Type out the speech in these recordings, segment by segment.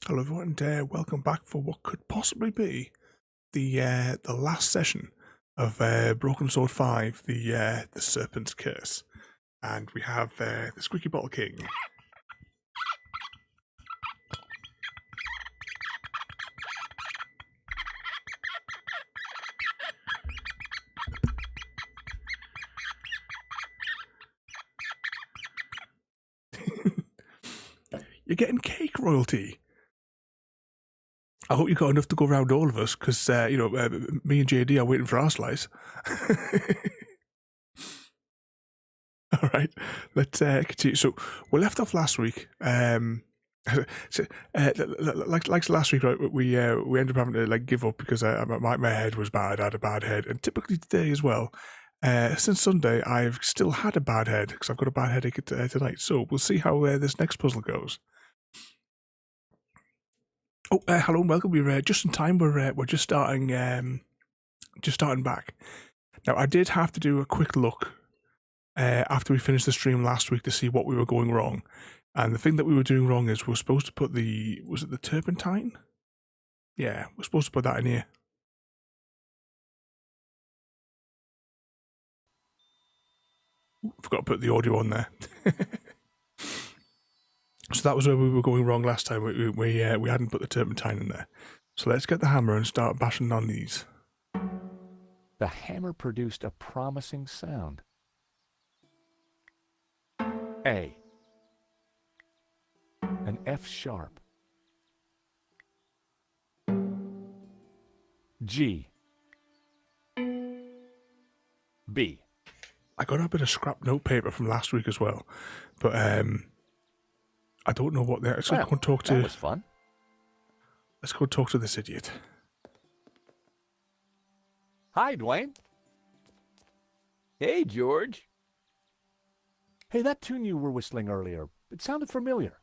Hello everyone, and welcome back for what could possibly be the last session of Broken Sword 5, the Serpent's Curse. And we have the Squeaky Bottle King. You're getting cake royalty. I hope you got enough to go around all of us, because, me and JD are waiting for our slice. Alright, let's continue. So, we left off last week. Like last week, right? We ended up having to give up because my head was bad. I had a bad head, and typically today as well. Since Sunday, I've still had a bad head because I've got a bad headache tonight. So we'll see how this next puzzle goes. Oh, hello and welcome. We're just in time. We're just starting back. Now, I did have to do a quick look after we finished the stream last week to see what we were going wrong. And the thing that we were doing wrong is we're supposed to put was it the turpentine? Yeah, we're supposed to put that in here. Forgot to put the audio on there. So that was where we were going wrong last time. We hadn't put the turpentine in there. So let's get the hammer and start bashing on these. The hammer produced a promising sound. A. An F sharp. G. B. I got a bit of scrap notepaper from last week as well, but I don't know what they're. So Well, go and talk to. That was fun. Let's go talk to this idiot. Hi, Dwayne. Hey, George. Hey, that tune you were whistling earlier, it sounded familiar.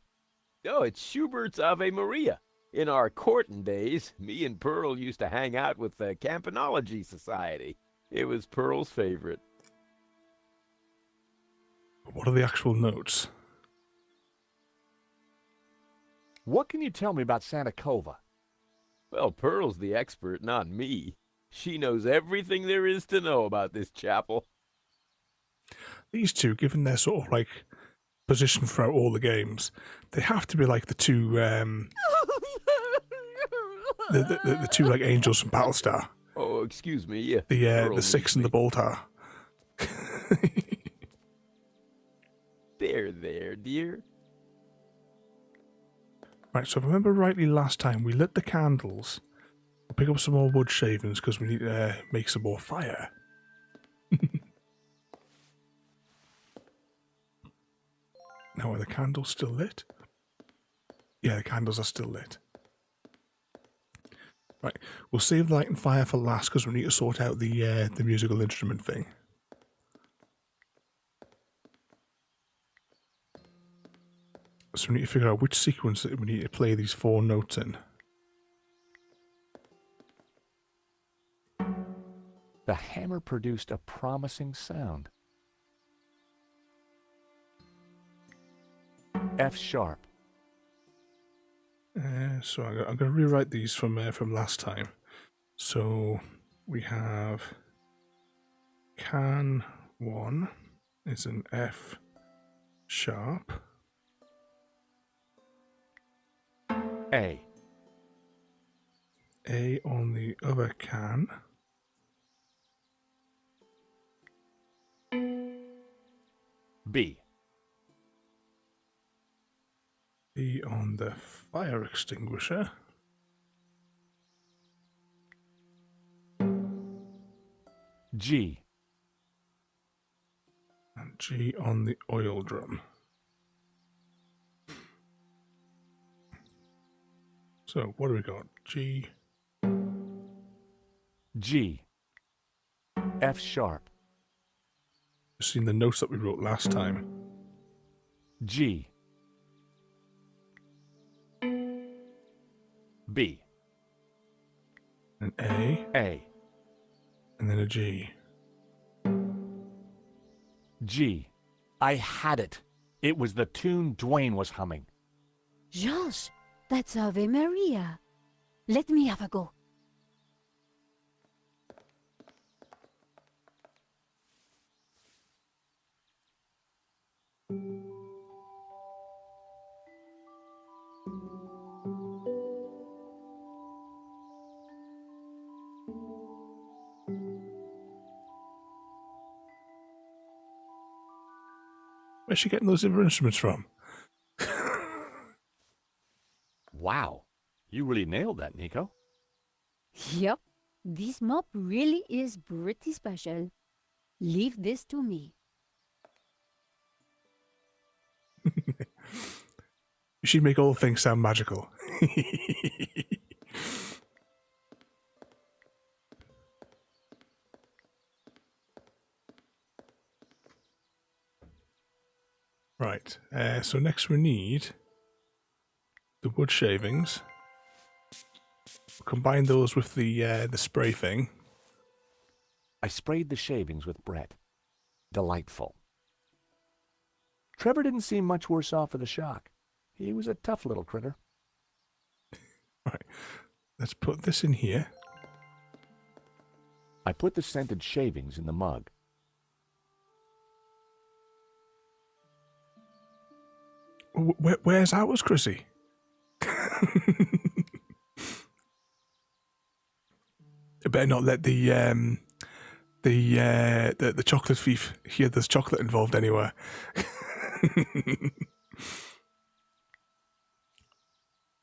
Oh, it's Schubert's Ave Maria. In our courting days, me and Pearl used to hang out with the Campanology Society. It was Pearl's favorite. What are the actual notes? What can you tell me about Santa Cova? Well, Pearl's the expert, not me. She knows everything there is to know about this chapel. These two, given their sort of position throughout all the games, they have to be like the two the two angels from Battlestar. Oh, excuse me. The six and the Boltar. There, dear. Right, so if I remember rightly last time, we lit the candles. We'll pick up some more wood shavings because we need to make some more fire. Now, are the candles still lit? Yeah, the candles are still lit. Right, we'll save light and fire for last because we need to sort out the musical instrument thing. So we need to figure out which sequence that we need to play these 4 notes in. The hammer produced a promising sound. F sharp. So I'm going to rewrite these from last time. So we have can 1 is an F sharp. A. A on the other can. B. B on the fire extinguisher. G. And G on the oil drum. So, what do we got? G. G. F sharp. Just seen the notes that we wrote last time. G. B. An A. A. And then a G. G. I had it. It was the tune Dwayne was humming. Georges, That's Ave Maria. Let me have a go. Where's she getting those other instruments from? Wow. You really nailed that, Nico. Yep, this mop really is pretty special. Leave this to me. She make all things sound magical. Right, so next we need the wood shavings. Combine those with the spray thing. I sprayed the shavings with Brett. Delightful. Trevor didn't seem much worse off for the shock. He was a tough little critter. Right, let's put this in here. I put the scented shavings in the mug. Where's ours, Chrissy? I better not let the chocolate thief hear there's chocolate involved anywhere.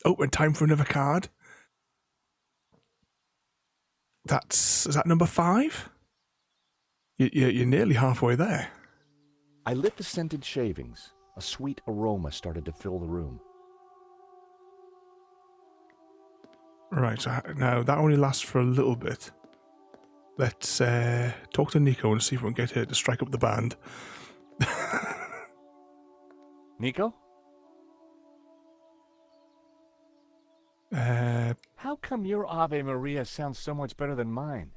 Oh, and time for another card. Is that number 5? You're nearly halfway there. I lit the scented shavings. A sweet aroma started to fill the room. Right, so now that only lasts for a little bit. Let's talk to Nico and see if we can get her to strike up the band. Nico? How come your Ave Maria sounds so much better than mine?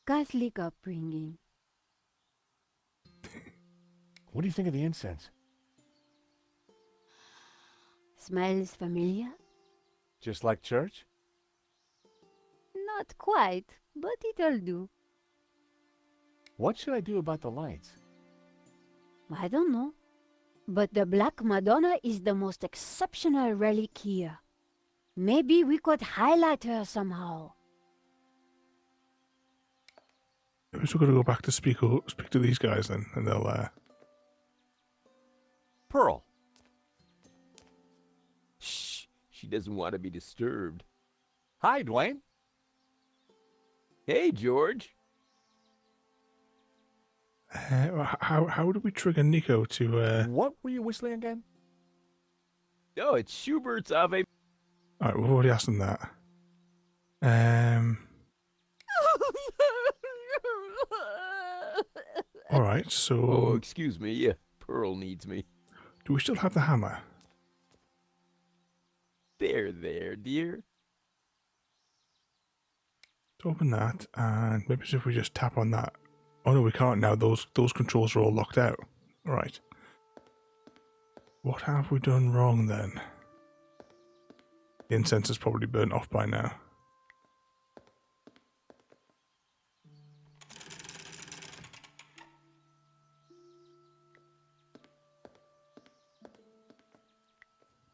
Catholic upbringing. What do you think of the incense? Smells familiar? Just like church? Not quite, but it'll do. What should I do about the lights? I don't know. But the Black Madonna is the most exceptional relic here. Maybe we could highlight her somehow. We're still going to go back to speak to these guys then, and they'll... Pearl. Shh, she doesn't want to be disturbed. Hi, Dwayne. Hey, George. How do we trigger Nico to... What were you whistling again? Oh, it's Schubert's Ave... Alright, we've already asked them that. Alright, so... Oh, excuse me. Pearl needs me. Do we still have the hammer? There, dear. Let's open that, and maybe if we just tap on that... Oh no, we can't now. Those controls are all locked out. Alright. What have we done wrong then? The incense is probably burnt off by now.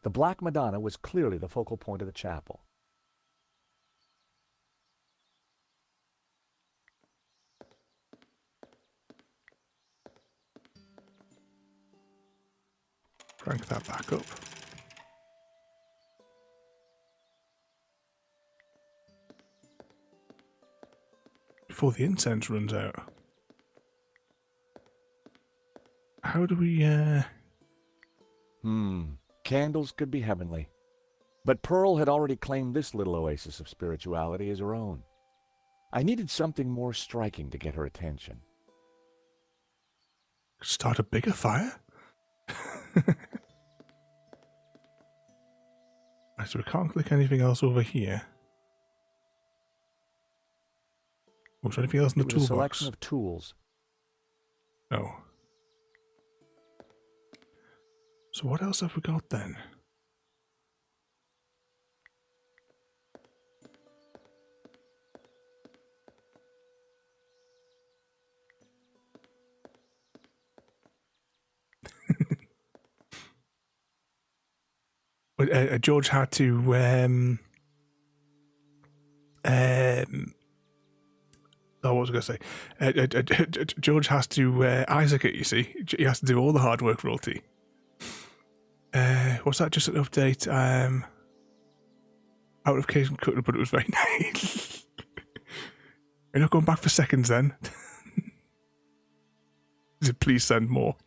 The Black Madonna was clearly the focal point of the chapel. Crank that back up. Before the incense runs out. How do we, Candles could be heavenly. But Pearl had already claimed this little oasis of spirituality as her own. I needed something more striking to get her attention. Start a bigger fire? Right, so we can't click anything else over here. Was there anything else in the It was a toolbox? selection of tools. No. So what else have we got then? George had to what was I going to say? George has to Isaac it, you see. He has to do all the hard work, royalty. What's that? Just an update. Out of case and cut, but it was very nice. You're not going back for seconds then? Is it please send more?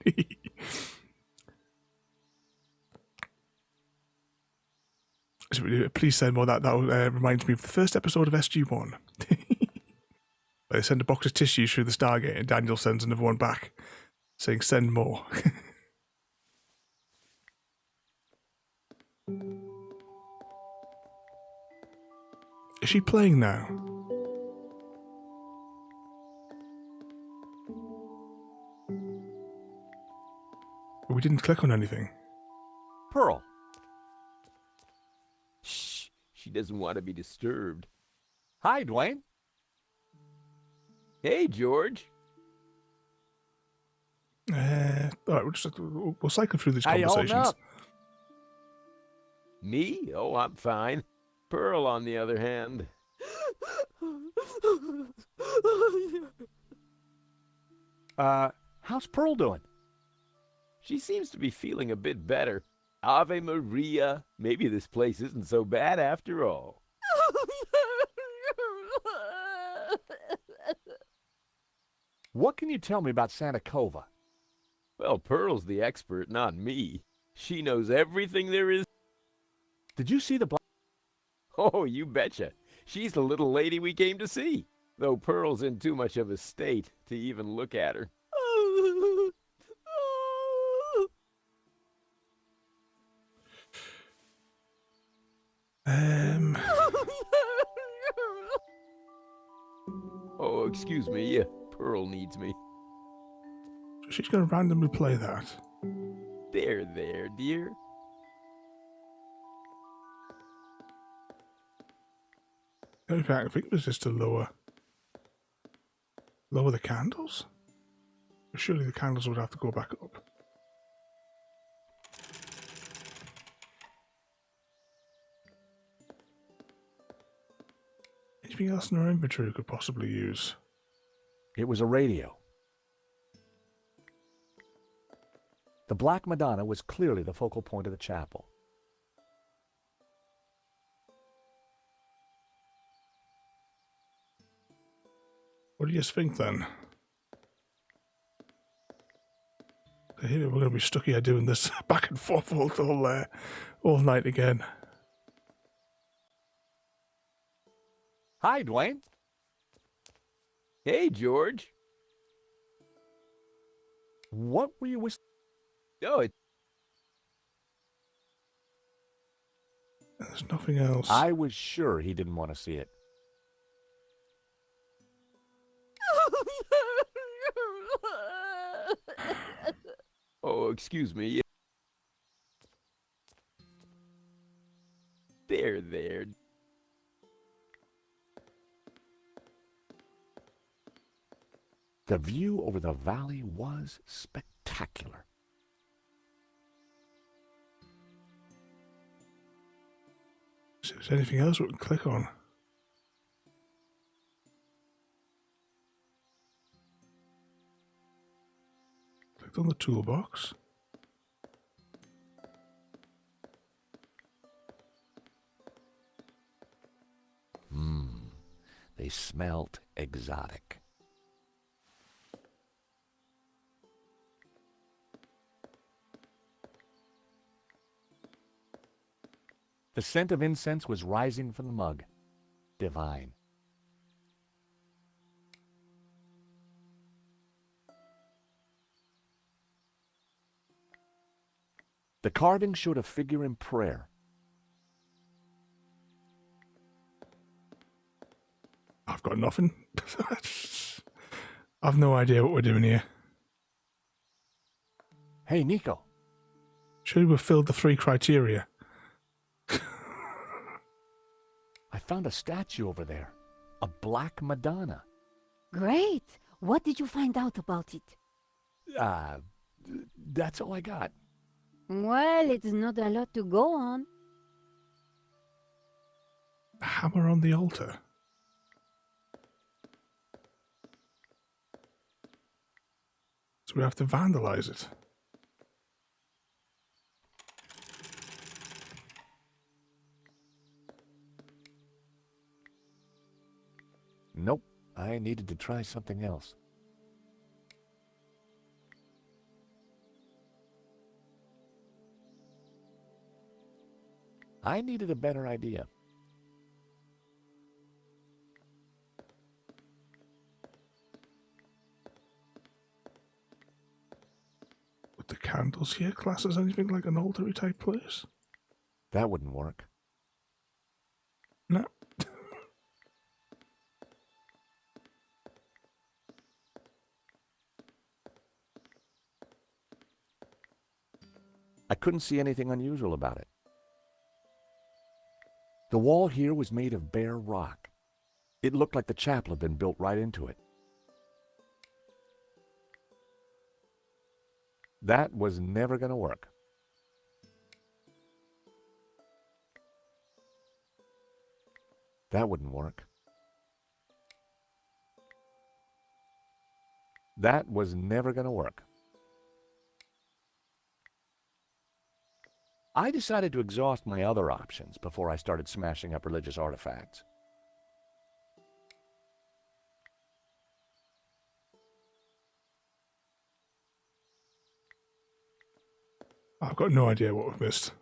Please send more. That reminds me of the first episode of SG-1. They send a box of tissues through the Stargate and Daniel sends another one back saying send more. Is she playing now? We didn't click on anything. Pearl. Shh. She doesn't want to be disturbed. Hi, Dwayne. Hey, George. All right, we'll cycle through these How you holding conversations. up? Me? Oh, I'm fine. Pearl, on the other hand. How's Pearl doing? She seems to be feeling a bit better. Ave Maria. Maybe this place isn't so bad after all. What can you tell me about Santa Cova? Well, Pearl's the expert, not me. She knows everything there is. Did you see the black? Oh, you betcha. She's the little lady we came to see, though Pearl's in too much of a state to even look at her. Oh, excuse me. Pearl needs me. She's going to randomly play that. There, dear. In fact, I think it was just to lower the candles. Surely the candles would have to go back up. Anything else in our inventory we could possibly use? It was a radio. The Black Madonna was clearly the focal point of the chapel. What do you think then? We're going to be stuck here doing this back and forth all night again. Hi, Dwayne. Hey, George. What were you whistling? Oh, There's nothing else. I was sure he didn't want to see it. Oh, excuse me. There. The view over the valley was spectacular. Is there anything else we can click on? Clicked on the toolbox. They smelt exotic. The scent of incense was rising from the mug. Divine. The carving showed a figure in prayer. I've got nothing. I've no idea what we're doing here. Hey, Nico. Should we have filled the 3 criteria? I found a statue over there. A Black Madonna. Great. What did you find out about it? That's all I got. Well, it's not a lot to go on. hammer on the altar. So we have to vandalize it. Nope, I needed to try something else. I needed a better idea. Would the candles here class as anything like an altar type place? That wouldn't work. No. I couldn't see anything unusual about it. The wall here was made of bare rock. It looked like the chapel had been built right into it. That was never going to work. That wouldn't work. That was never going to work. I decided to exhaust my other options before I started smashing up religious artifacts. I've got no idea what we've missed.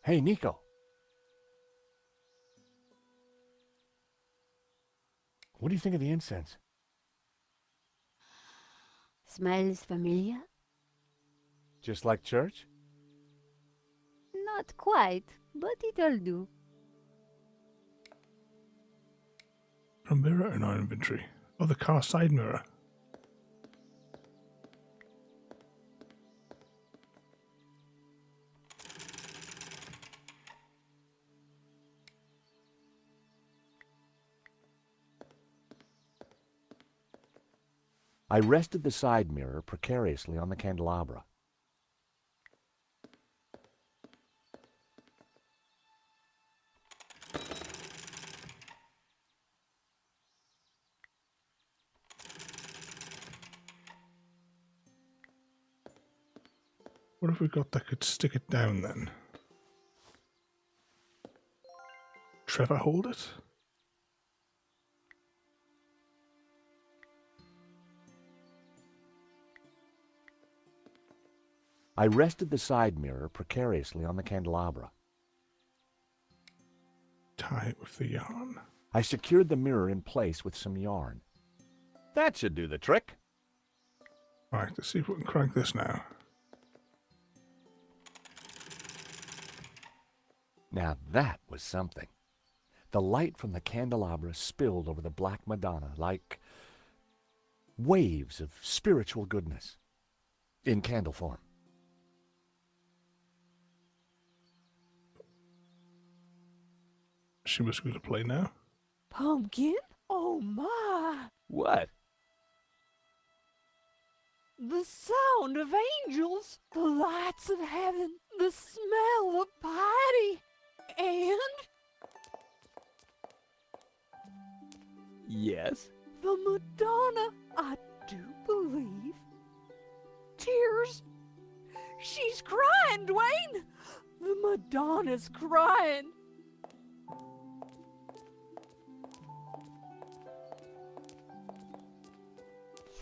Hey, Nico. What do you think of the incense? Smells familiar? Just like church? Not quite, but it'll do. A mirror in our inventory. Oh, the car side mirror. I rested the side mirror precariously on the candelabra. What have we got that could stick it down then? Trevor hold it? I rested the side mirror precariously on the candelabra. Tie it with the yarn. I secured the mirror in place with some yarn. That should do the trick. Right, let's see if we can crank this now. Now that was something. The light from the candelabra spilled over the Black Madonna like waves of spiritual goodness in candle form. She must go to play now. Pumpkin? Oh my! What? The sound of angels, the lights of heaven, the smell of piety, and Yes? the Madonna, I do believe. Tears. She's crying, Dwayne! The Madonna's crying.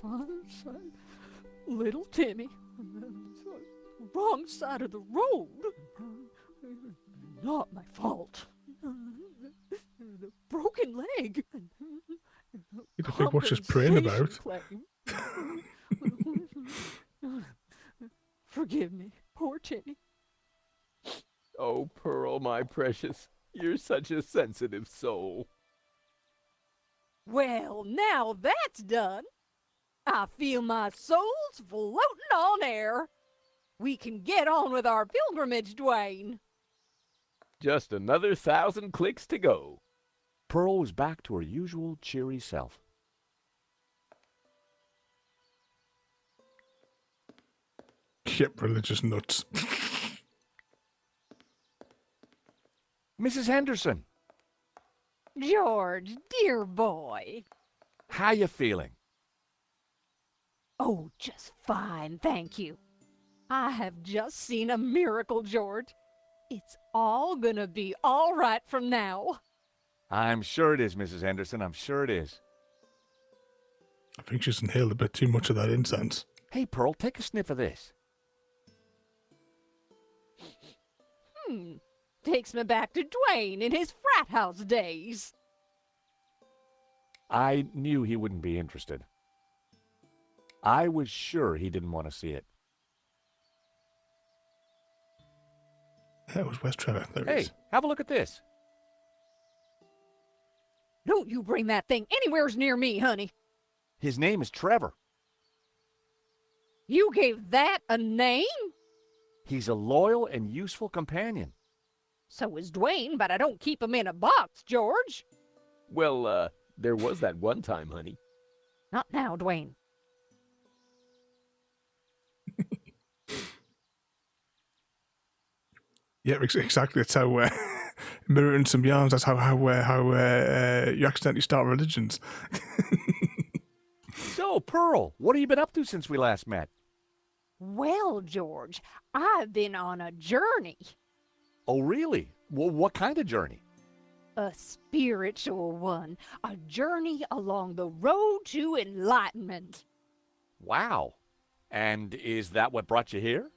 Father, son, little Timmy, wrong side of the road. Not my fault. The broken leg. You don't think what she's praying about. Claim. Forgive me, poor Timmy. Oh, Pearl, my precious, you're such a sensitive soul. Well, now that's done. I feel my soul's floating on air. We can get on with our pilgrimage, Dwayne. Just another 1,000 clicks to go. Pearl was back to her usual cheery self. Yep, religious nuts. Mrs. Henderson, George, dear boy. how you feeling? Oh, just fine, thank you. I have just seen a miracle, George. It's all gonna be all right from now. I'm sure it is, Mrs. Henderson. I'm sure it is. I think she's inhaled a bit too much of that incense. Hey, Pearl, take a sniff of this. Takes me back to Dwayne in his frat house days. I knew he wouldn't be interested. I was sure he didn't want to see it. That was West Trevor. There he Hey, is. have a look at this. Don't you bring that thing anywheres near me, honey. His name is Trevor. You gave that a name? He's a loyal and useful companion. So is Dwayne, but I don't keep him in a box, George. Well, there was that one time, honey. Not now, Dwayne. Yeah, exactly. That's how mirroring some yarns. That's how you accidentally start religions. So, Pearl, what have you been up to since we last met? Well, George, I've been on a journey. Oh, really? Well, what kind of journey? A spiritual one. A journey along the road to enlightenment. Wow. And is that what brought you here?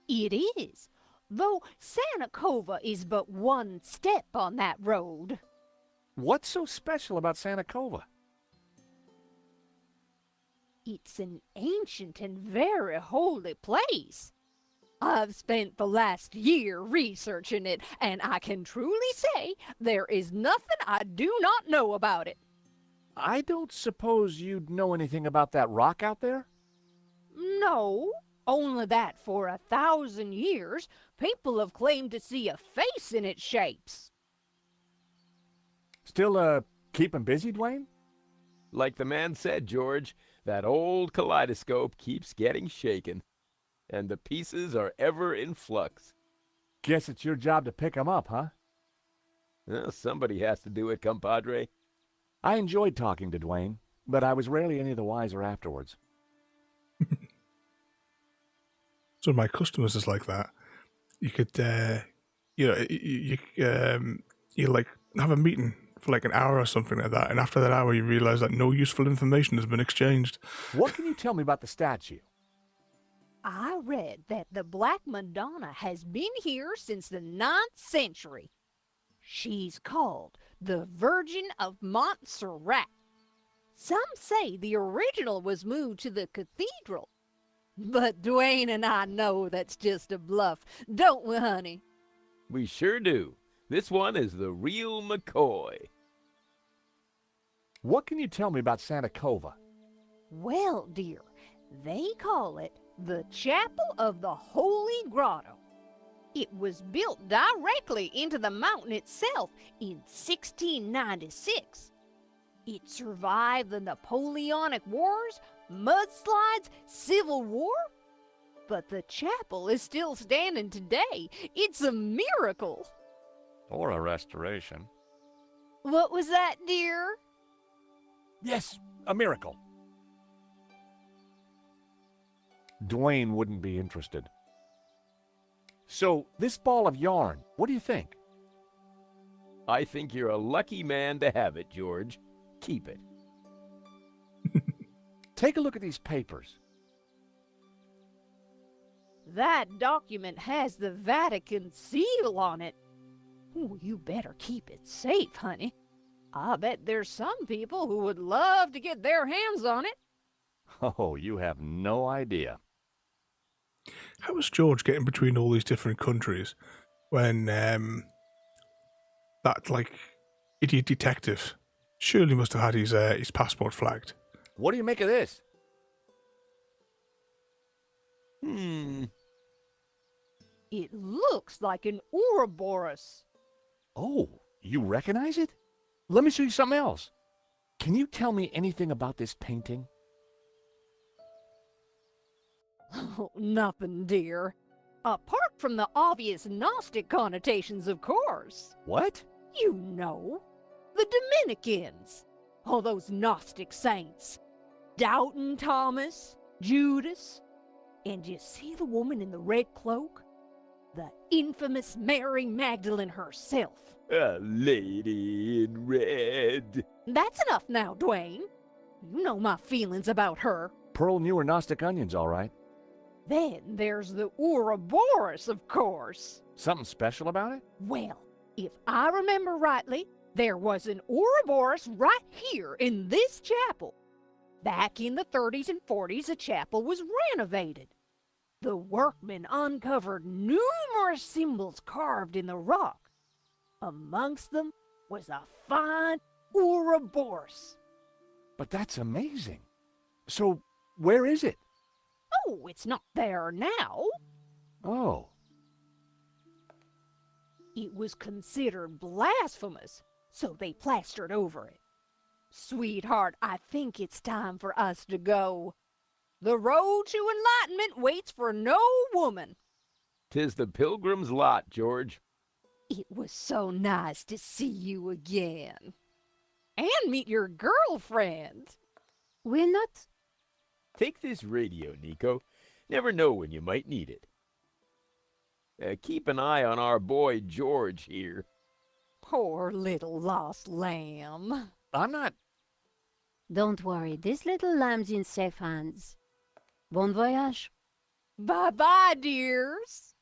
It is. Though Santa Cova is but one step on that road. What's so special about Santa Cova? It's an ancient and very holy place. I've spent the last year researching it, and I can truly say there is nothing I do not know about it. I don't suppose you'd know anything about that rock out there? No, only that for 1,000 years, people have claimed to see a face in its shapes. Still, keeping busy, Dwayne? Like the man said, George, that old kaleidoscope keeps getting shaken, and the pieces are ever in flux. Guess it's your job to pick 'em up, huh? Well, somebody has to do it, compadre. I enjoyed talking to Dwayne, but I was rarely any the wiser afterwards. Some of my customers is like that. You could, you like have a meeting for like an hour or something like that, and after that hour, you realize that no useful information has been exchanged. What can you tell me about the statue? I read that the Black Madonna has been here since the 9th century. She's called the Virgin of Montserrat. Some say the original was moved to the cathedral. But Dwayne and I know that's just a bluff, don't we, honey? We sure do. This one is the real McCoy. What can you tell me about Santa Cova? Well, dear, they call it the Chapel of the Holy Grotto. It was built directly into the mountain itself in 1696. It survived the Napoleonic Wars, mudslides, Civil War. But the chapel is still standing today. It's a miracle. Or a restoration. What was that, dear? Yes, a miracle. Dwayne wouldn't be interested. So, this ball of yarn, what do you think? I think you're a lucky man to have it, George. Keep it. Take a look at these papers. That document has the Vatican seal on it. Ooh, you better keep it safe, honey. I bet there's some people who would love to get their hands on it. Oh, you have no idea. How was George getting between all these different countries when that like idiot detective surely must have had his passport flagged? What do you make of this? It looks like an Ouroboros. Oh, you recognize it? Let me show you something else. Can you tell me anything about this painting? Oh, nothing, dear. Apart from the obvious Gnostic connotations, of course. What? You know, the Dominicans. All those Gnostic saints. Doubting Thomas, Judas. And you see the woman in the red cloak? The infamous Mary Magdalene herself. A lady in red. That's enough now, Dwayne. You know my feelings about her. Pearl knew her Gnostic onions, all right. Then there's the Ouroboros, of course. Something special about it? Well, if I remember rightly, there was an Ouroboros right here in this chapel. Back in the 30s and 40s, the chapel was renovated. The workmen uncovered numerous symbols carved in the rock. Amongst them was a fine Ouroboros. But that's amazing. So, where is it? Oh, it's not there now. Oh. It was considered blasphemous, so they plastered over it. Sweetheart, I think it's time for us to go. The road to enlightenment waits for no woman. 'Tis the pilgrim's lot, George. It was so nice to see you again. And meet your girlfriend. We're not. Take this radio, Nico. Never know when you might need it. Keep an eye on our boy George here. Poor little lost lamb. I'm not... Don't worry, this little lamb's in safe hands. Bon voyage. Bye-bye, dears.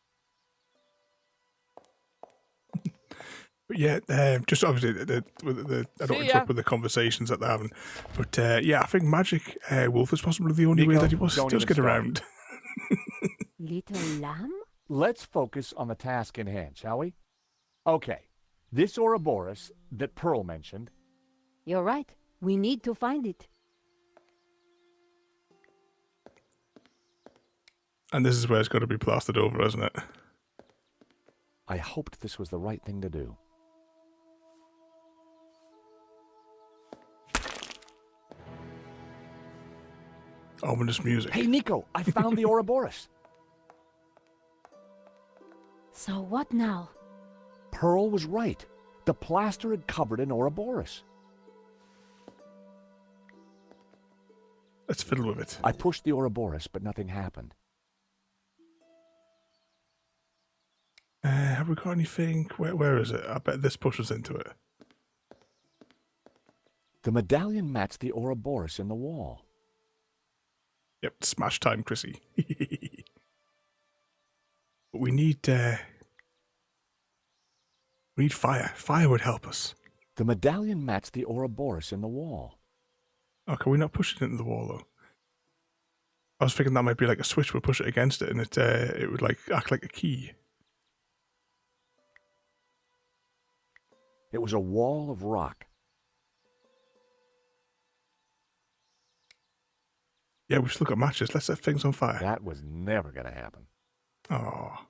But yeah, just obviously, I don't want to interrupt with the conversations that they're having. But yeah, I think Magic Wolf is possibly the only way Nico, that he does don't get even start. around. Little lamb? Let's focus on the task in hand, shall we? Okay. This Ouroboros that Pearl mentioned... You're right. We need to find it. And this is where it's got to be plastered over, isn't it? I hoped this was the right thing to do. Ominous music. Hey, Nico, I found the Ouroboros. So what now? Pearl was right. The plaster had covered an Ouroboros. Let's fiddle with it. I pushed the Ouroboros, but nothing happened. Have we got anything? Where is it? I bet this pushes into it. The medallion matched the Ouroboros in the wall. Yep, smash time, Chrissy. But we need fire. Fire would help us. The medallion matched the Ouroboros in the wall. Oh, can we not push it into the wall though? I was thinking that might be like a switch. We'll push it against it, and it would like act like a key. It was a wall of rock. Yeah, we've still got matches. Let's set things on fire. That was never going to happen. Oh.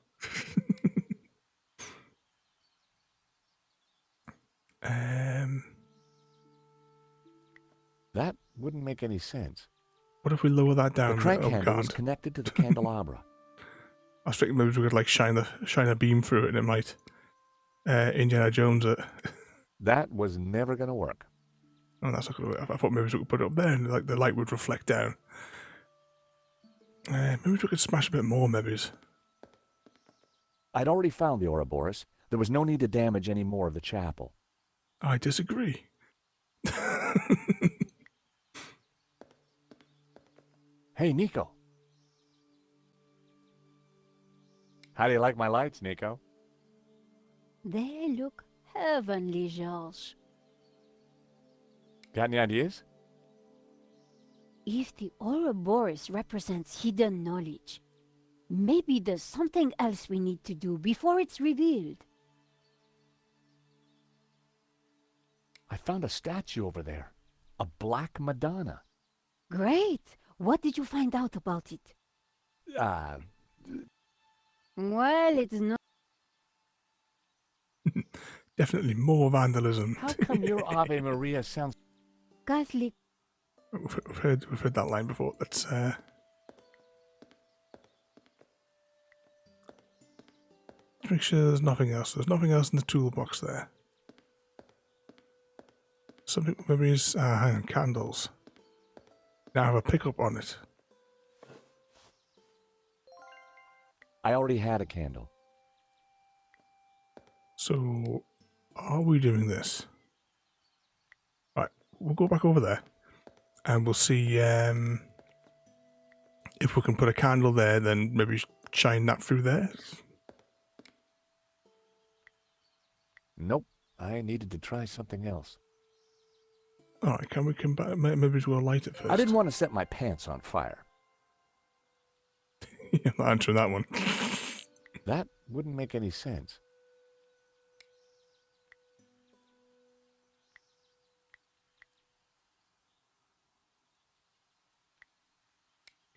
That wouldn't make any sense. What if we lower that down? The crank Oh, handle was God. connected to the candelabra. I was thinking maybe we could like shine a beam through it, and it might Indiana Jones it. That was never going to work. Oh, that's not gonna work. I thought maybe we could put it up there, and like the light would reflect down. Maybe we could smash a bit more, maybe. I'd already found the Ouroboros. There was no need to damage any more of the chapel. I disagree. Hey, Nico. How do you like my lights, Nico? They look heavenly, George. Got any ideas? If the Ouroboros represents hidden knowledge, maybe there's something else we need to do before it's revealed. I found a statue over there. A black Madonna. Great! What did you find out about it? Well, it's not. Definitely more vandalism. How come your Ave Maria sounds... Catholic. We've heard that line before. Let's Just make sure there's nothing else. There's nothing else in the toolbox there. Something maybe is hang on, candles. Now I have a pickup on it. I already had a candle. So are we doing this? Right, we'll go back over there and we'll see if we can put a candle there, then maybe shine that through there. Nope. I needed to try something else. Alright, can we come back? Maybe we'll light it first. I didn't want to set my pants on fire. Yeah, not answering that one. That wouldn't make any sense.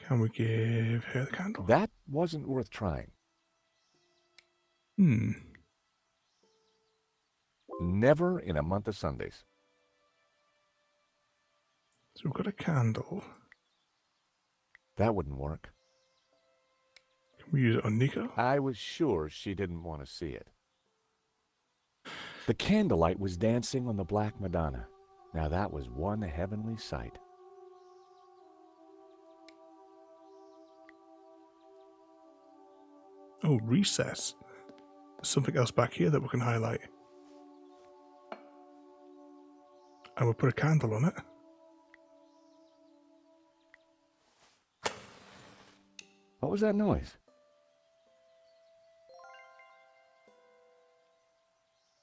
Can we give her the candle? That wasn't worth trying. Never in a month of Sundays. So we've got a candle. That wouldn't work. Can we use it on Nico? I was sure she didn't want to see it. The candlelight was dancing on the Black Madonna. Now that was one heavenly sight. Oh, recess. There's something else back here that we can highlight. And we'll put a candle on it. What was that noise?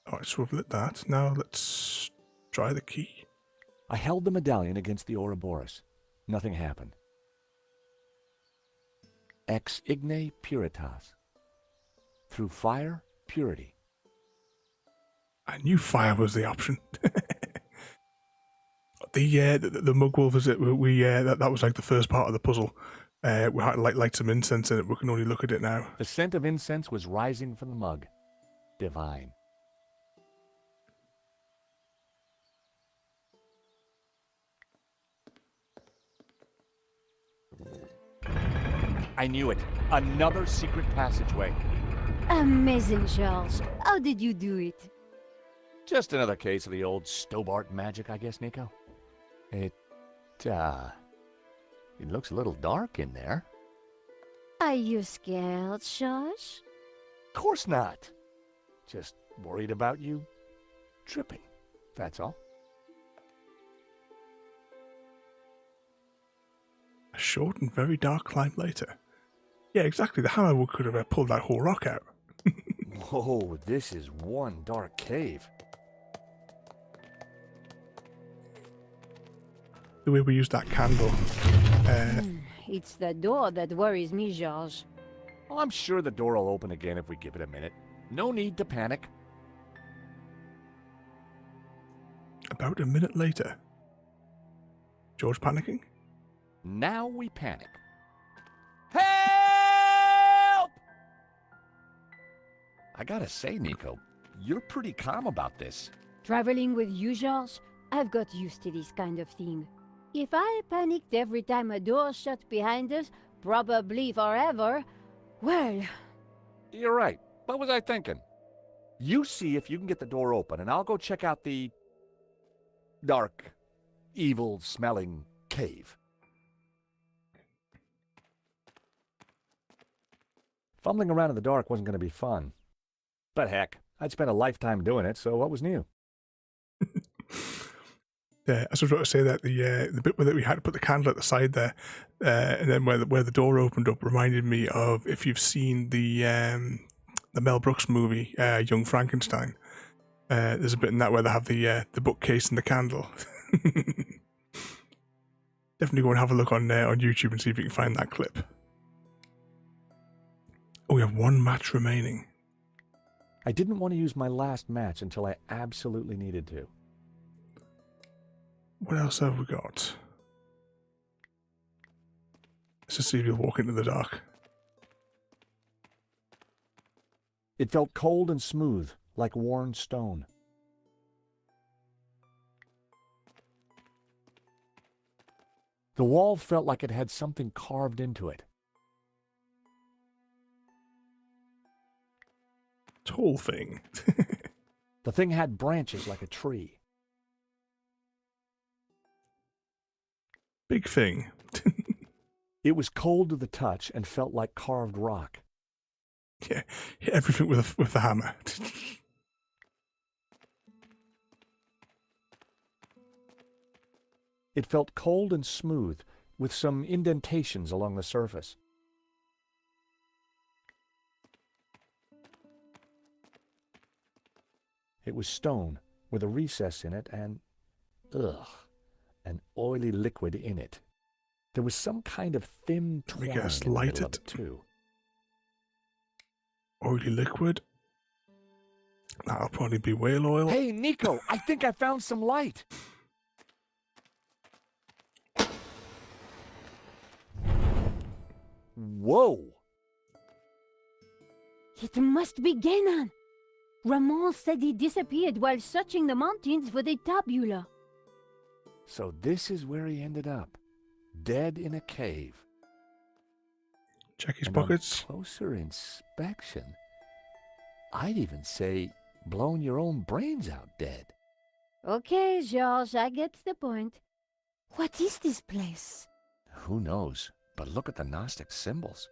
Alright, so we've lit that. Now let's try the key. I held the medallion against the Ouroboros. Nothing happened. Ex igne puritas. Through fire, purity. I knew fire was the option. The mug wolf visit, that was like the first part of the puzzle. We had to light some incense in it. We can only look at it now. The scent of incense was rising from the mug. Divine. I knew it. Another secret passageway. Amazing, Charles. How did you do it? Just another case of the old Stobbart magic, I guess, Nico. It looks a little dark in there. Are you scared, Charles? Of course not. Just worried about you tripping, that's all. A short and very dark climb later. Yeah, exactly. The hammer could have pulled that whole rock out. Whoa, this is one dark cave. The way we use that candle. It's the door that worries me, George. Well, I'm sure the door will open again if we give it a minute. No need to panic. About a minute later. George panicking? Now we panic. Help! I gotta say, Nico, you're pretty calm about this. Traveling with you, George, I've got used to this kind of thing. If I panicked every time a door shut behind us, probably forever, well... You're right. What was I thinking? You see if you can get the door open, and I'll go check out the dark, evil-smelling cave. Fumbling around in the dark wasn't going to be fun. But heck, I'd spent a lifetime doing it, so what was new? Yeah, I was about to say that the bit where we had to put the candle at the side there, and then where the door opened up reminded me of, if you've seen the Mel Brooks movie Young Frankenstein. There's a bit in that where they have the bookcase and the candle. Definitely go and have a look on YouTube and see if you can find that clip. Oh, we have one match remaining. I didn't want to use my last match until I absolutely needed to. What else have we got? Let's just see if you'll walk into the dark. It felt cold and smooth, like worn stone. The wall felt like it had something carved into it. Tall thing. The thing had branches like a tree. Big thing. It was cold to the touch and felt like carved rock. Yeah, hit everything with the hammer. It felt cold and smooth, with some indentations along the surface. It was stone, with a recess in it and, an oily liquid in it. There was some kind of thin twine in the middle of it, too. Oily liquid? That'll probably be whale oil. Hey, Nico, I think I found some light. Whoa! It must be Genan. Ramon said he disappeared while searching the mountains for the tabula. So this is where he ended up, dead in a cave. Check his And pockets. on closer inspection, I'd even say blown your own brains out dead. Okay, George, I get the point. What is this place? Who knows? But look at the Gnostic symbols.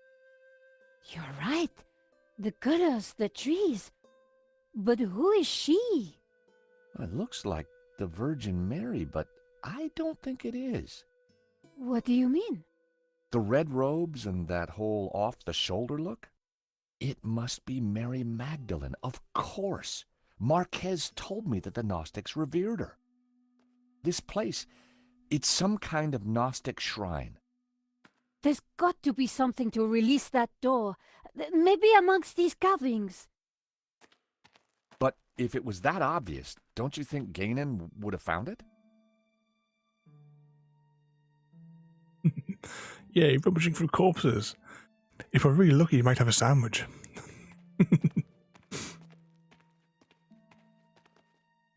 You're right. The colors, the trees. But who is she? It looks like the Virgin Mary, but I don't think it is. What do you mean? The red robes and that whole off-the-shoulder look? It must be Mary Magdalene, of course. Marquez told me that the Gnostics revered her. This place, it's some kind of Gnostic shrine. There's got to be something to release that door. Maybe amongst these carvings. But if it was that obvious, don't you think Genan would have found it? Yeah, rummaging through corpses. If we're really lucky, you might have a sandwich.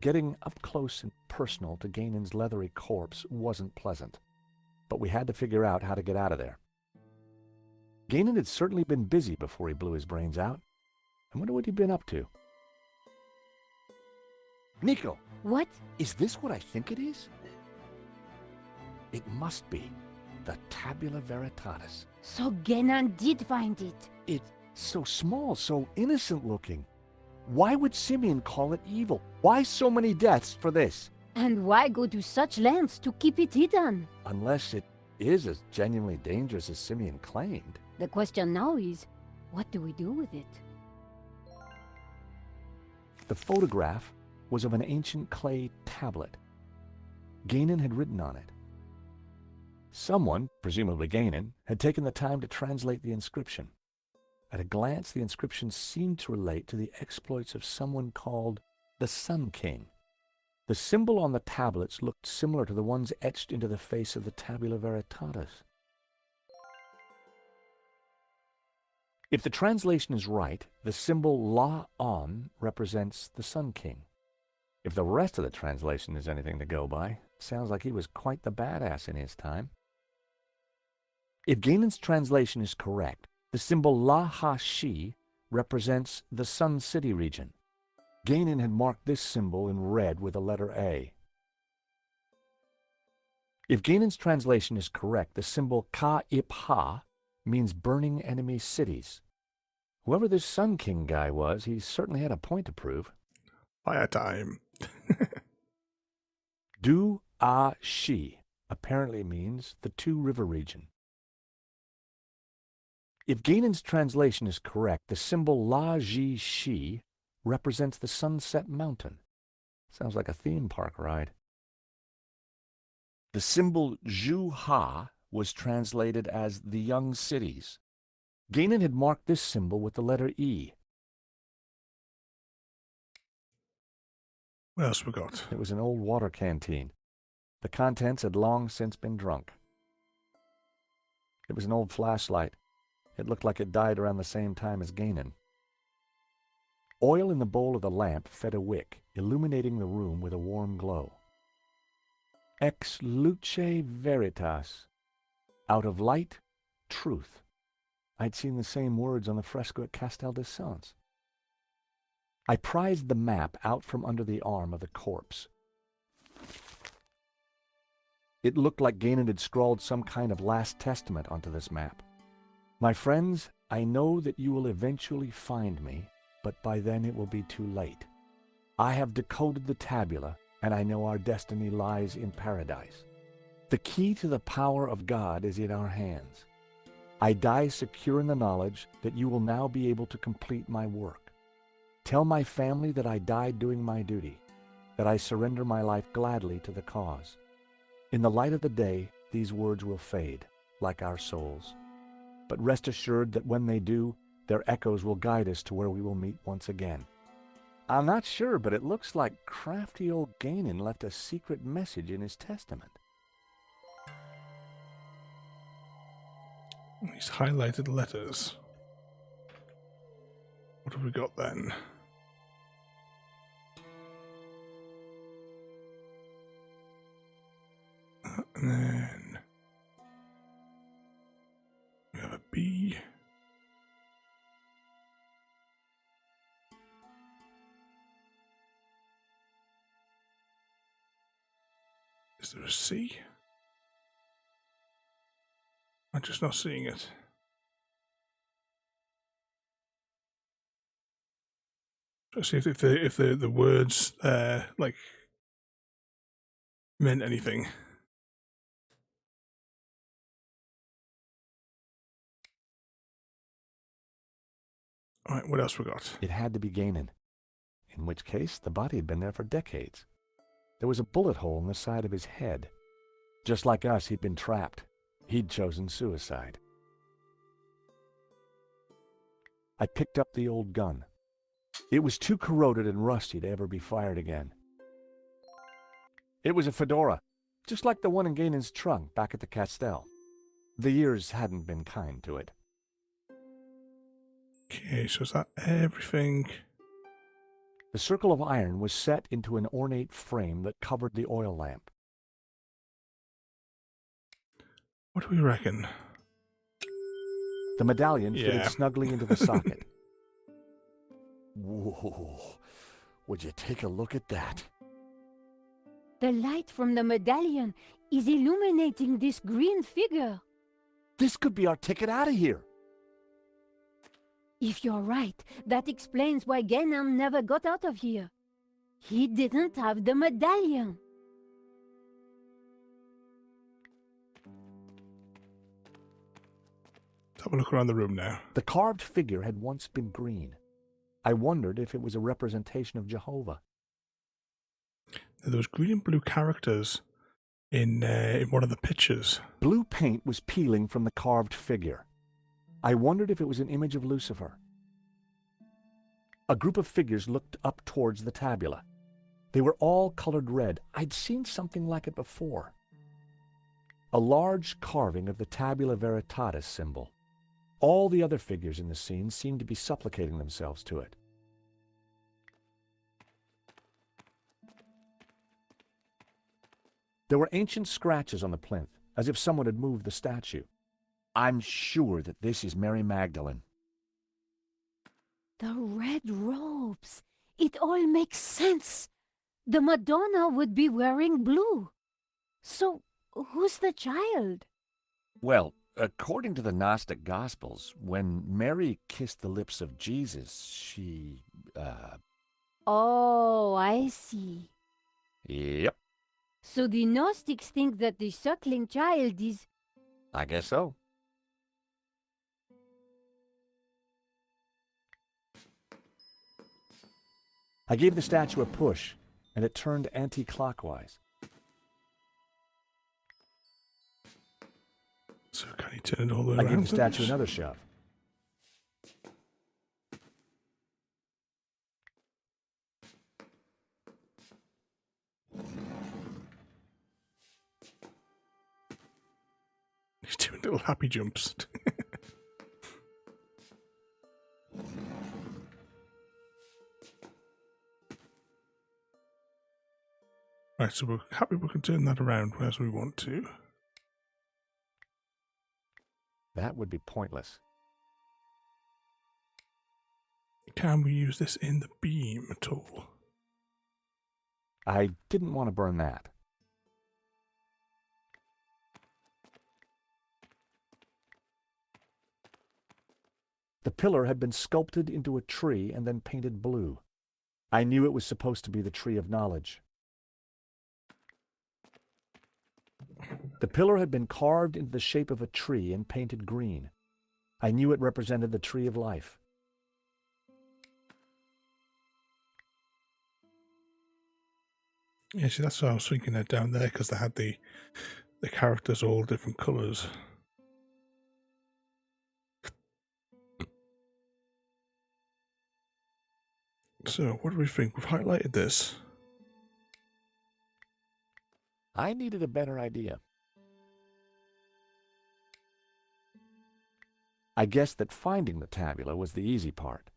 Getting up close and personal to Ganon's leathery corpse wasn't pleasant, but we had to figure out how to get out of there. Ganon had certainly been busy before he blew his brains out. I wonder what he'd been up to. Nico, What? is this what I think it is? It must be the Tabula Veritatis. So Genan did find it. It's so small, so innocent looking. Why would Simeon call it evil? Why so many deaths for this? And why go to such lengths to keep it hidden? Unless it is as genuinely dangerous as Simeon claimed. The question now is, what do we do with it? The photograph was of an ancient clay tablet. Ganon had written on it. Someone, presumably Ganon, had taken the time to translate the inscription. At a glance, the inscription seemed to relate to the exploits of someone called the Sun King. The symbol on the tablets looked similar to the ones etched into the face of the Tabula Veritatis. If the translation is right, the symbol La-On represents the Sun King. If the rest of the translation is anything to go by, it sounds like he was quite the badass in his time. If Ganon's translation is correct, the symbol La-Ha-Shi represents the Sun City region. Ganon had marked this symbol in red with the letter A. If Ganon's translation is correct, the symbol Ka-Ip-Ha means burning enemy cities. Whoever this Sun King guy was, he certainly had a point to prove. Fire time. Du-A-Shi apparently means the Two-River region. If Ganon's translation is correct, the symbol La-Ji-Shi represents the Sunset Mountain. Sounds like a theme park ride. The symbol Zhu-Ha was translated as the Young Cities. Ganon had marked this symbol with the letter E. What else we got? It was an old water canteen. The contents had long since been drunk. It was an old flashlight. It looked like it died around the same time as Ganon. Oil in the bowl of the lamp fed a wick, illuminating the room with a warm glow. Ex luce veritas. Out of light, truth. I'd seen the same words on the fresco at Castel de Sants. I prized the map out from under the arm of the corpse. It looked like Ganon had scrawled some kind of last testament onto this map. My friends, I know that you will eventually find me, but by then it will be too late. I have decoded the tabula, and I know our destiny lies in paradise. The key to the power of God is in our hands. I die secure in the knowledge that you will now be able to complete my work. Tell my family that I died doing my duty, that I surrender my life gladly to the cause. In the light of the day, these words will fade, like our souls. But rest assured that when they do, their echoes will guide us to where we will meet once again. I'm not sure, but it looks like crafty old Ganon left a secret message in his testament. He's highlighted letters. What have we got then? And then we have a B. Is there a C? I'm just not seeing it. Let's see if the words like meant anything. All right, what else we got? It had to be Ganon, in which case the body had been there for decades. There was a bullet hole in the side of his head. Just like us, he'd been trapped. He'd chosen suicide. I picked up the old gun. It was too corroded and rusty to ever be fired again. It was a fedora, just like the one in Ganon's trunk back at the Castell. The years hadn't been kind to it. Okay, so is that everything? The circle of iron was set into an ornate frame that covered the oil lamp. What do we reckon? The medallion fitted Yeah. snugly into the socket. Whoa, would you take a look at that? The light from the medallion is illuminating this green figure. This could be our ticket out of here. If you're right, that explains why Ganon never got out of here. He didn't have the medallion. Let's have a look around the room now. The carved figure had once been green. I wondered if it was a representation of Jehovah. There was green and blue characters in one of the pictures. Blue paint was peeling from the carved figure. I wondered if it was an image of Lucifer. A group of figures looked up towards the tabula. They were all colored red. I'd seen something like it before. A large carving of the tabula veritatis symbol. All the other figures in the scene seemed to be supplicating themselves to it. There were ancient scratches on the plinth, as if someone had moved the statue. I'm sure that this is Mary Magdalene. The red robes. It all makes sense. The Madonna would be wearing blue. So, who's the child? Well, according to the Gnostic Gospels, when Mary kissed the lips of Jesus, she, Oh, I see. Yep, So the Gnostics think that the suckling child is... I guess so. I gave the statue a push, and it turned anti-clockwise. So can he turn it all the way I around? gave the statue another shove. He's doing little happy jumps. Right, so we're happy we can turn that around as we want to. That would be pointless. can we use this in the beam tool? I didn't want to burn that. The pillar had been sculpted into a tree and then painted blue. I knew it was supposed to be the tree of knowledge. The pillar had been carved into the shape of a tree and painted green. I knew it represented the tree of life. Yeah, see, that's what I was thinking that down there, because they had the characters all different colours. So, what do we think? We've highlighted this. I needed a better idea. I guessed that finding the tabula was the easy part.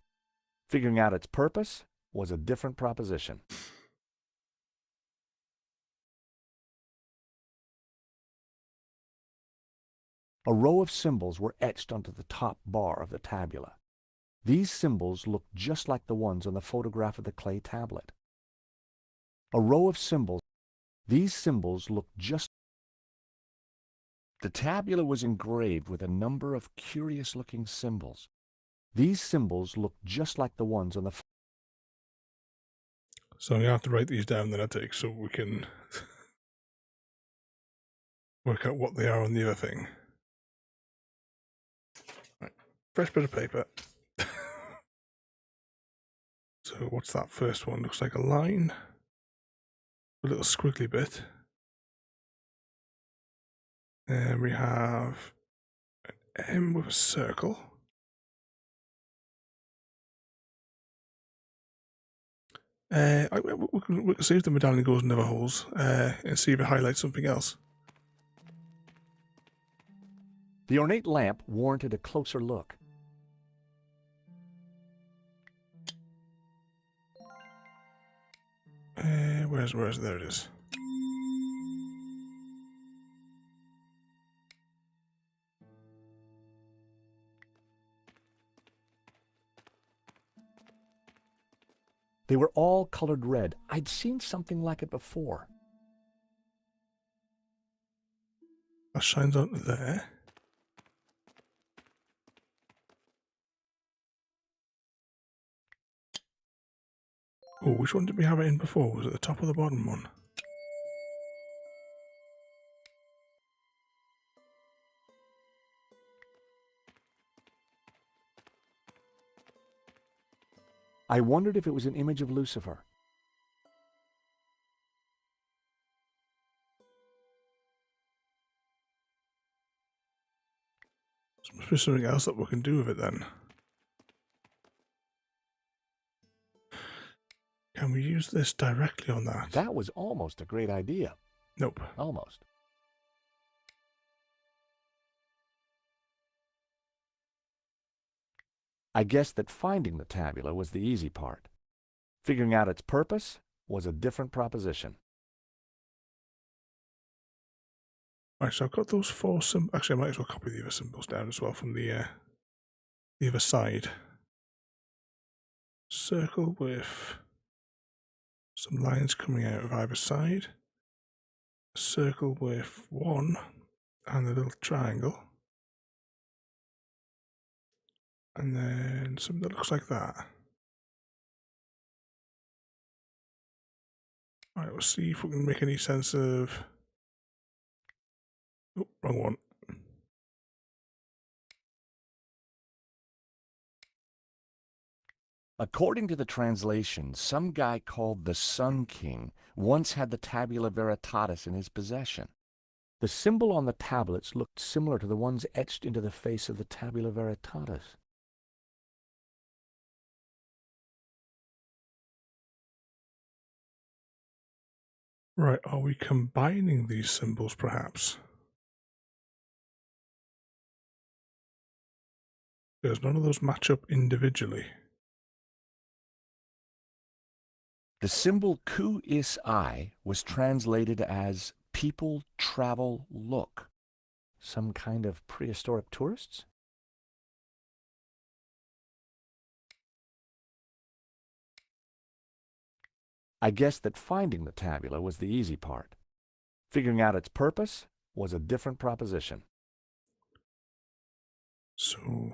Figuring out its purpose was a different proposition. A row of symbols were etched onto the top bar of the tabula. These symbols looked just like the ones on the photograph of the clay tablet. A row of symbols. These symbols looked just. The tabula was engraved with a number of curious-looking symbols. These symbols looked just like the ones on the. So you have to write these down then, I take, so we can work out what they are on the other thing. Right. Fresh bit of paper. So what's that first one? Looks like a line. A little squiggly bit. And we have an M with a circle. We can see if the medallion goes in other holes and see if it highlights something else. The ornate lamp warranted a closer look. Where's there it is. They were all colored red. I'd seen something like it before. That shines onto there. Oh, which one did we have it in before? Was it the top or the bottom one? I wondered if it was an image of Lucifer. There must be something else that we can do with it then. Can we use this directly on that? That was almost a great idea. Nope. Almost. I guessed that finding the tabula was the easy part. Figuring out its purpose was a different proposition. Right, so I've got those four symbols. Actually, I might as well copy the other symbols down as well from the other side. Circle with some lines coming out of either side. A circle with one and a little triangle. And then something that looks like that. Alright, we'll see if we can make any sense of... Oh, wrong one. According to the translation, some guy called the Sun King once had the Tabula Veritatis in his possession. The symbol on the tablets looked similar to the ones etched into the face of the Tabula Veritatis. Right, are we combining these symbols perhaps? Because none of those match up individually. The symbol Ku Is I was translated as people, travel, look. Some kind of prehistoric tourists? I guessed that finding the tabula was the easy part. Figuring out its purpose was a different proposition. So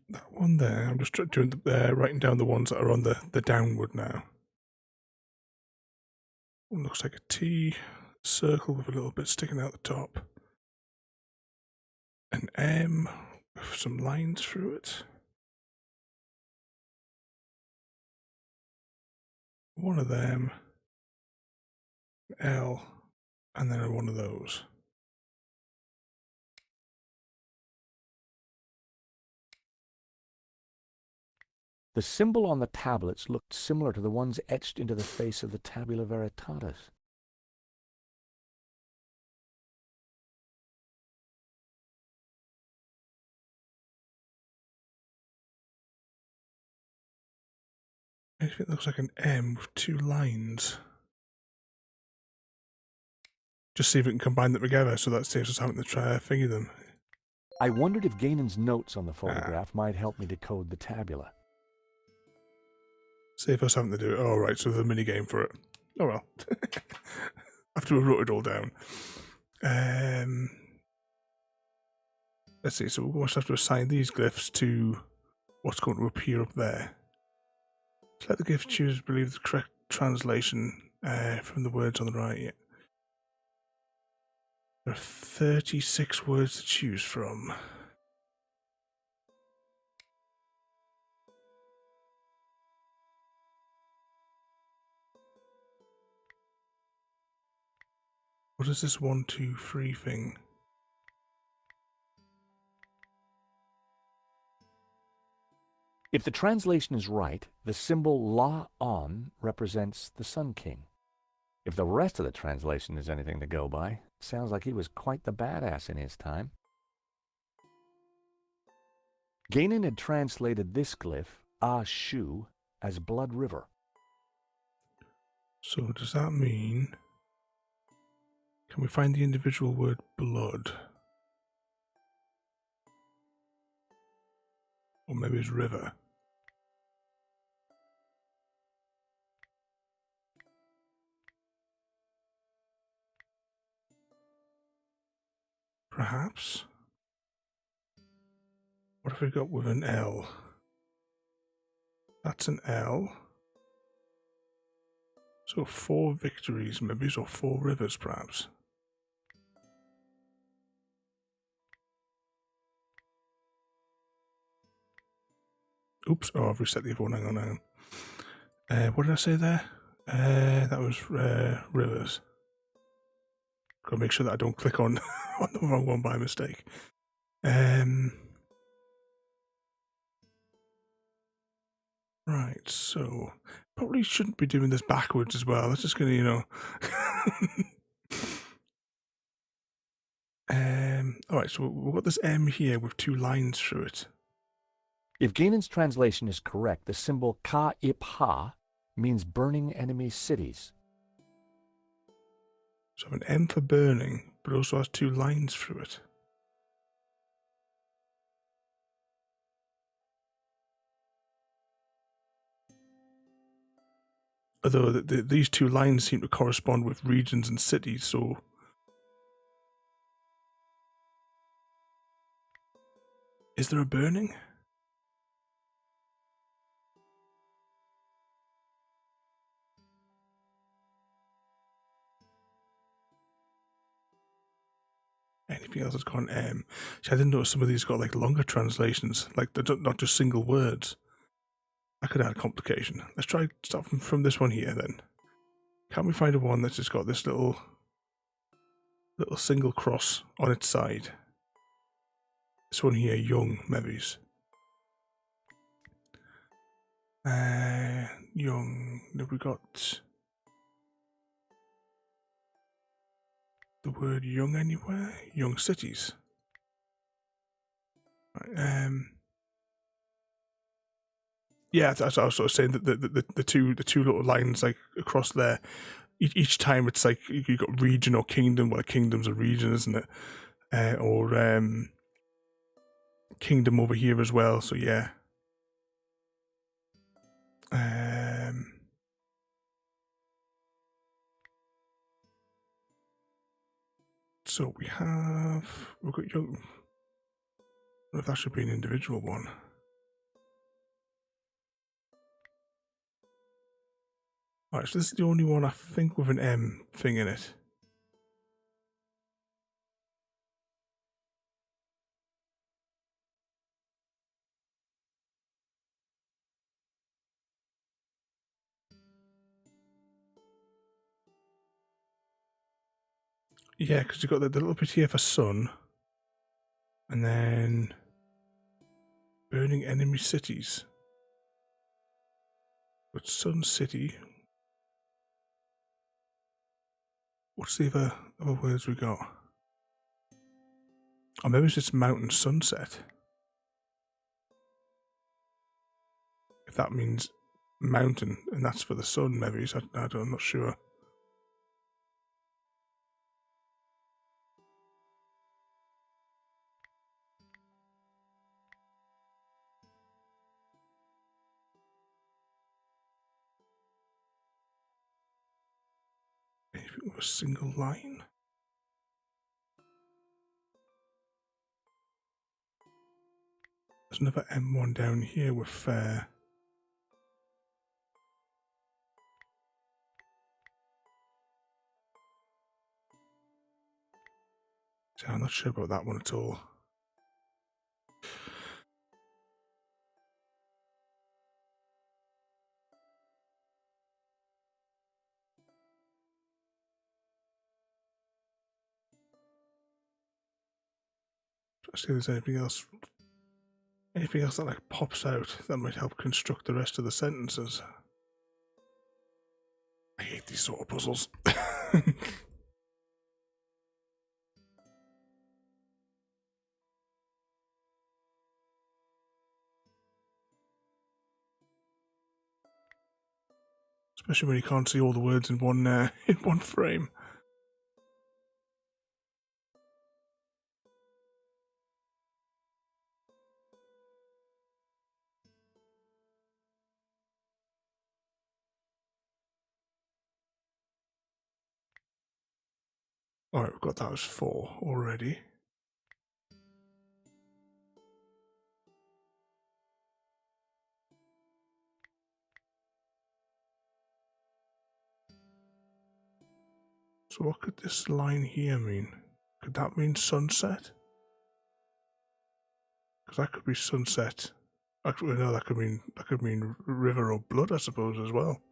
that one there, I'm just doing writing down the ones that are on the downward now. One looks like a T circle with a little bit sticking out the top. An M with some lines through it. One of them. L. And then one of those. The symbol on the tablets looked similar to the ones etched into the face of the Tabula Veritatis. I think it looks like an M with two lines. Just see if we can combine them together, so that saves us having to try to figure them. I wondered if Ganon's notes on the photograph might help me decode the tabula. Save us having to do it. Oh, right, so there's a mini game for it. Oh well. After we wrote it all down. Let's see, so we're going to have to assign these glyphs to what's going to appear up there. So let the glyph choose, believe the correct translation from the words on the right. Yeah. There are 36 words to choose from. What is this 1, 2, 3 thing? If the translation is right, the symbol La-on represents the Sun King. If the rest of the translation is anything to go by, it sounds like he was quite the badass in his time. Ganon had translated this glyph, Ah-Shu, as Blood River. So does that mean... Can we find the individual word blood? Or maybe it's river. Perhaps? What have we got with an L? That's an L. So 4 victories, maybe, or 4 rivers, perhaps. Oops, oh, I've reset the other one, hang on. What did I say there? That was rivers. Gotta make sure that I don't click on, on the wrong one by mistake. Right, so probably shouldn't be doing this backwards as well. That's just gonna, you know. Alright, so we've got this M here with 2 lines through it. If Ganon's translation is correct, the symbol Ka-Ip-Ha means burning enemy cities. So an M for burning, but also has 2 lines through it. Although these 2 lines seem to correspond with regions and cities, so... Is there a burning? Anything else that's got an M? See, I didn't notice some of these got like longer translations, like they're not just single words. That could add complication. Let's try start from this one here then. Can't we find a one that's just got this little single cross on its side? This one here, young, maybe. Young. Have we got the word young anywhere? Young cities. Right, yeah, that's what I was sort of saying, that the two little lines like across there. Each time it's like you got region or kingdom. Well, a kingdom's a region, isn't it? Or kingdom over here as well. So yeah. so we've got young. I don't know if that should be an individual one. Alright, so this is the only one I think with an M thing in it. Yeah, because you've got the little bit here for sun. And then burning enemy cities. But Sun City. What's the other words we got? Or maybe it's just mountain sunset. If that means mountain, and that's for the sun, maybe. So I'm not sure. Anything with a single line? There's another M1 down here with fair. So I'm not sure about that one at all. Let's see if there's anything else. Anything else that like pops out that might help construct the rest of the sentences. I hate these sort of puzzles. Especially when you can't see all the words in one frame. Alright, we've got that as 4 already. So what could this line here mean? Could that mean sunset? Because that could be sunset. Actually, no, that could mean river or blood, I suppose, as well.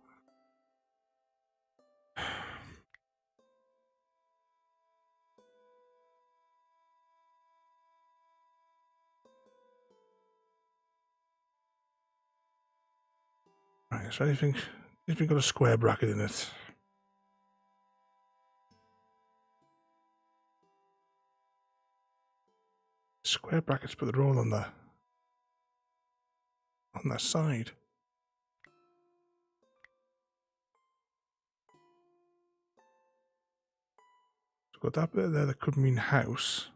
Right, is there anything got a square bracket in it? Square brackets, but they're all on that side. So we've got that bit there that could mean house.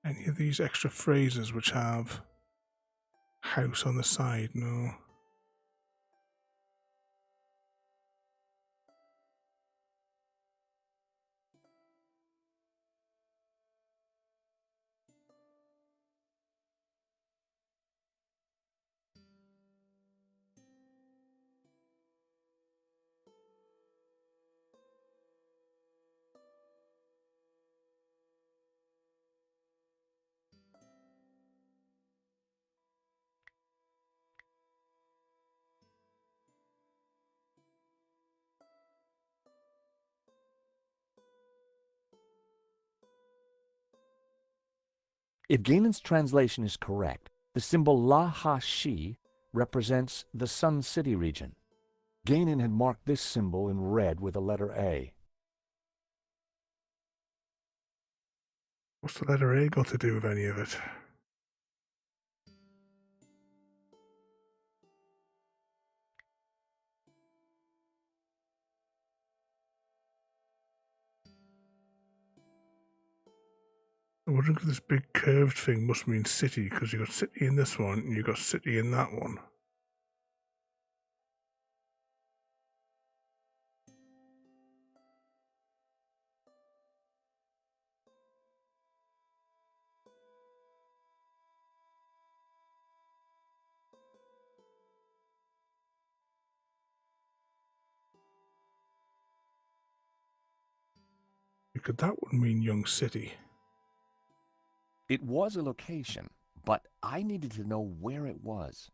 Any of these extra phrases which have house on the side? No. If Gainan's translation is correct, the symbol La-Ha-Shi represents the Sun City region. Gainan had marked this symbol in red with a letter A. What's the letter A got to do with any of it? I'm wondering if this big curved thing must mean city, because you've got city in this one and you've got city in that one. could that one mean young city? It was a location, but I needed to know where it was.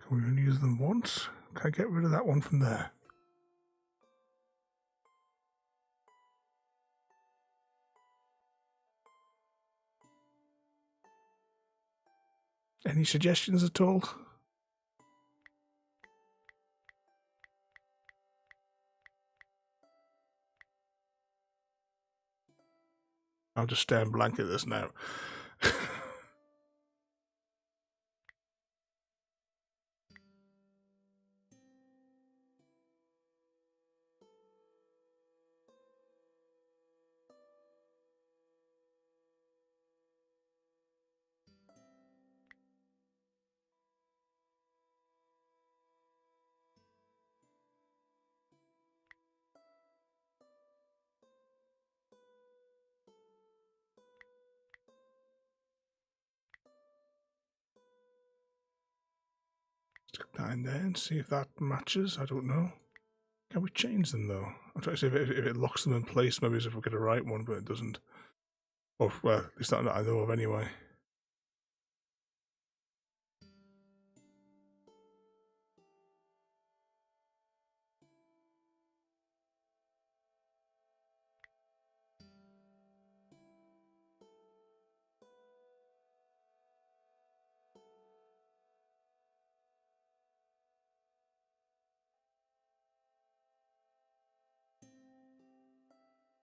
Can we only use them once? Can I get rid of that one from there? Any suggestions at all? I'll just stare blank at this now. Stick that in there and see if that matches. I don't know. Can we change them though? I'm trying to see if it locks them in place. Maybe if we get a right one, but it doesn't. Or, well, at least not that I know of anyway.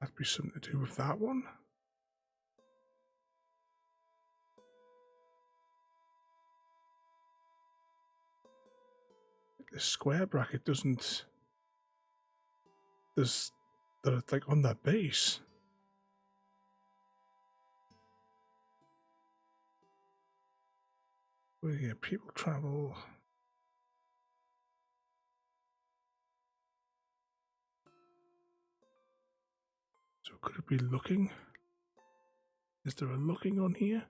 That'd be something to do with that one. This square bracket doesn't. There's that like on that base. Well, yeah, people travel. So could it be looking? Is there a looking on here?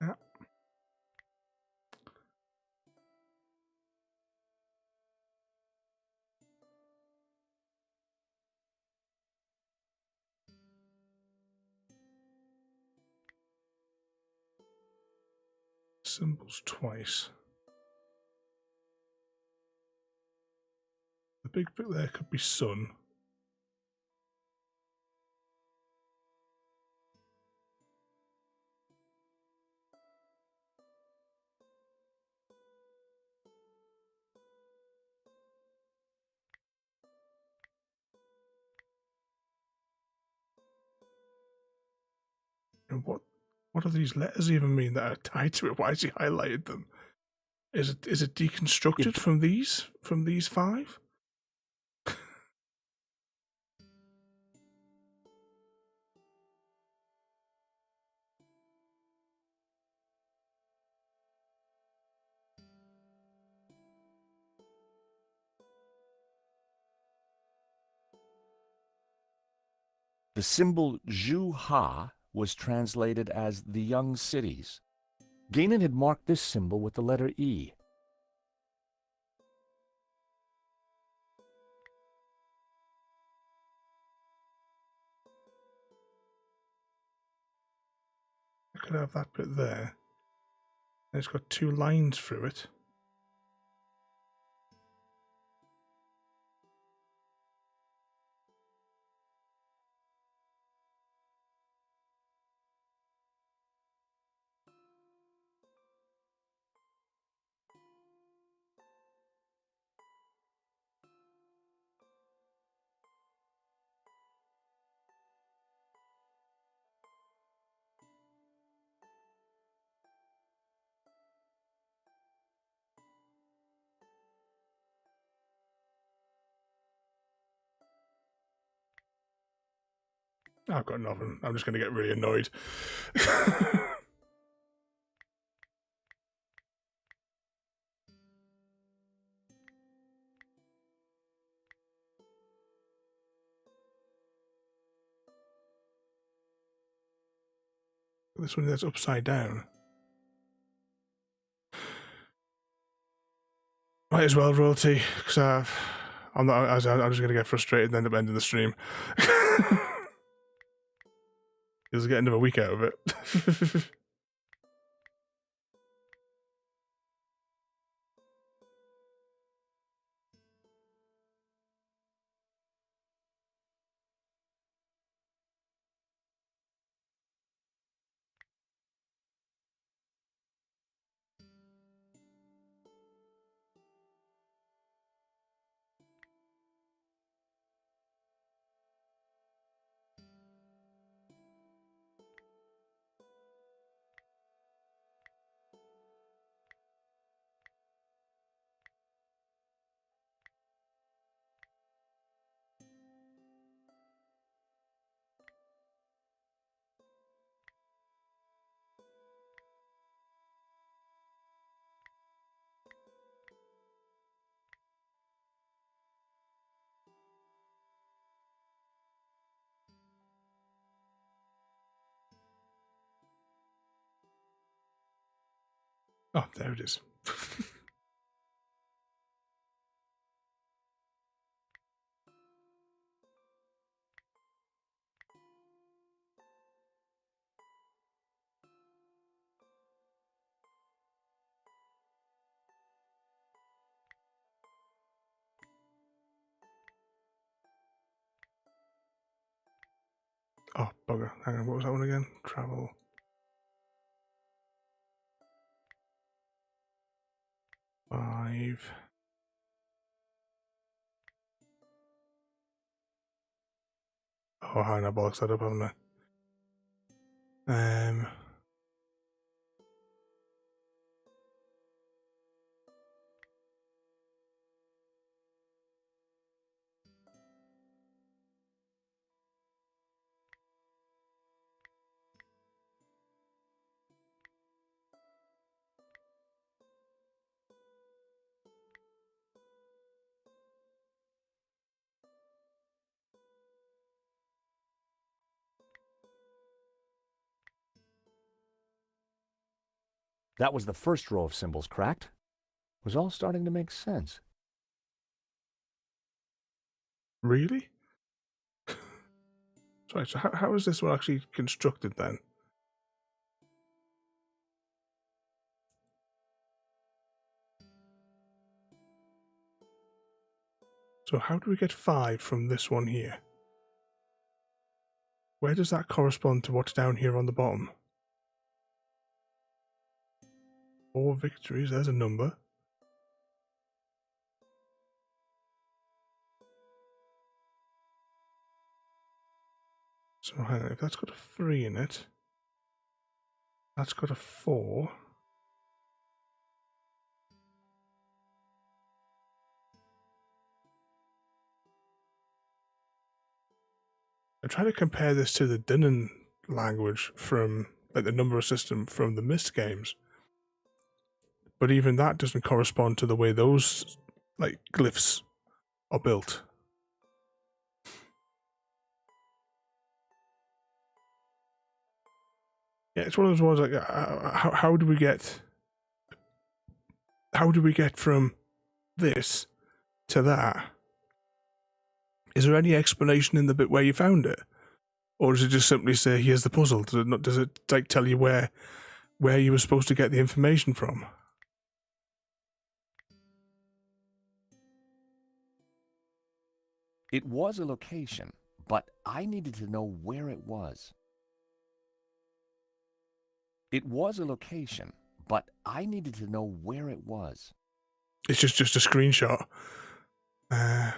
Yeah. Symbols twice. The big bit there could be sun. And what do these letters even mean that are tied to it? Why has he highlighted them? Is it deconstructed from these five? The symbol Zhu-Ha was translated as the young cities. Gainan had marked this symbol with the letter E. I could have that bit there. And it's got two lines through it. I've got nothing. I'm just going to get really annoyed. This one that's upside down. Might as well, royalty, because I'm just going to get frustrated and end up ending the stream. You'll get another week out of it. Oh, there it is. Oh, bugger. Hang on, what was that one again? Travel. Five. Oh, hang on, I bollocks that up, haven't I? That was the first row of symbols cracked. It was all starting to make sense. Really? Sorry, so how is this one actually constructed then? So how do we get 5 from this one here? Where does that correspond to what's down here on the bottom? 4 victories, there's a number. So hang on, if that's got a 3 in it, that's got a 4. I try to compare this to the Dinnan language from, like, the number system from the Myst games. But even that doesn't correspond to the way those, like, glyphs are built. Yeah, it's one of those ones like, how do we get from this to that? Is there any explanation in the bit where you found it, or does it just simply say here's the puzzle? Does it like tell you where you were supposed to get the information from? It was a location, but I needed to know where it was. It was a location, but I needed to know where it was. It's just a screenshot. Alright,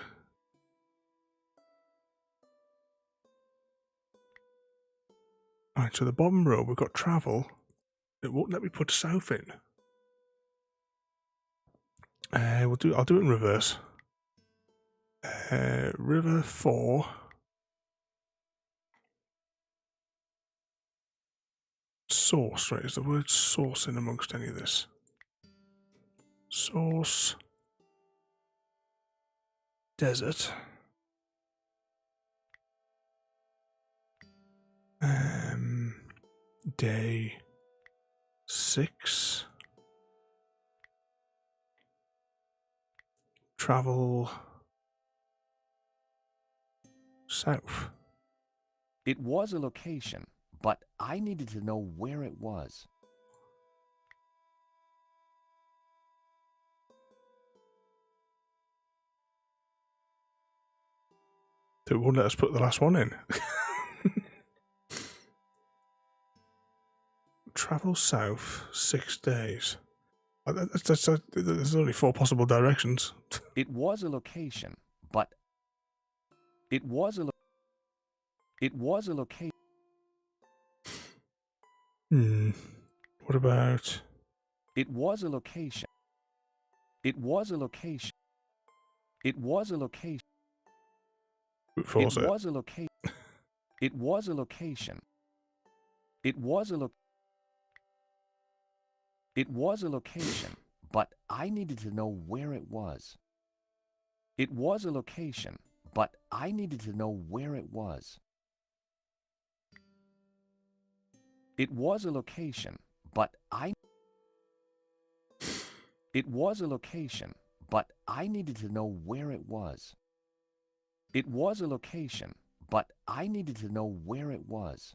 so the bottom row, we've got travel. It won't let me put south in. I'll do it in reverse. River 4. Source, right? Is the word source in amongst any of this? Source. Desert. Day 6. Travel south. It was a location, but I needed to know where it was. They won't let us put the last one in. Travel south 6 days. There's only 4 possible directions. It was a location, but it was a location. What about... It was a location. It was a location. It was a location. Force It it. was a location. It was a location. It was a It was a location, but I needed to know where it was. It was a location, but I needed to know where it was. It was a location, but I... It was a location, but I needed to know where it was. It was a location, but I needed to know where it was.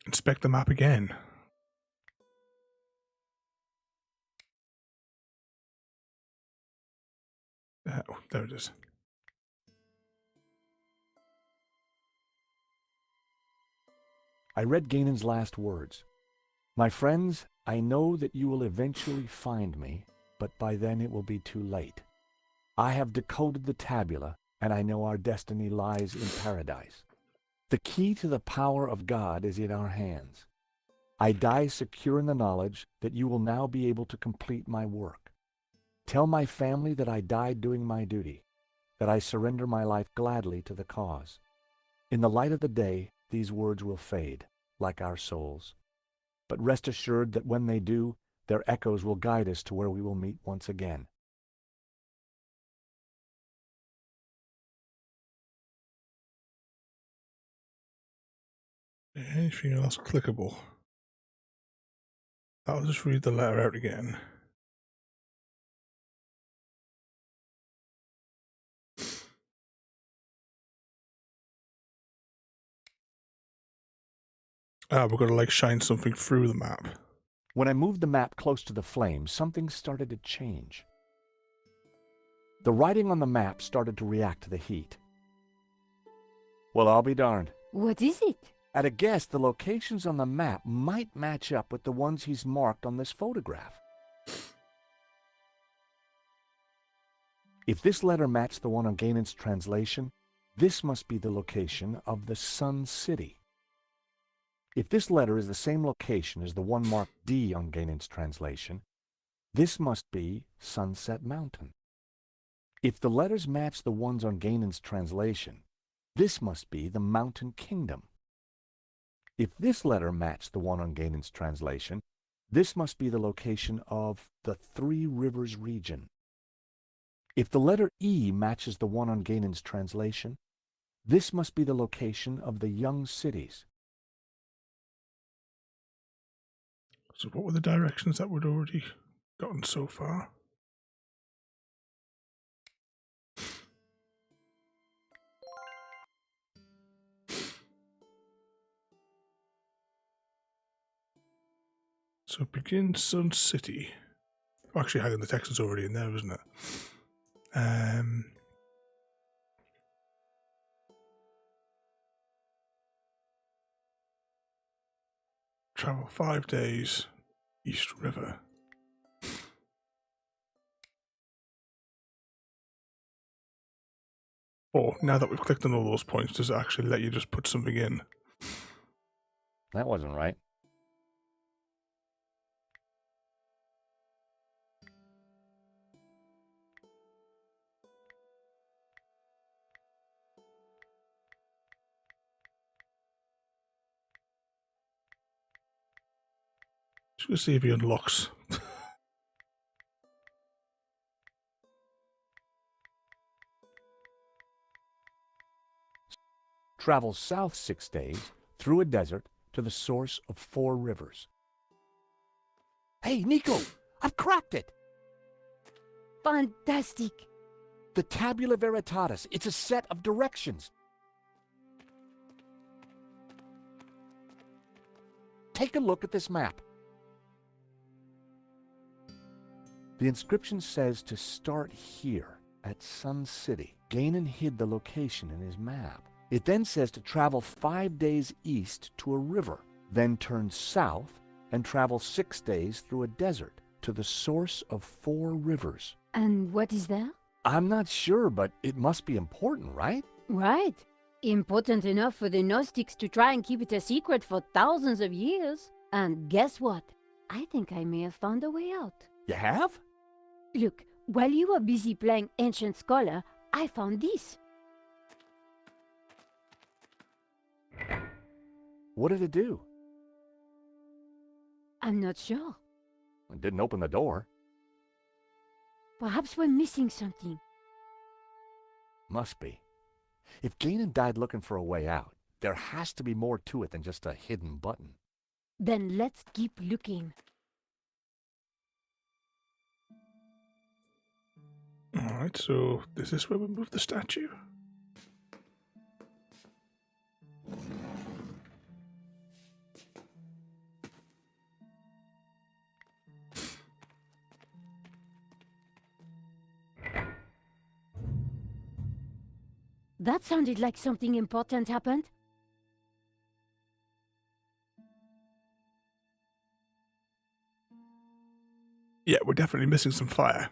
Inspect the map again. Oh, there it is. I read Ganon's last words. My friends, I know that you will eventually find me, but by then it will be too late. I have decoded the tabula, and I know our destiny lies in paradise. The key to the power of God is in our hands. I die secure in the knowledge that you will now be able to complete my work. Tell my family that I died doing my duty, that I surrender my life gladly to the cause. In the light of the day, these words will fade, like our souls. But rest assured that when they do, their echoes will guide us to where we will meet once again. Anything else clickable? I'll just read the letter out again. We've got to like shine something through the map. When I moved the map close to the flame, something started to change. The writing on the map started to react to the heat. Well, I'll be darned. What is it? At a guess, the locations on the map might match up with the ones he's marked on this photograph. If this letter matched the one on Ganon's translation, this must be the location of the Sun City. If this letter is the same location as the one marked D on Ganon's translation, this must be Sunset Mountain. If the letters match the ones on Ganon's translation, this must be the Mountain Kingdom. If this letter matched the one on Ganon's translation, this must be the location of the Three Rivers region. If the letter E matches the one on Ganon's translation, this must be the location of the Young Cities. So what were the directions that we'd already gotten so far? So begin Sun City. Actually, hang on, the text is already in there, isn't it? Travel 5 days, East River. Or, now that we've clicked on all those points, does it actually let you just put something in? That wasn't right. Just gonna see if he unlocks. travel south 6 days through a desert to the source of 4 rivers. Hey, Nico, I've cracked it! Fantastic. The Tabula Veritatis, it's a set of directions. Take a look at this map. The inscription says to start here at Sun City. Gainan hid the location in his map. It then says to travel 5 days east to a river, then turn south and travel 6 days through a desert to the source of 4 rivers. And what is that? I'm not sure, but it must be important, right? Right. Important enough for the Gnostics to try and keep it a secret for thousands of years. And guess what? I think I may have found a way out. You have? Look, while you were busy playing Ancient Scholar, I found this. What did it do? I'm not sure. It didn't open the door. Perhaps we're missing something. Must be. If Gainan died looking for a way out, there has to be more to it than just a hidden button. Then let's keep looking. Alright, so is this where we move the statue? That sounded like something important happened. Yeah, we're definitely missing some fire.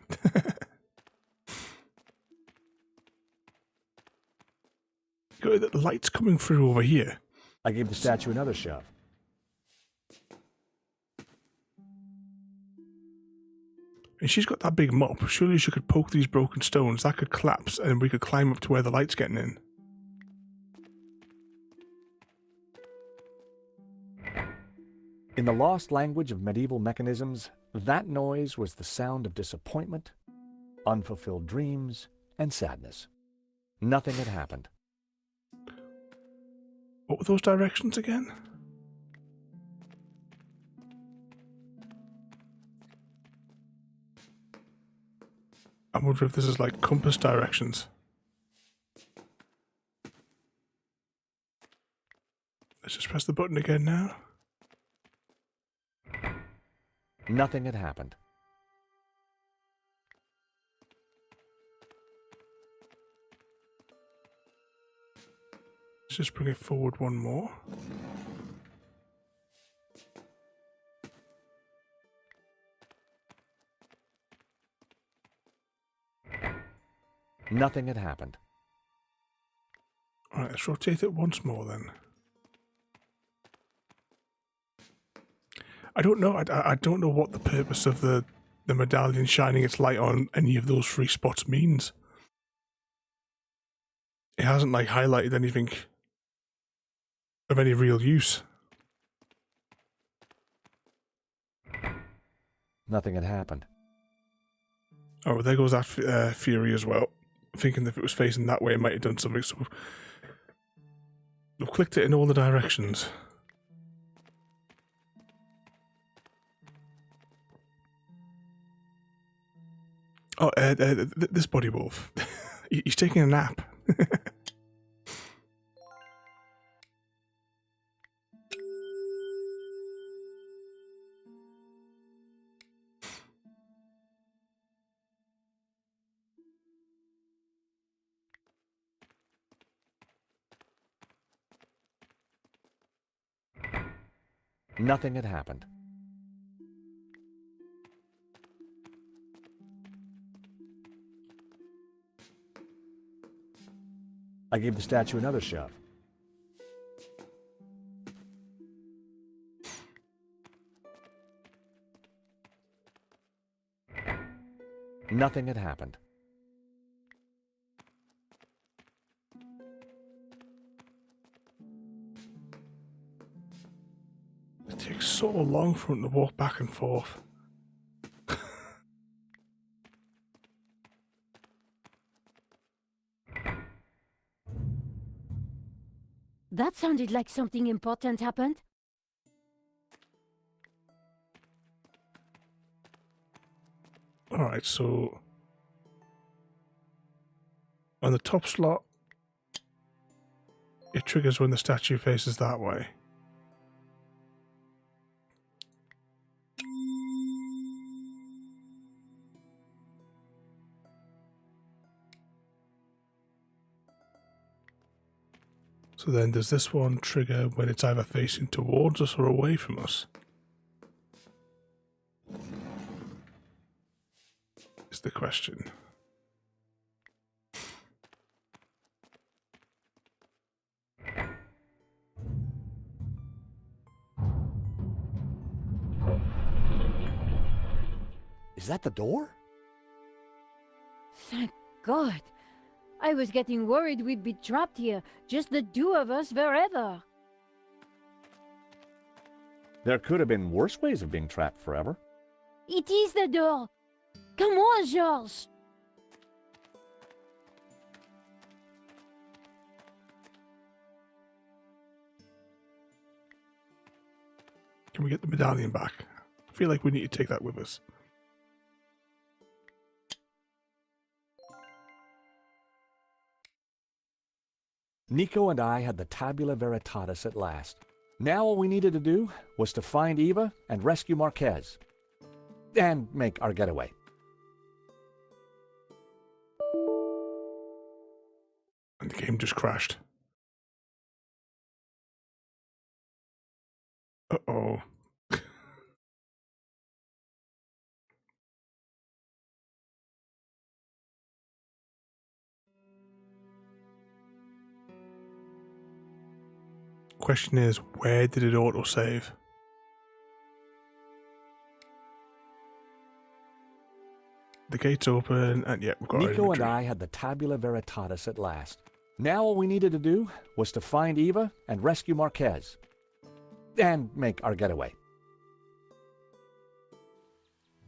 The light's coming through over here. I gave the statue another shove. And she's got that big mop. Surely she could poke these broken stones. That could collapse and we could climb up to where the light's getting in. In the lost language of medieval mechanisms, that noise was the sound of disappointment, unfulfilled dreams, and sadness. Nothing had happened. What were those directions again? I wonder if this is like compass directions. Let's just press the button again now. Nothing had happened. Let's just bring it forward one more. Nothing had happened. Alright, let's rotate it once more then. I don't know. I don't know what the purpose of the medallion shining its light on any of those 3 spots means. It hasn't like highlighted anything of any real use. Nothing had happened. Oh, well, there goes that Fury as well. Thinking if it was facing that way, it might have done something. So we've clicked it in all the directions. Oh, this body wolf. He's taking a nap. Nothing had happened. I gave the statue another shove. Nothing had happened. It takes so long for him to walk back and forth. That sounded like something important happened. Alright, so on the top slot, it triggers when the statue faces that way. So then does this one trigger when it's either facing towards us or away from us? Is the question. Is that the door? Thank God. I was getting worried we'd be trapped here, just the two of us forever. There could have been worse ways of being trapped forever. It is the door. Come on, Georges. Can we get the medallion back? I feel like we need to take that with us. Nico and I had the tabula veritatis at last. Now all we needed to do was to find Eva and rescue Marquez. And make our getaway. And the game just crashed. Uh-oh. Question is, where did it autosave? The gate's open, and yeah, we've got Nico and I had the tabula veritatis at last. Now all we needed to do was to find Eva and rescue Marquez. And make our getaway.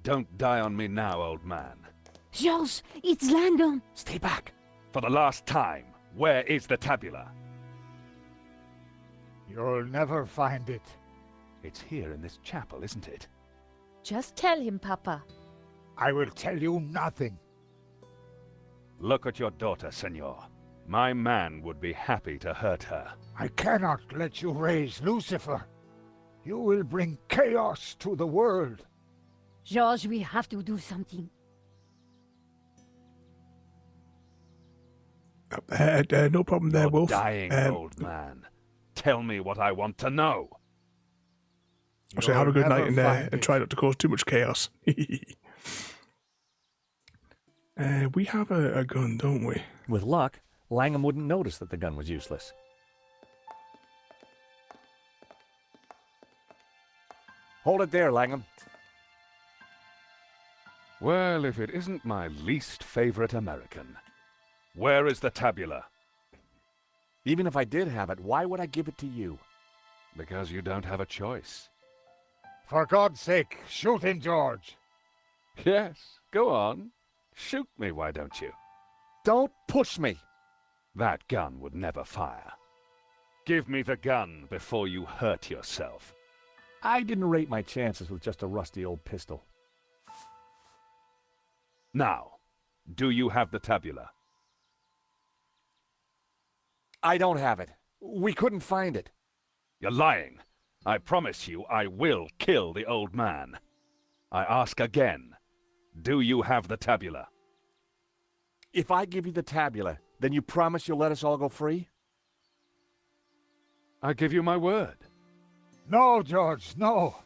Don't die on me now, old man. Georges, it's Landon. Stay back. For the last time, where is the tabula? You'll never find it. It's here in this chapel, isn't it? Just tell him, Papa. I will tell you nothing. Look at your daughter, senor. My man would be happy to hurt her. I cannot let you raise Lucifer. You will bring chaos to the world. Georges, we have to do something. No problem there, You're Wolf. dying, old man. Tell me what I want to know. So have a good night You'll never find and try not to cause too much chaos. We have a gun, don't we? With luck, Langham wouldn't notice that the gun was useless. Hold it there, Langham. Well, if it isn't my least favorite American. Where is the tabula? Even if I did have it, why would I give it to you? Because you don't have a choice. For God's sake, shoot him, George. Yes, go on. Shoot me, why don't you? Don't push me. That gun would never fire. Give me the gun before you hurt yourself. I didn't rate my chances with just a rusty old pistol. Now, do you have the tabula? I don't have it. We couldn't find it. You're lying. I promise you I will kill the old man. I ask again, do you have the tabula? If I give you the tabula, then you promise you'll let us all go free? I give you my word. No, George, no.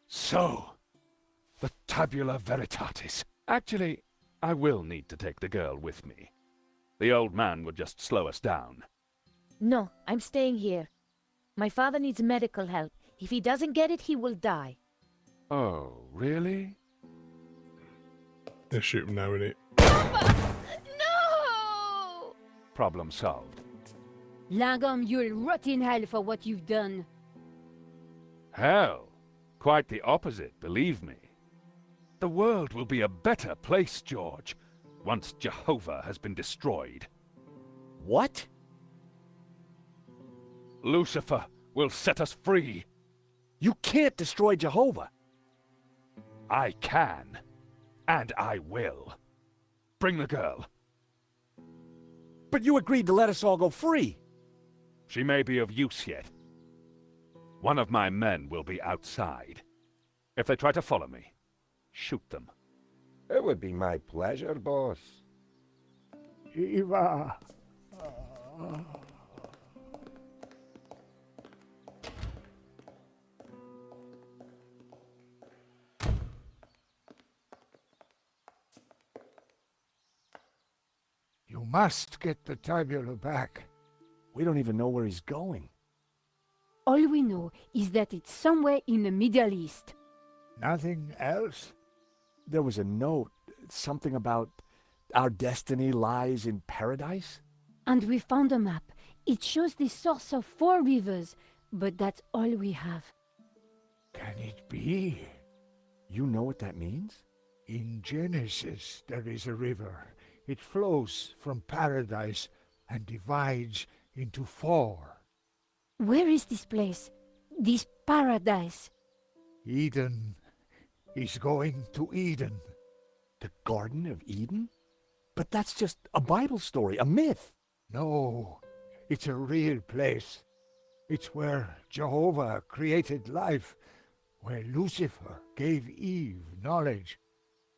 So, the tabula veritatis. Actually, I will need to take the girl with me. The old man would just slow us down. No, I'm staying here. My father needs medical help. If he doesn't get it, he will die. Oh, really? They're shooting now, innit? No! Problem solved. Langham, you'll rot in hell for what you've done. Hell, quite the opposite, believe me. The world will be a better place, George, once Jehovah has been destroyed. What? Lucifer will set us free. You can't destroy Jehovah. I can, and I will. Bring the girl. But you agreed to let us all go free. She may be of use yet. One of my men will be outside. If they try to follow me, shoot them. It would be my pleasure, boss. Eva. You must get the tabula back. We don't even know where he's going. All we know is that it's somewhere in the Middle East. Nothing else? There was a note, something about our destiny lies in paradise? And we found a map. It shows the source of 4 rivers, but that's all we have. Can it be? You know what that means? In Genesis there is a river. It flows from paradise and divides into 4. Where is this place? This paradise? Eden is going to Eden. The Garden of Eden? But that's just a Bible story, a myth. No, it's a real place. It's where Jehovah created life, where Lucifer gave Eve knowledge,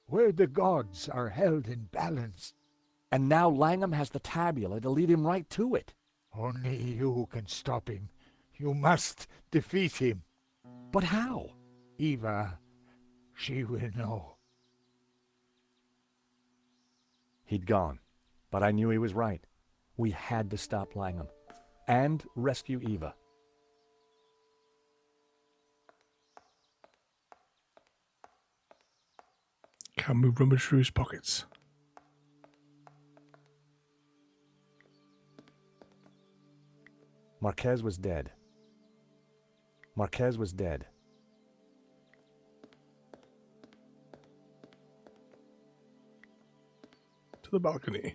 where the gods are held in balance. And now Langham has the tabula to lead him right to it. Only you can stop him. You must defeat him. But how? Eva, she will know. He'd gone, but I knew he was right. We had to stop Langham and rescue Eva. Can we rummage through his pockets? Marquez was dead. Marquez was dead. To the balcony.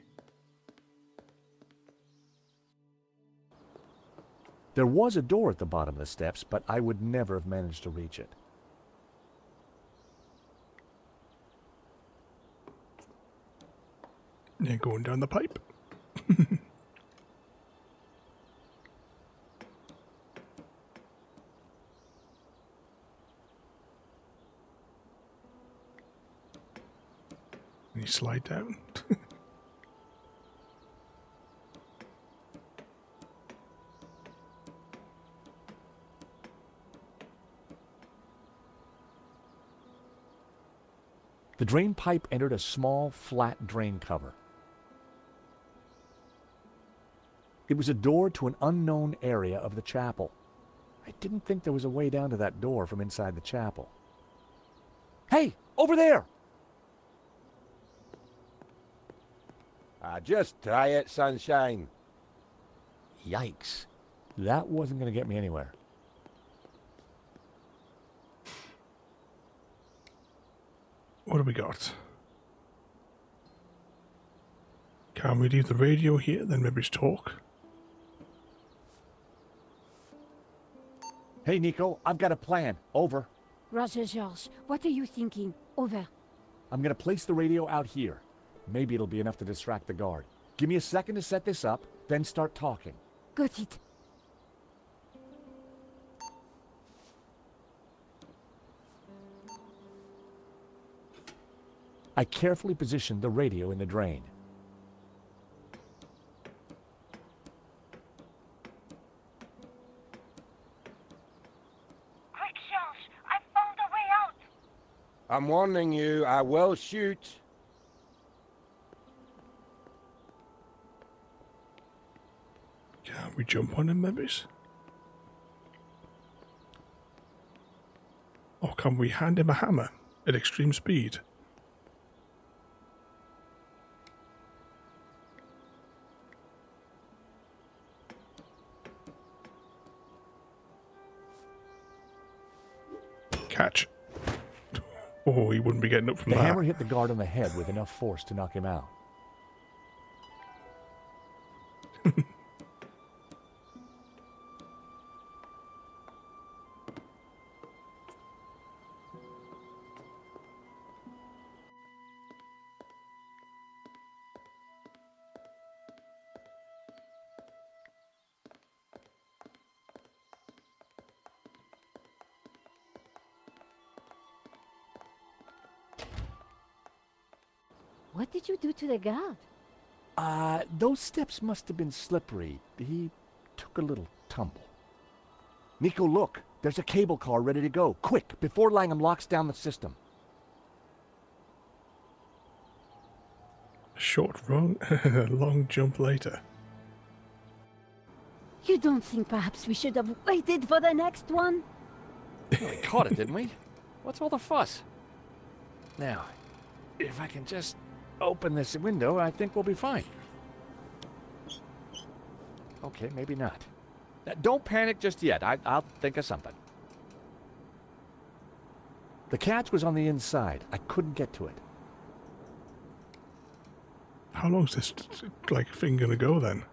There was a door at the bottom of the steps, but I would never have managed to reach it. Yeah, going down the pipe. And you slide down. The drain pipe entered a small, flat drain cover. It was a door to an unknown area of the chapel. I didn't think there was a way down to that door from inside the chapel. Hey, over there! Just try it, sunshine. Yikes. That wasn't going to get me anywhere. What have we got? Can we leave the radio here, then maybe talk? Hey, Nico, I've got a plan. Over. Roger, George, what are you thinking? Over. I'm going to place the radio out here. Maybe it'll be enough to distract the guard. Give me a second to set this up, then start talking. Got it. I carefully positioned the radio in the drain. Quick, George! I found a way out! I'm warning you, I will shoot. Can we jump on him, maybe? Or can we hand him a hammer at extreme speed? Catch. Oh, he wouldn't be getting up from The that. hammer hit the guard on the head with enough force to knock him out. What did you do to the guard? Those steps must have been slippery. He took a little tumble. Nico, look. There's a cable car ready to go. Quick, before Langham locks down the system. Short run, long jump later. You don't think perhaps we should have waited for the next one? Well, we caught it, didn't we? What's all the fuss? Now, if I can just open this window, I think we'll be fine. Okay, maybe not. Don't panic just yet. I'll think of something. The catch was on the inside. I couldn't get to it. How long's this, like, thing gonna go then?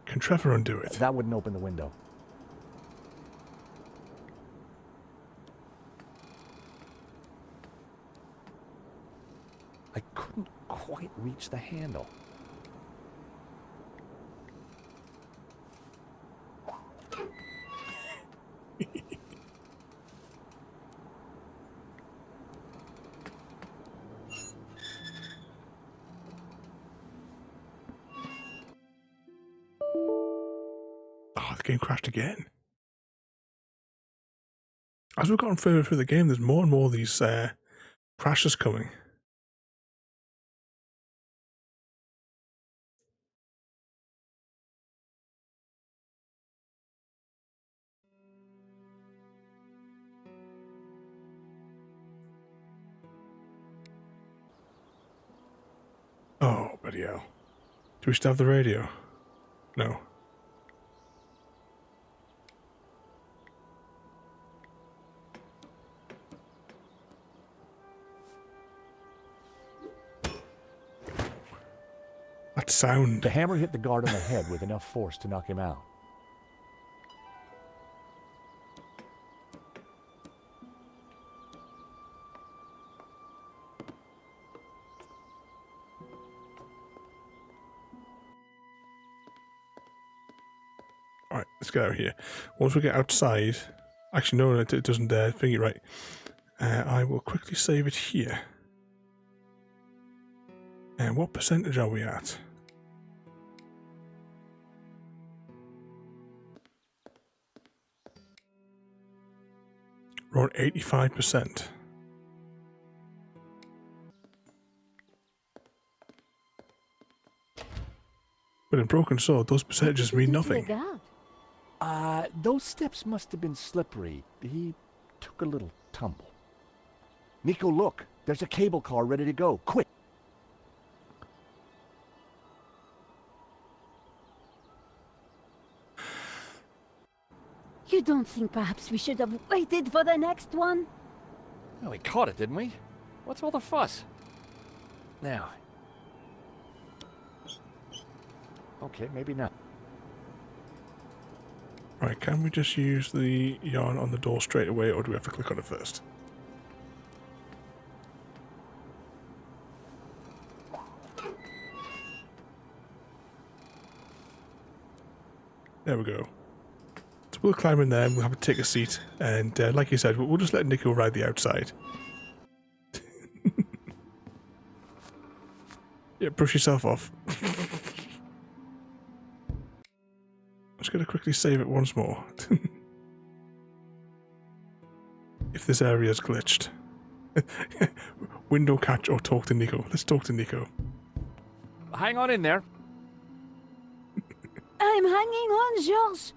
Can Trevor undo it? That wouldn't open the window. I couldn't quite reach the handle. Oh, the game crashed again. As we've gotten further through the game, there's more and more of these crashes coming. Oh, bloody hell. Do we still have the radio? No. That sound. The hammer hit the guard on the head with enough force to knock him out. Alright, let's get out of here. Once we get outside... Actually, no, it doesn't think it right. I will quickly save it here. And what percentage are we at? We're on 85%. But in Broken Sword, those percentages mean nothing. Those steps must have been slippery. He took a little tumble. Nico, look. There's a cable car ready to go. Quick. You don't think perhaps we should have waited for the next one? Well, we caught it, didn't we? What's all the fuss? Now. Okay, maybe not. Right, can we just use the yarn on the door straight away, or do we have to click on it first? There we go. So we'll climb in there and we'll have to take a seat. And like you said, we'll just let Nico ride the outside. Yeah, brush yourself off. I'm just going to quickly save it once more. If this area is glitched. Window catch or talk to Nico. Let's talk to Nico. Hang on in there. I'm hanging on, George.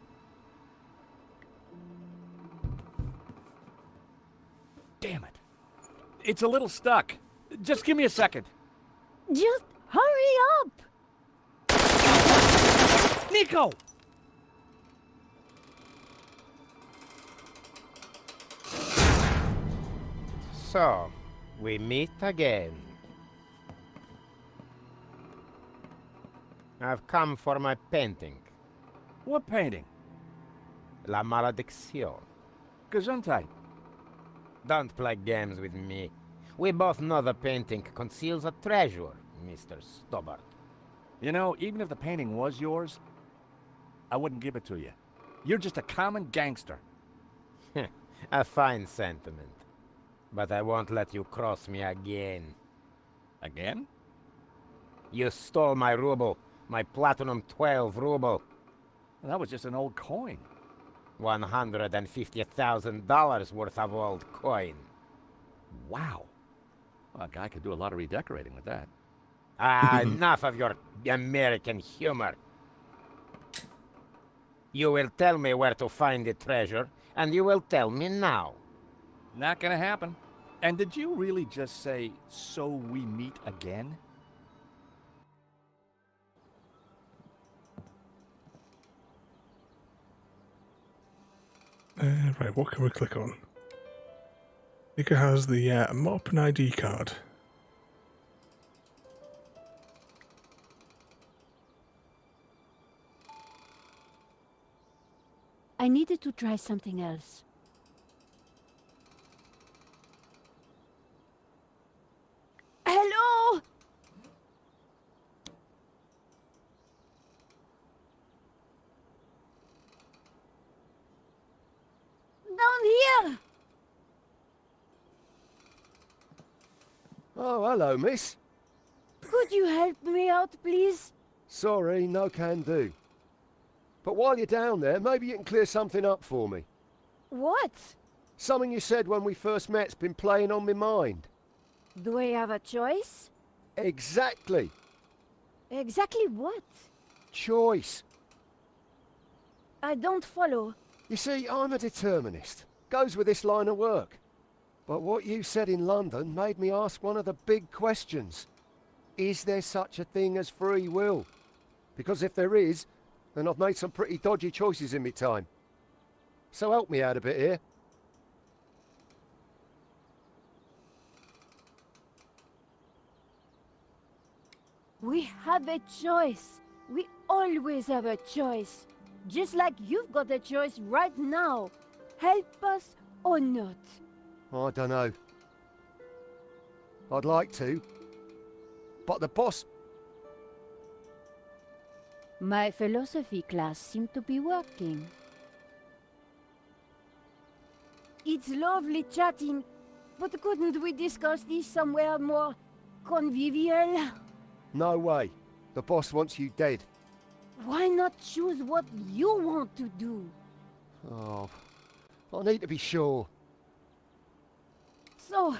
Damn it. It's a little stuck. Just give me a second. Just hurry up. Nico! So, we meet again. I've come for my painting. What painting? La Malédiction. Gesundheit. Don't play games with me. We both know the painting conceals a treasure, Mr. Stobbart. You know, even if the painting was yours, I wouldn't give it to you. You're just a common gangster. A fine sentiment. But I won't let you cross me again. Again? You stole my ruble. My platinum 12 ruble. That was just an old coin. $150,000 worth of old coin. Wow. Well, a guy could do a lot of redecorating with that. Enough of your American humor. You will tell me where to find the treasure, and you will tell me now. Not gonna happen. And did you really just say, so we meet again? Right, what can we click on? Nico has the mop and ID card. I needed to try something else. Hello? Down here! Oh, hello, miss. Could you help me out, please? Sorry, no can do. But while you're down there, maybe you can clear something up for me. What? Something you said when we first met's been playing on my mind. Do I have a choice? Exactly. Exactly what? Choice. I don't follow. You see, I'm a determinist. Goes with this line of work. But what you said in London made me ask one of the big questions. Is there such a thing as free will? Because if there is, then I've made some pretty dodgy choices in my time. So help me out a bit here. We have a choice. We always have a choice. Just like you've got a choice right now. Help us or not. I don't know. I'd like to. But the boss... My philosophy class seemed to be working. It's lovely chatting, but couldn't we discuss this somewhere more convivial? No way. The boss wants you dead. Why not choose what you want to do? Oh, I need to be sure. So,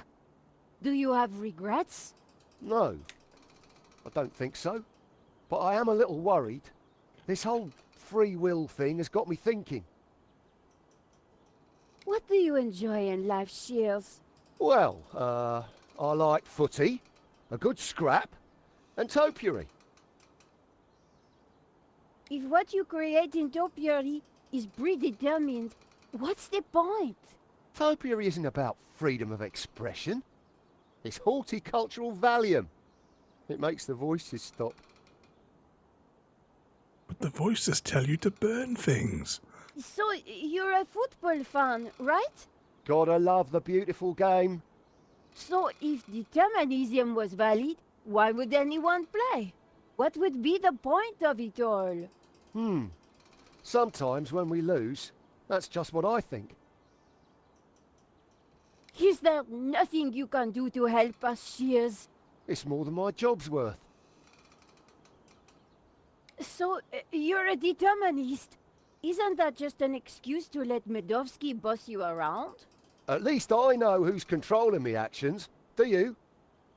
do you have regrets? No, I don't think so. But I am a little worried. This whole free will thing has got me thinking. What do you enjoy in life, Shears? Well, I like footy, a good scrap, and topiary. If what you create in topiary is predetermined, what's the point? Topiary isn't about freedom of expression. It's horticultural Valium. It makes the voices stop. But the voices tell you to burn things. So, you're a football fan, right? Gotta love the beautiful game. So, if determinism was valid, why would anyone play? What would be the point of it all? Sometimes when we lose, that's just what I think. Is there nothing you can do to help us, Shears? It's more than my job's worth. So, you're a determinist. Isn't that just an excuse to let Medovsky boss you around? At least I know who's controlling me actions. Do you?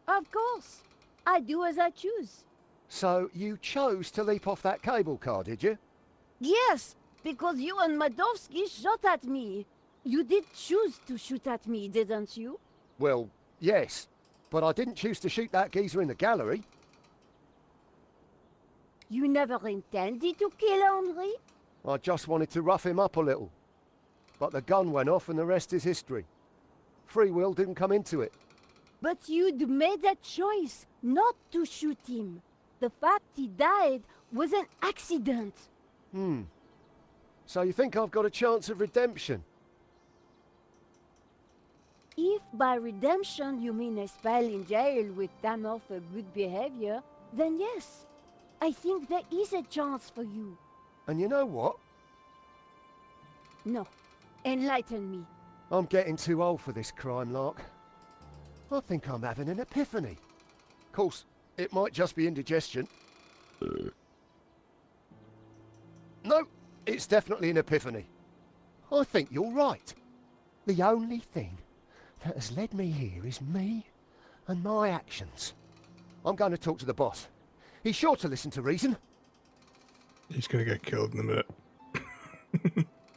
Of course. I do as I choose. So you chose to leap off that cable car, did you? Yes, because you and Medovsky shot at me. You did choose to shoot at me, didn't you? Well, yes. But I didn't choose to shoot that geezer in the gallery. You never intended to kill Henri? I just wanted to rough him up a little. But the gun went off and the rest is history. Free will didn't come into it. But you'd made a choice not to shoot him. The fact he died was an accident. So you think I've got a chance of redemption? If by redemption you mean a spell in jail with time off for good behavior, then yes, I think there is a chance for you. And you know what? No, enlighten me. I'm getting too old for this crime lark. I think I'm having an epiphany. course, it might just be indigestion. No, it's definitely an epiphany. I think you're right. The only thing that has led me here is me and my actions. I'm going to talk to the boss. He's sure to listen to reason. He's going to get killed in a minute.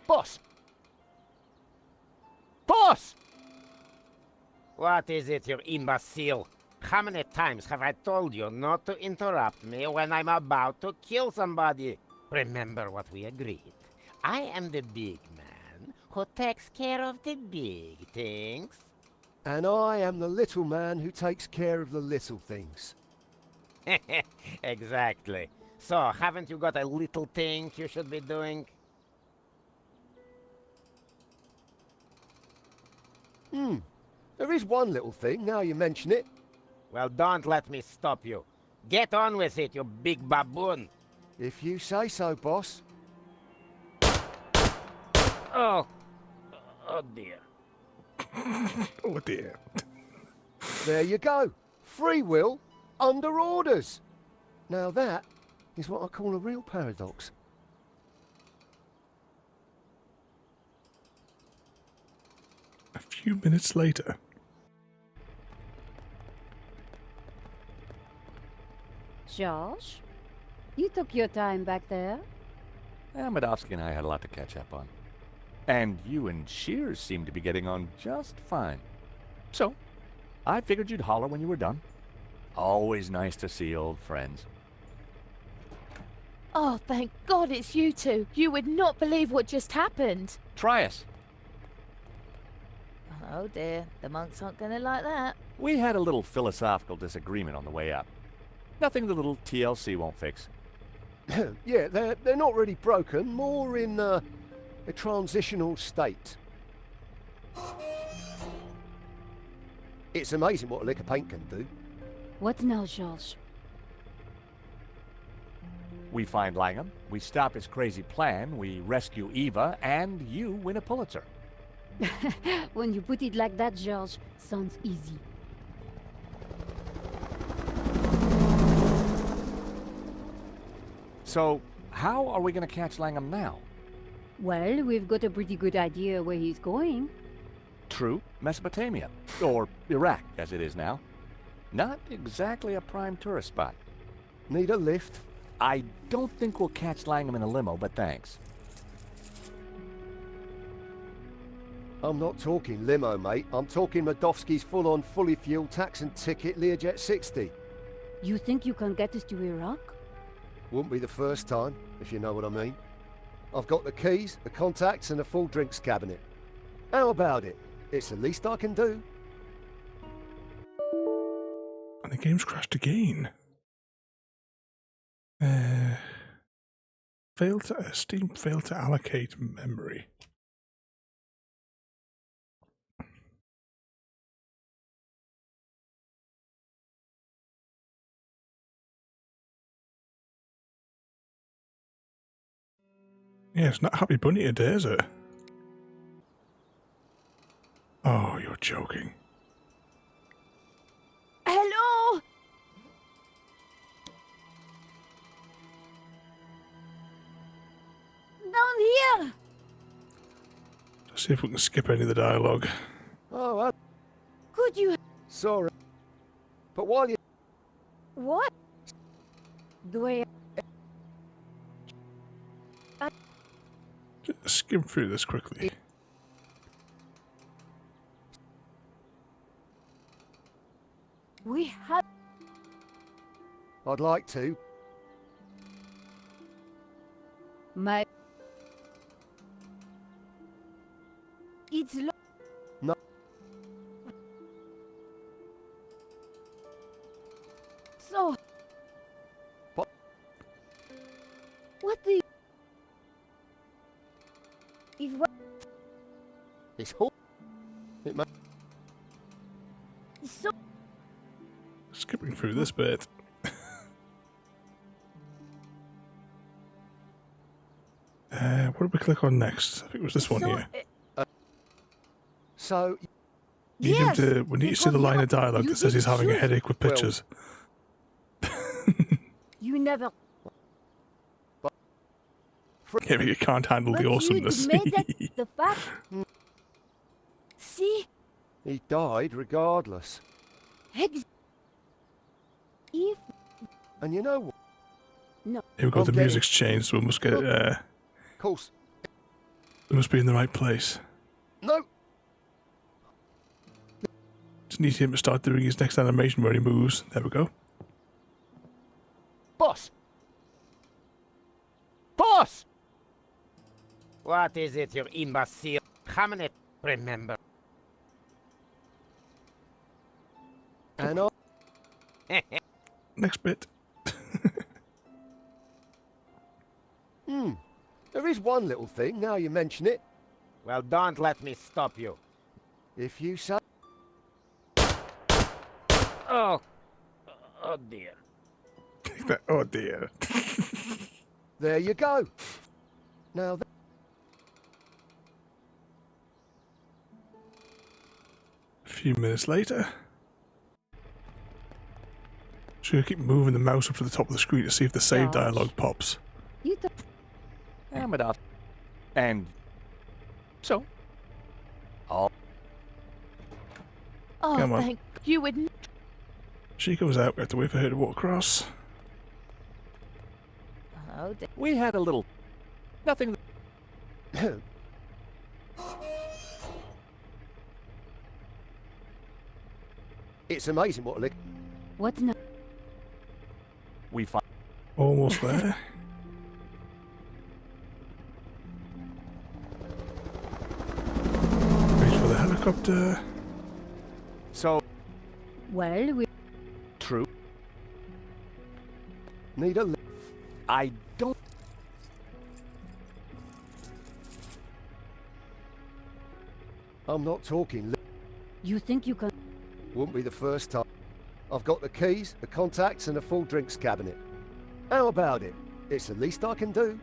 Boss! Boss! What is it, you imbecile? How many times have I told you not to interrupt me when I'm about to kill somebody? Remember what we agreed. I am the big man who takes care of the big things. And I am the little man who takes care of the little things. Exactly. So, haven't you got a little thing you should be doing? There is one little thing, now you mention it. Well, don't let me stop you. Get on with it, you big baboon. If you say so, boss. Oh dear. Oh dear. There you go. Free will under orders. Now that is what I call a real paradox. A few minutes later. George, you took your time back there. Medovsky and I had a lot to catch up on. And you and Shears seem to be getting on just fine. So, I figured you'd holler when you were done. Always nice to see old friends. Oh, thank God it's you two. You would not believe what just happened. Try us. Oh dear, the monks aren't going to like that. We had a little philosophical disagreement on the way up. Nothing the little TLC won't fix. Yeah, they're not really broken, more in a transitional state. It's amazing what a lick of paint can do. What now, George? We find Langham, we stop his crazy plan, we rescue Eva, and you win a Pulitzer. When you put it like that, George, sounds easy. So, how are we going to catch Langham now? Well, we've got a pretty good idea where he's going. True, Mesopotamia. Or Iraq, as it is now. Not exactly a prime tourist spot. Need a lift? I don't think we'll catch Langham in a limo, but thanks. I'm not talking limo, mate. I'm talking Medovsky's full-on, fully fueled tax and ticket Learjet 60. You think you can get us to Iraq? Wouldn't be the first time, if you know what I mean. I've got the keys, the contacts, and a full drinks cabinet. How about it? It's the least I can do. And the game's crashed again. Steam failed to allocate memory. Yeah, it's not Happy Bunny today, is it? Oh, you're joking. Hello? Down here! Let's see if we can skip any of the dialogue. Oh, Could you... sorry. But while you... What? Do I... Just skim through this quickly. We have... I'd like to. My... It's... No. So... What? What do you... If what... It's whole... It may... So... Skipping through this bit. What did we click on next? I think it was this one so, here. So... We need to see the line of dialogue that says he's having a headache with pictures. You never. Yeah, but you can't handle But the awesomeness. you made that the fact. See? He died regardless. If And you know what? no, Here we go, I'm the getting- music's changed, so we must get Of course. we must be in the right place. No! Just need him to start doing his next animation where he moves. There we go. Boss! Boss! What is it, you imbecile? How many remember? And I... Next bit. There is one little thing, now you mention it. Well, don't let me stop you. If you say... Oh. Oh, dear. Oh dear. There you go. Now... A few minutes later. Just gonna keep moving the mouse up to the top of the screen to see if the save Gosh. dialogue pops. you th- Amadoff. And so, Oh, Come on. thank you would. She comes out, we have to wait for her to walk across. Oh, we had a little... Nothing... It's amazing what a lick... what's not? We find... Almost there. Wait for the helicopter. So, Well, we. true. Need a lick... I don't... I'm not talking lick... You think you can? Wouldn't be the first time. I've got the keys, the contacts, and a full drinks cabinet. How about it? It's the least I can do.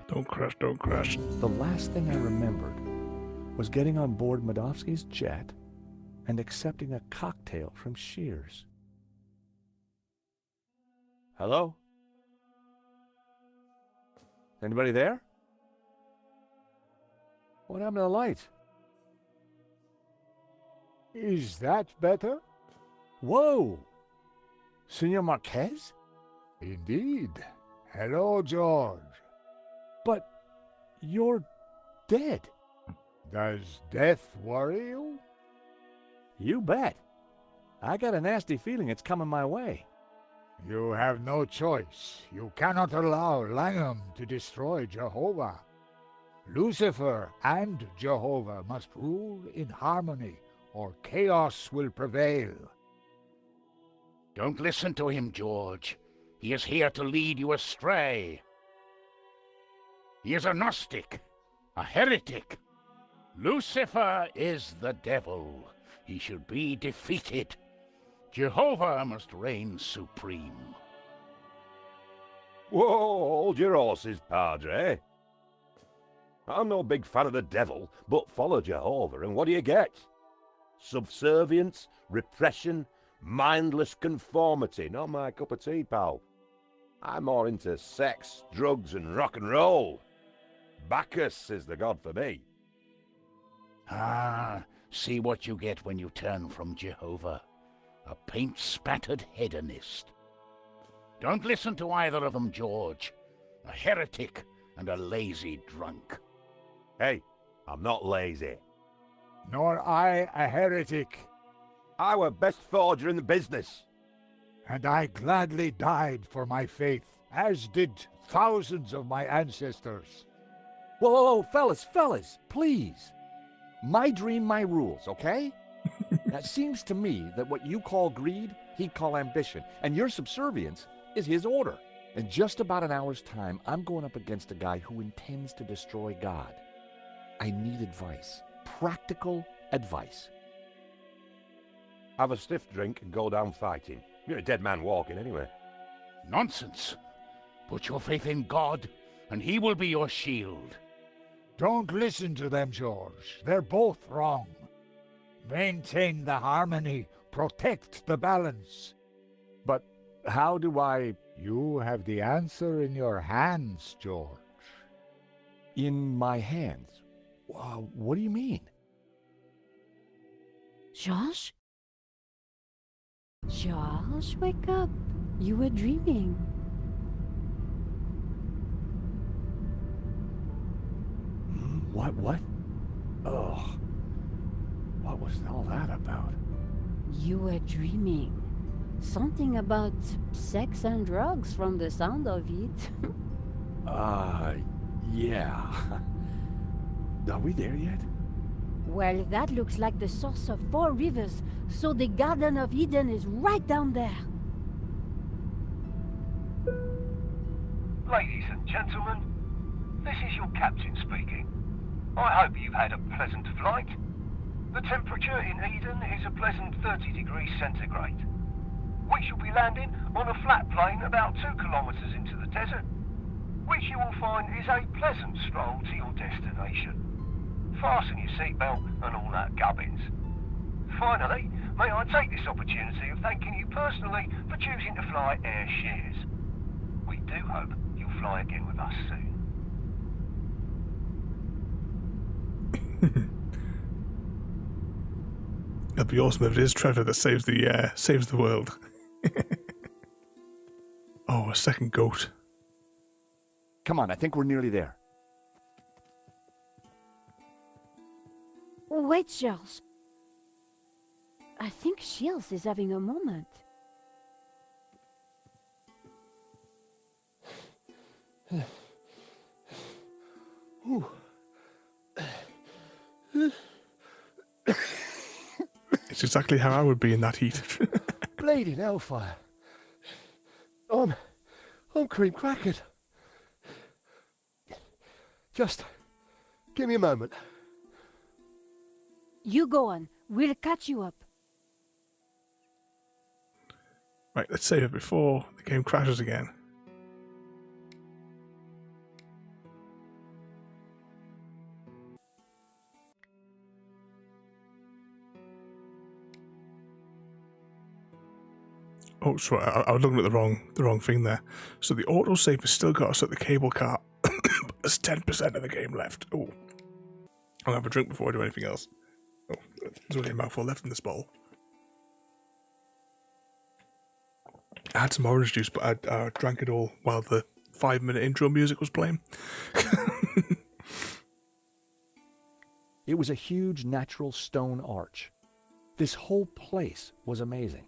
Don't crash, don't crash. The last thing I remembered was getting on board Madovsky's jet and accepting a cocktail from Shears. Hello? Anybody there? What happened to the light? Is that better? Whoa! Senor Marquez? Indeed. Hello, George. But you're dead. Does death worry you? You bet. I got a nasty feeling it's coming my way. You have no choice. You cannot allow Langham to destroy Jehovah. Lucifer and Jehovah must rule in harmony, or chaos will prevail. Don't listen to him, George. He is here to lead you astray. He is a Gnostic, a heretic. Lucifer is the devil. He should be defeated. Jehovah must reign supreme. Whoa, hold your horses, Padre. I'm no big fan of the devil, but follow Jehovah, and what do you get? Subservience, repression, mindless conformity. Not my cup of tea, pal. I'm more into sex, drugs, and rock and roll. Bacchus is the god for me. Ah, see what you get when you turn from Jehovah. A paint-spattered hedonist. Don't listen to either of them, George. A heretic and a lazy drunk. Hey, I'm not lazy. Nor I a heretic, I were best forger in the business. and I gladly died for my faith, as did thousands of my ancestors. Whoa, whoa, whoa, fellas, please. My dream, my rules, okay? It seems to me that what you call greed, he'd call ambition, and your subservience is his order. In just about an hour's time, I'm going up against a guy who intends to destroy God. I need advice. Practical advice. Have a stiff drink and go down fighting. You're a dead man walking anyway. Nonsense. Put your faith in God, and he will be your shield. Don't listen to them, George. They're both wrong. Maintain the harmony. Protect the balance. But how do I... You have the answer in your hands, George. In my hands? What do you mean? George? George, wake up. You were dreaming. What? Oh. What was all that about? You were dreaming. Something about sex and drugs from the sound of it. Yeah. Are we there yet? Well, that looks like the source of 4 rivers, so the Garden of Eden is right down there. Ladies and gentlemen, this is your captain speaking. I hope you've had a pleasant flight. The temperature in Eden is a pleasant 30 degrees centigrade. We shall be landing on a flat plain about 2 kilometres into the desert, which you will find is a pleasant stroll to your destination. Fasten your seatbelt and all that gubbins. Finally, may I take this opportunity of thanking you personally for choosing to fly Air Shears. We do hope you'll fly again with us soon. It'd be awesome if it is Trevor that saves the world. Oh, a second goat. Come on, I think we're nearly there. Wait, Charles. I think Shields is having a moment. It's exactly how I would be in that heat. Bleeding hellfire. I'm cream crackered. Just give me a moment. You go on. We'll catch you up. Right, let's save it before the game crashes again. Oh, sorry, I was looking at the wrong thing there. So the autosave has still got us at the cable car. But there's 10% of the game left. Oh, I'll have a drink before I do anything else. Oh, there's only a mouthful left in this bowl. I had some orange juice, but I drank it all while the 5-minute intro music was playing. It was a huge natural stone arch. This whole place was amazing.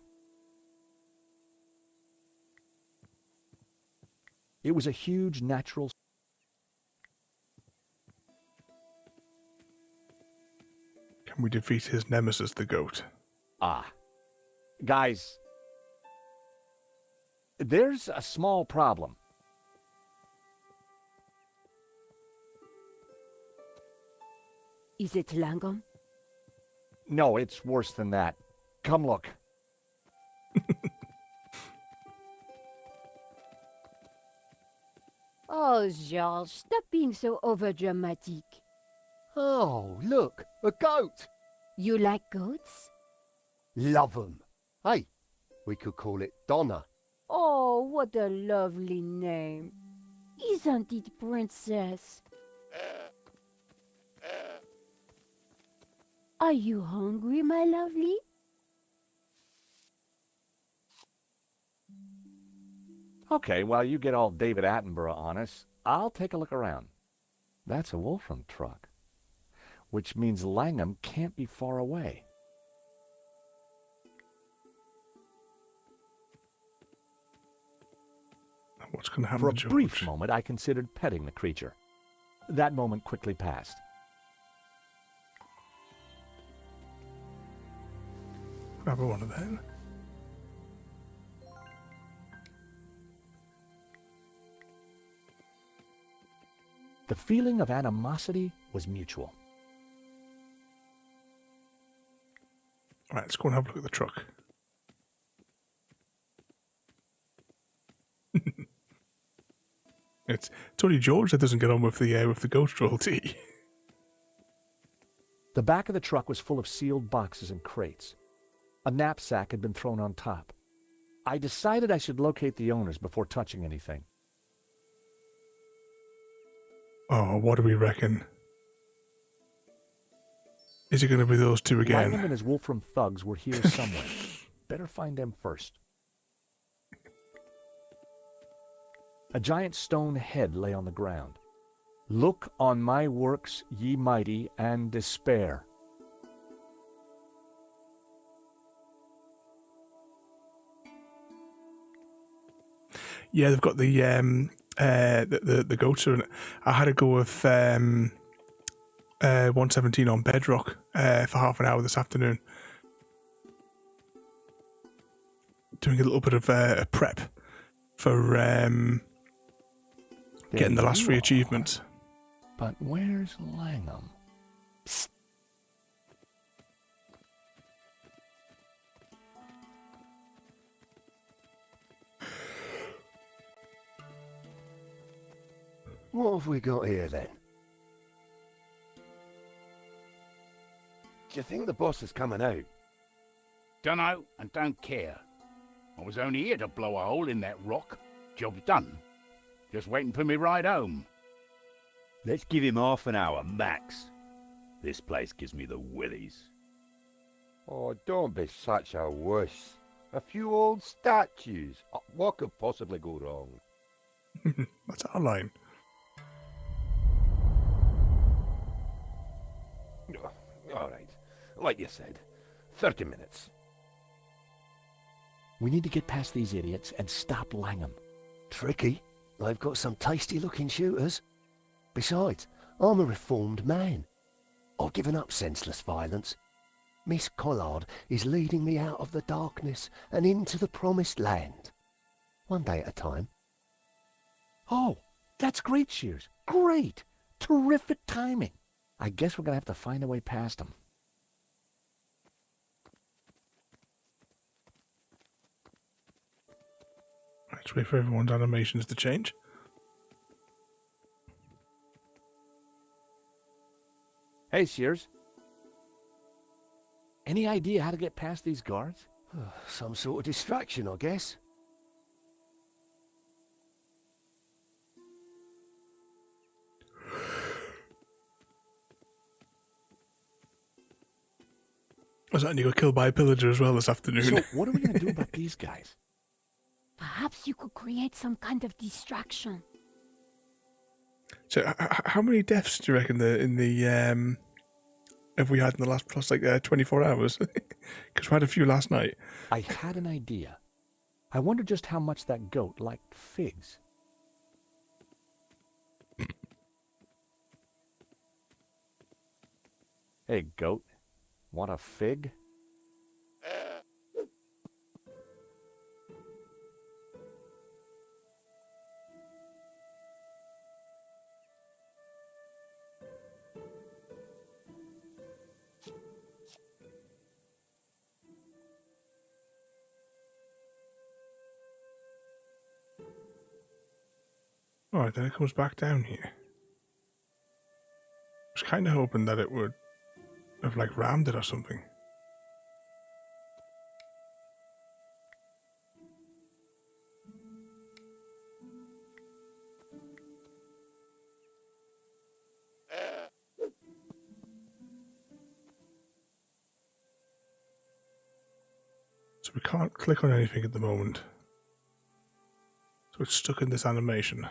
It was a huge natural... Can we defeat his nemesis, the goat? Guys, there's a small problem. Is it Langdon? No, it's worse than that. Come look. Oh, George, stop being so overdramatic. Oh, look, a goat. You like goats? Love 'em. Hey, we could call it Donna. Oh, what a lovely name. Isn't it, Princess? Are you hungry, my lovely? Okay, while you get all David Attenborough on us, I'll take a look around. That's a Wolfram truck, which means Langham can't be far away. What's going to happen For a to George? brief moment, I considered petting the creature. That moment quickly passed. Grab one of them. The feeling of animosity was mutual. Right, let's go and have a look at the truck. It's only George that doesn't get on with the ghost royalty. The back of the truck was full of sealed boxes and crates. A knapsack had been thrown on top. I decided I should locate the owners before touching anything. Oh, what do we reckon? Is it going to be those two again? Langham and his Wolfram thugs were here somewhere. Better find them first. A giant stone head lay on the ground. Look on my works, ye mighty, and despair. Yeah, they've got the goats in it. I had to go with 117 on Bedrock for half an hour this afternoon, doing a little bit of a prep for getting the last 3 achievements. But where's Langham? Psst. What have we got here then? Do you think the boss is coming out? Dunno and don't care. I was only here to blow a hole in that rock. Job's done. Just waiting for me ride home. Let's give him half an hour, max. This place gives me the willies. Oh, don't be such a wuss. A few old statues. What could possibly go wrong? That's our line. All right. Like you said, 30 minutes. We need to get past these idiots and stop Langham. Tricky. They've got some tasty-looking shooters. Besides, I'm a reformed man. I've given up senseless violence. Miss Collard is leading me out of the darkness and into the promised land. One day at a time. Oh, that's great, Shears. Great. Terrific timing. I guess we're going to have to find a way past them. Let's wait for everyone's animations to change. Hey, Shears. Any idea how to get past these guards? Some sort of distraction, I guess. Was that you got killed by a pillager as well this afternoon? So what are we going to do about these guys? Perhaps you could create some kind of distraction. So, how many deaths do you reckon have we had in the last 24 hours? Because we had a few last night. I had an idea. I wonder just how much that goat liked figs. Hey, goat. Want a fig? Alright, then it comes back down here. I was kind of hoping that it would have, rammed it or something. So we can't click on anything at the moment. So it's stuck in this animation.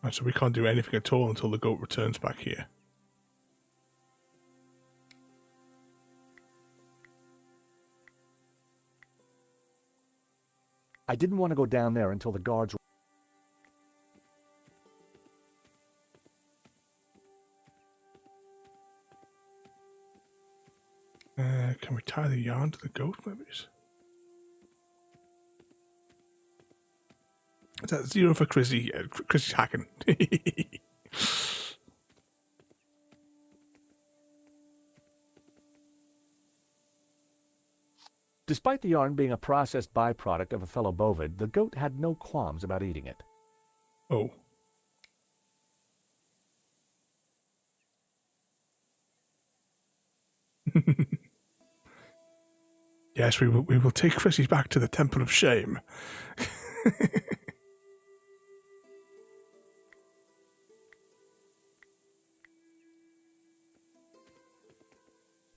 Right, so we can't do anything at all until the goat returns back here. I didn't want to go down there until the guards were... Can we tie the yarn to the goat, maybe? Is that 0 for Chrissy? Chrissy's hacking. Despite the yarn being a processed byproduct of a fellow bovid, the goat had no qualms about eating it. Oh. Yes, we will take Chrissy back to the Temple of Shame.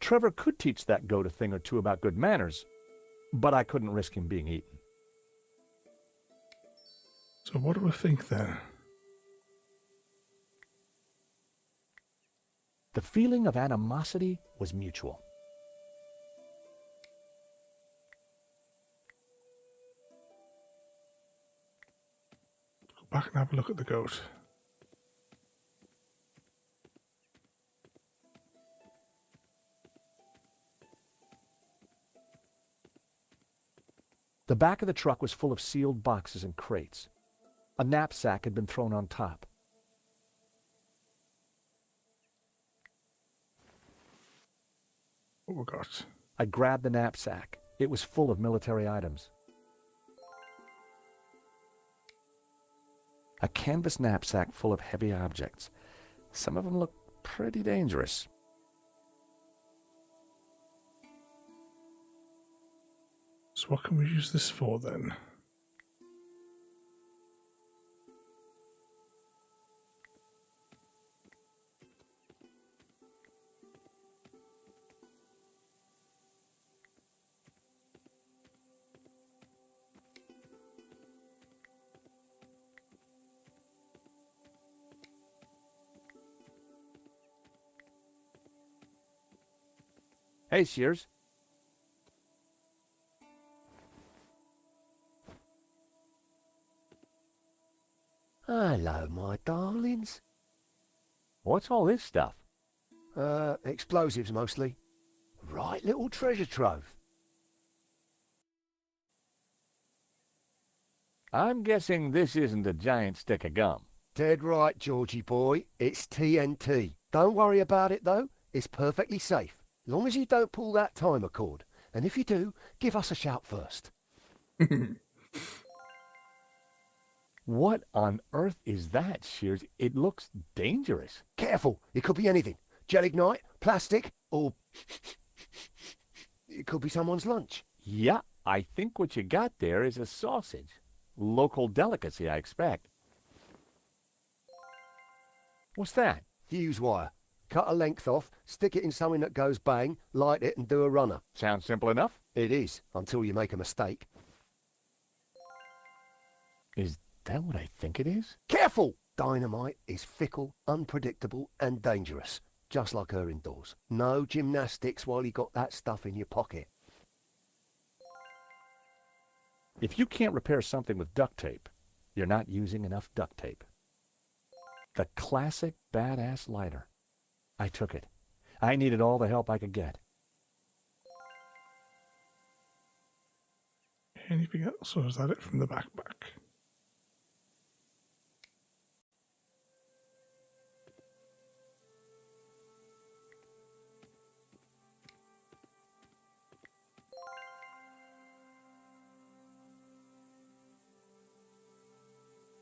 Trevor could teach that goat a thing or two about good manners, but I couldn't risk him being eaten. So what do we think then? The feeling of animosity was mutual. Go back and have a look at the goat. The back of the truck was full of sealed boxes and crates. A knapsack had been thrown on top. What we got? I grabbed the knapsack. It was full of military items. A canvas knapsack full of heavy objects. Some of them looked pretty dangerous. So what can we use this for then? Hey, Shears. Hello, my darlings. What's all this stuff? Explosives mostly. Right little treasure trove. I'm guessing this isn't a giant stick of gum. Dead right, Georgie boy. It's TNT. Don't worry about it, though. It's perfectly safe. Long as you don't pull that timer cord. And if you do, give us a shout first. What on earth is that, Shears? It looks dangerous. Careful, it could be anything. Gelignite, plastic, or it could be someone's lunch. Yeah, I think what you got there is a sausage. Local delicacy, I expect. What's that? Fuse wire. Cut a length off, stick it in something that goes bang, light it and do a runner. Sounds simple enough. It is, until you make a mistake. Is that what I think it is? Careful! Dynamite is fickle, unpredictable and dangerous. Just like her indoors. No gymnastics while you got that stuff in your pocket. If you can't repair something with duct tape, you're not using enough duct tape. The classic badass lighter. I took it. I needed all the help I could get. Anything else, or is that it from the backpack?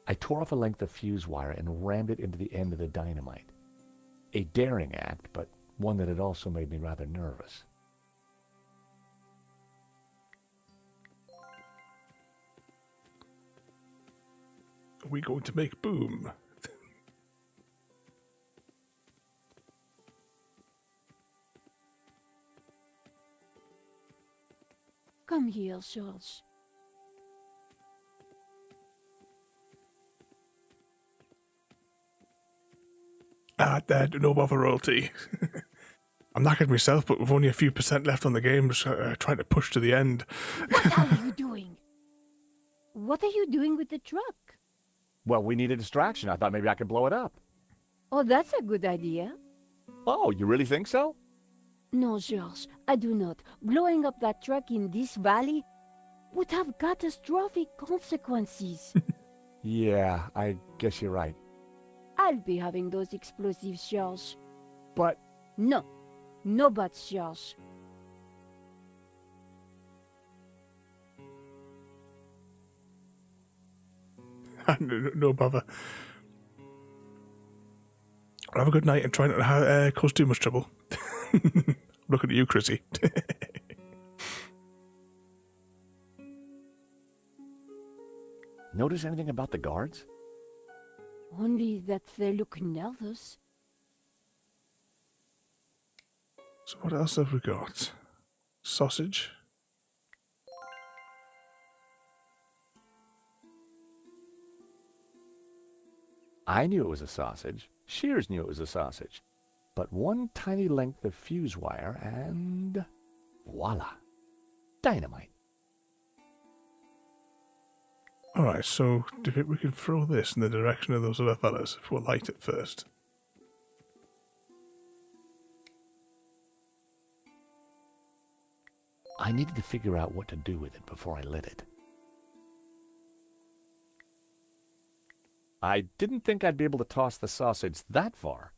I tore off a length of fuse wire and rammed it into the end of the dynamite. A daring act, but one that had also made me rather nervous. Are we going to make boom? Come here, George. Dad, no bother royalty. I'm knackered myself, but with only a few % left on the game, just trying to push to the end. What are you doing? What are you doing with the truck? Well, we need a distraction. I thought maybe I could blow it up. Oh, that's a good idea. Oh, you really think so? No, George, I do not. Blowing up that truck in this valley would have catastrophic consequences. Yeah, I guess you're right. I'll be having those explosives, George. But... No. No buts, George. No bother. Have a good night and try not to cause too much trouble. Looking at you, Chrissy. Notice anything about the guards? Only that they look nervous. So what else have we got? Sausage. I knew it was a sausage. Shears knew it was a sausage. But one tiny length of fuse wire and voila, dynamite. Alright, so do you think we can throw this in the direction of those other fellas if we'll light it first? I needed to figure out what to do with it before I lit it. I didn't think I'd be able to toss the sausage that far.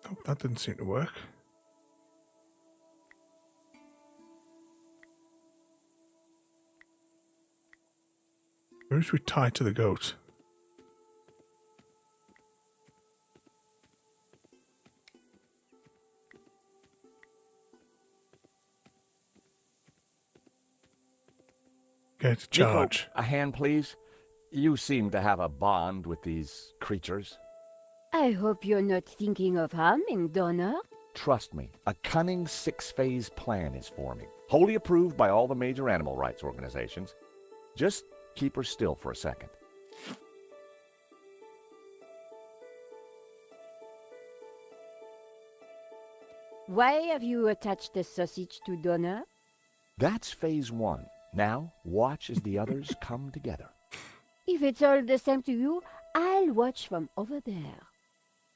Oh, that didn't seem to work. Where should we tie to the goat? Get charge. Nico, a hand, please. You seem to have a bond with these creatures. I hope you're not thinking of harming Donna. Trust me, a cunning six-phase plan is forming, wholly approved by all the major animal rights organizations. Just keep her still for a second. Why have you attached the sausage to Donna? That's phase one. Now, watch as the others come together. If it's all the same to you, I'll watch from over there.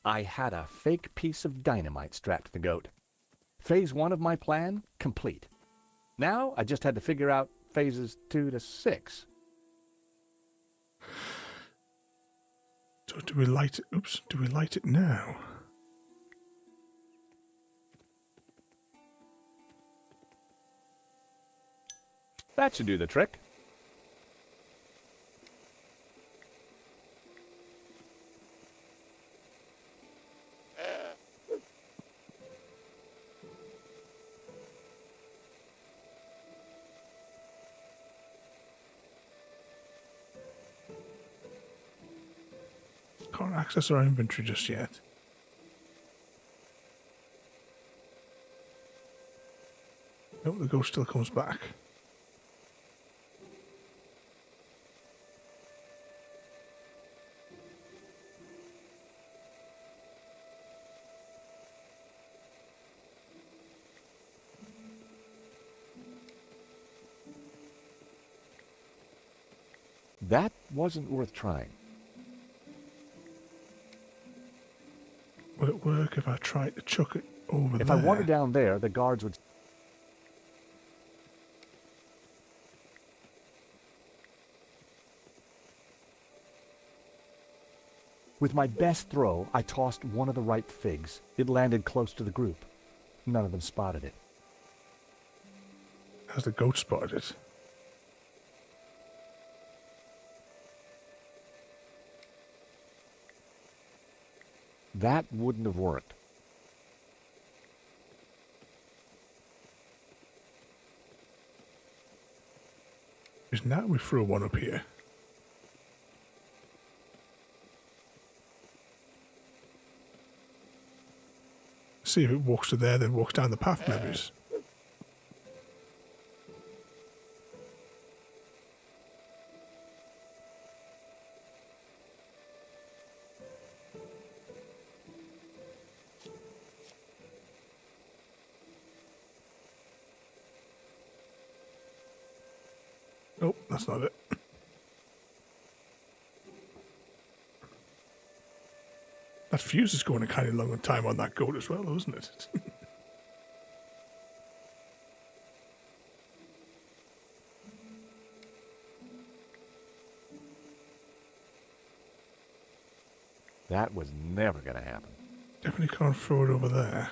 I had a fake piece of dynamite strapped to the goat. Phase 1 of my plan, complete. Now, I just had to figure out phases 2 to 6. So do we light it? Oops, do we light it now? That should do the trick. Can't access our inventory just yet. Nope, the ghost still comes back. That wasn't worth trying. Will it work if I try to chuck it over there? If I wandered down there, the guards would... With my best throw, I tossed one of the ripe figs. It landed close to the group. None of them spotted it. Has the goat spotted it? That wouldn't have worked. Because now we throw one up here. See if it walks to there, then walks down the path, maybe. Nope, that's not it. That fuse is going a kind of long time on that goat as well, isn't it? That was never going to happen. Definitely can't throw it over there.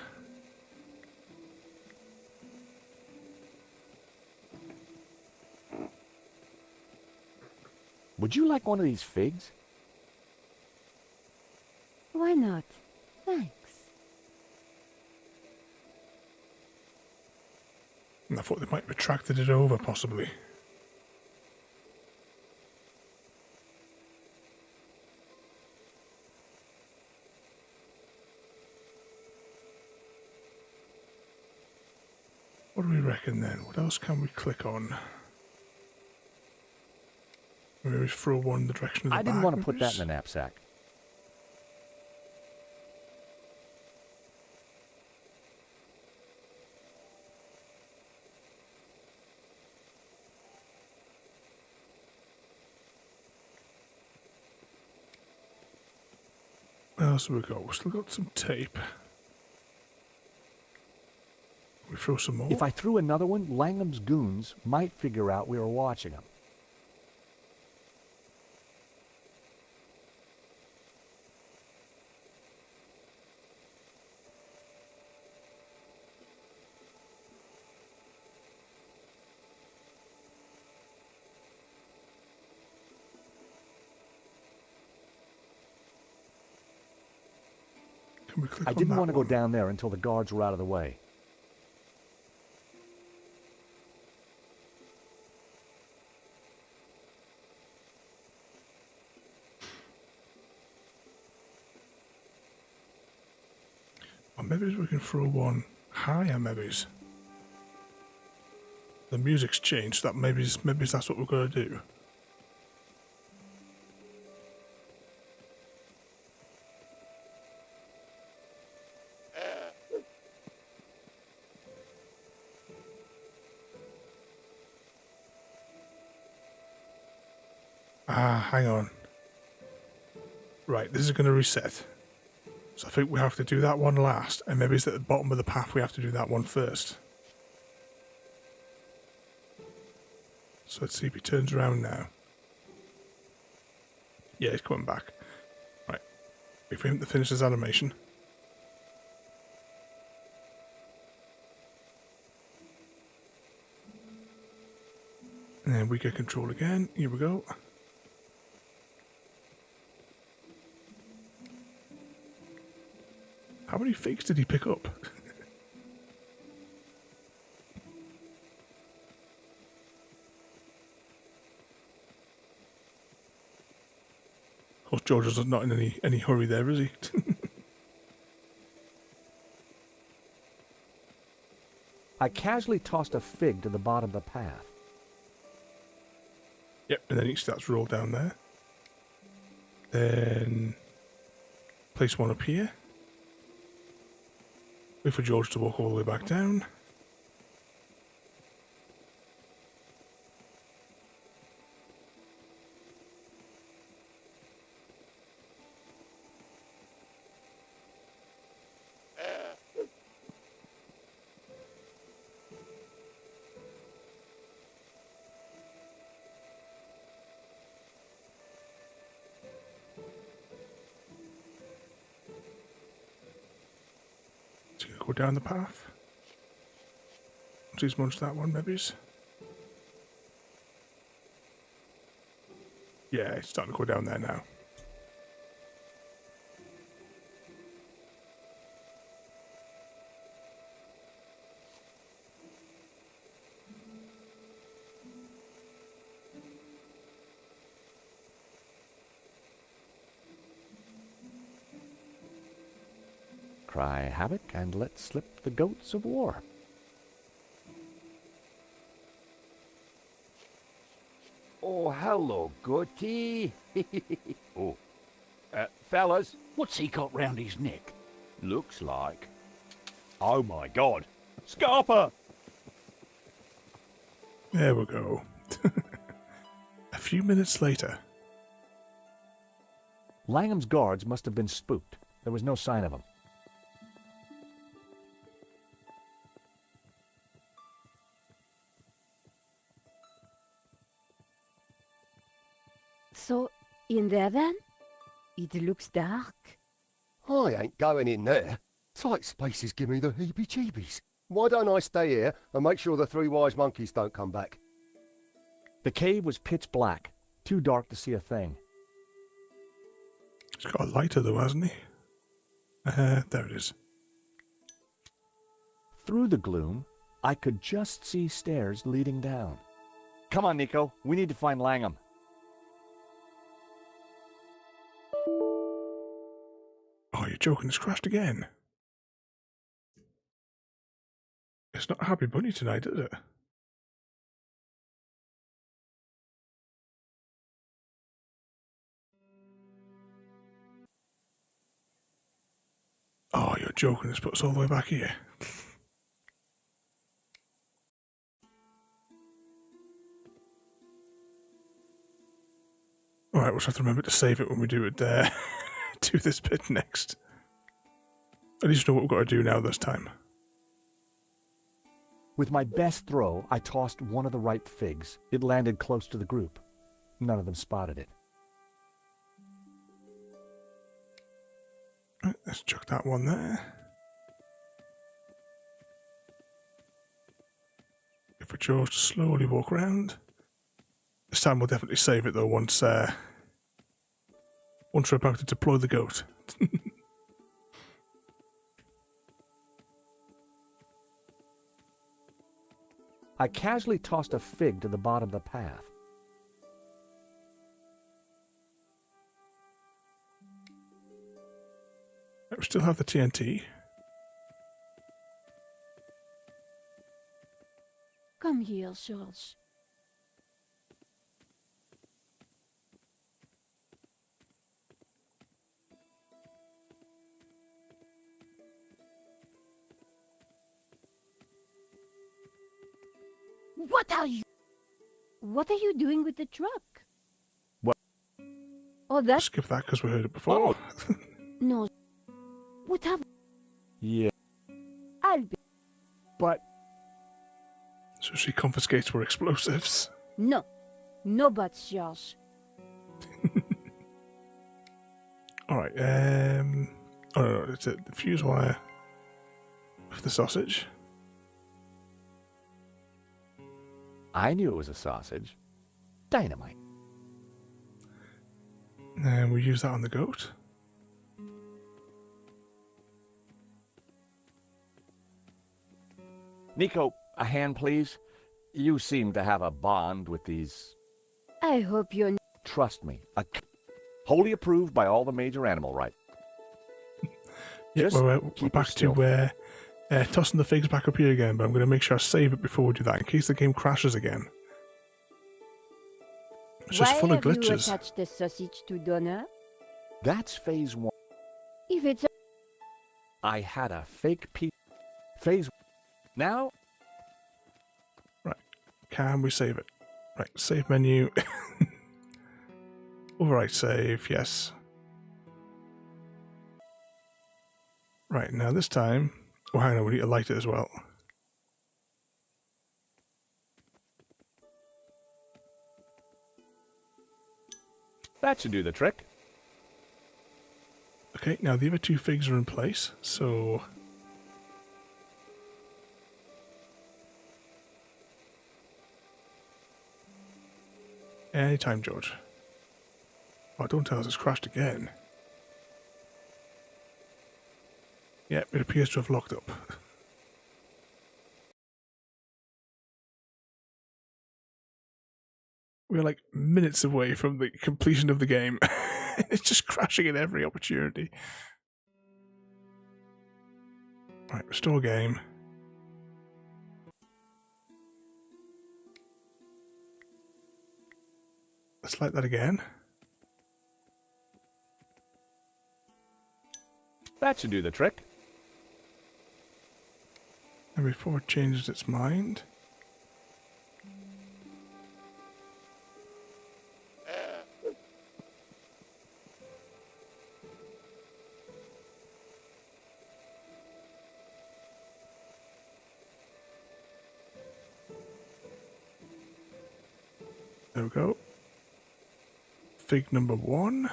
Would you like one of these figs? Why not? Thanks. I thought they might have retracted it over, possibly. What do we reckon then? What else can we click on? Maybe throw one in the direction of the I didn't back, want to put maybe? that in the knapsack. Where else have we got? We've still got some tape. We throw some more. If I threw another one, Langham's goons might figure out we were watching them. Can we click I on didn't that want to go one? down there until the guards were out of the way. Or maybe we can throw one higher, maybe. The music's changed, so that maybe that's what we're going to do. Hang on. Right, this is going to reset. So I think we have to do that one last, and maybe it's at the bottom of the path we have to do that one first. So let's see if he turns around now. Yeah, he's coming back. Right. Wait for him to finish his animation. And then we get control again. Here we go. How many figs did he pick up? Of course, George is not in any hurry there, is he? I casually tossed a fig to the bottom of the path. Yep, and then he starts to roll down there. Then place one up here. Wait for George to walk all the way back down. Go down the path. Please munch that one, maybe. Yeah, it's starting to go down there now. Cry havoc and let slip the goats of war. Oh, hello, Goatee. Oh, fellas, What's he got round his neck? looks like. Oh my god. Scarper! There we go. A few minutes later. Langham's guards must have been spooked. There was no sign of them. So, in there then? It looks dark. I ain't going in there. Tight spaces give me the heebie-jeebies. Why don't I stay here and make sure the three wise monkeys don't come back? The cave was pitch black, too dark to see a thing. He's got a lighter though, hasn't he? There it is. Through the gloom, I could just see stairs leading down. Come on, Nico. We need to find Langham. Oh, you're joking. It's crashed again. It's not a happy bunny tonight, is it? Oh, you're joking. It's put us all the way back here. Alright, we'll just have to remember to save it when we do it there. Do this bit next. At least we know what we've got to do now this time. With my best throw, I tossed one of the ripe figs. It landed close to the group. None of them spotted it. Right, let's chuck that one there. If we chose to slowly walk around. This time we'll definitely save it though once we're about to deploy the goat. I casually tossed a fig to the bottom of the path. We still have the TNT. Come here, George. What are you doing with the truck? What? Oh, that's... Skip that because we heard it before. Oh. No. What have... Yeah. I'll be... But... So she confiscates our explosives. No. No buts, Josh. Alright, oh no, it's the fuse wire for the sausage. I knew it was a sausage. Dynamite. And we use that on the goat. Nico, a hand, please. You seem to have a bond with these... I hope you're... Trust me. Wholly approved by all the major animal rights. Yeah, we're back to tossing the figs back up here again, but I'm going to make sure I save it before we do that, in case the game crashes again. It's just full of glitches. Why have you attached the sausage to Donna? That's phase 1. If it's a... I had a fake piece. Phase... Now... Right. Can we save it? Right, save menu. Overwrite save, yes. Right, now this time... Oh, hang on, we need to light it as well. That should do the trick. Okay, now the other two figs are in place, so... Anytime, George. Oh, don't tell us it's crashed again. Yep, it appears to have locked up. We're like minutes away from the completion of the game. It's just crashing at every opportunity. Right, restore game. Let's light that again. That should do the trick. And before it changes its mind... There we go. Fig number 1.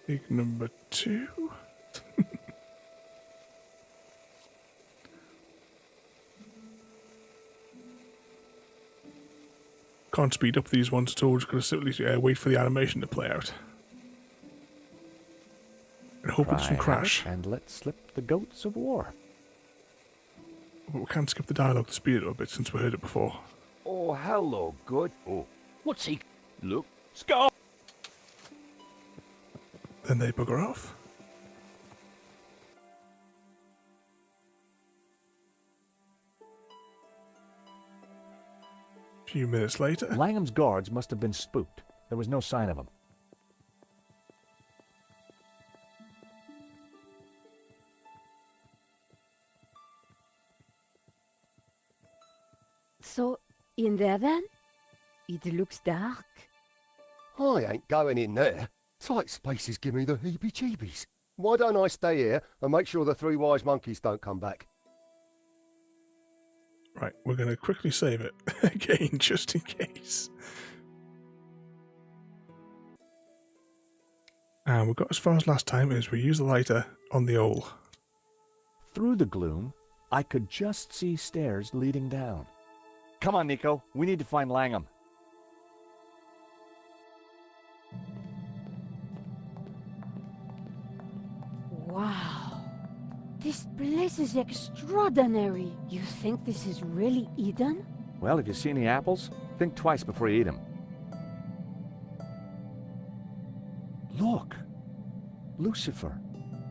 Big number 2. Can't speed up these ones at all, just gotta simply wait for the animation to play out. And hope it doesn't crash. And let slip the goats of war. But we can't skip the dialogue to speed it up a bit since we heard it before. Oh, hello, good. Oh, what's he? Look, Scar. Then they bugger off. A few minutes later. Langham's guards must have been spooked. There was no sign of him. So, in there then? It looks dark. I ain't going in there. Tight spaces give me the heebie-jeebies. Why don't I stay here and make sure the 3 wise monkeys don't come back? Right, we're going to quickly save it again, just in case. And we got as far as last time as we used the lighter on the owl. Through the gloom, I could just see stairs leading down. Come on, Nico. We need to find Langham. Wow. This place is extraordinary. You think this is really Eden? Well, if you see any apples, think twice before you eat them. Look. Lucifer.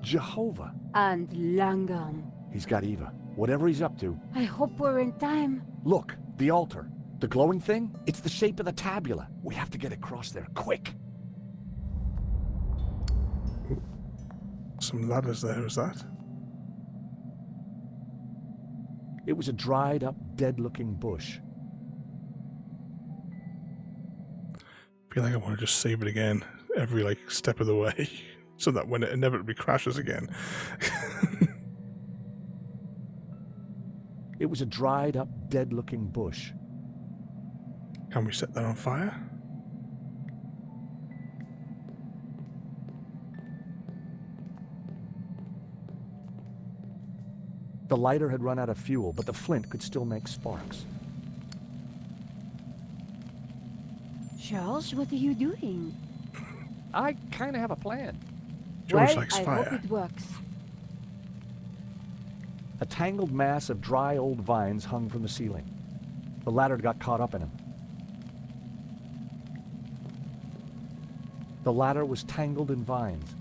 Jehovah. And Langham. He's got Eva. Whatever he's up to. I hope we're in time. Look, the altar. The glowing thing? It's the shape of the tabula. We have to get across there, quick. Some ladders there, is that? It was a dried up, dead-looking bush. I feel like I want to just save it again every step of the way, so that when it inevitably crashes again. It was a dried up, dead-looking bush. Can we set that on fire? The lighter had run out of fuel, but the flint could still make sparks. Charles, what are you doing? I kind of have a plan. George likes I fire. hope it works. A tangled mass of dry old vines hung from the ceiling. The ladder got caught up in him. The ladder was tangled in vines.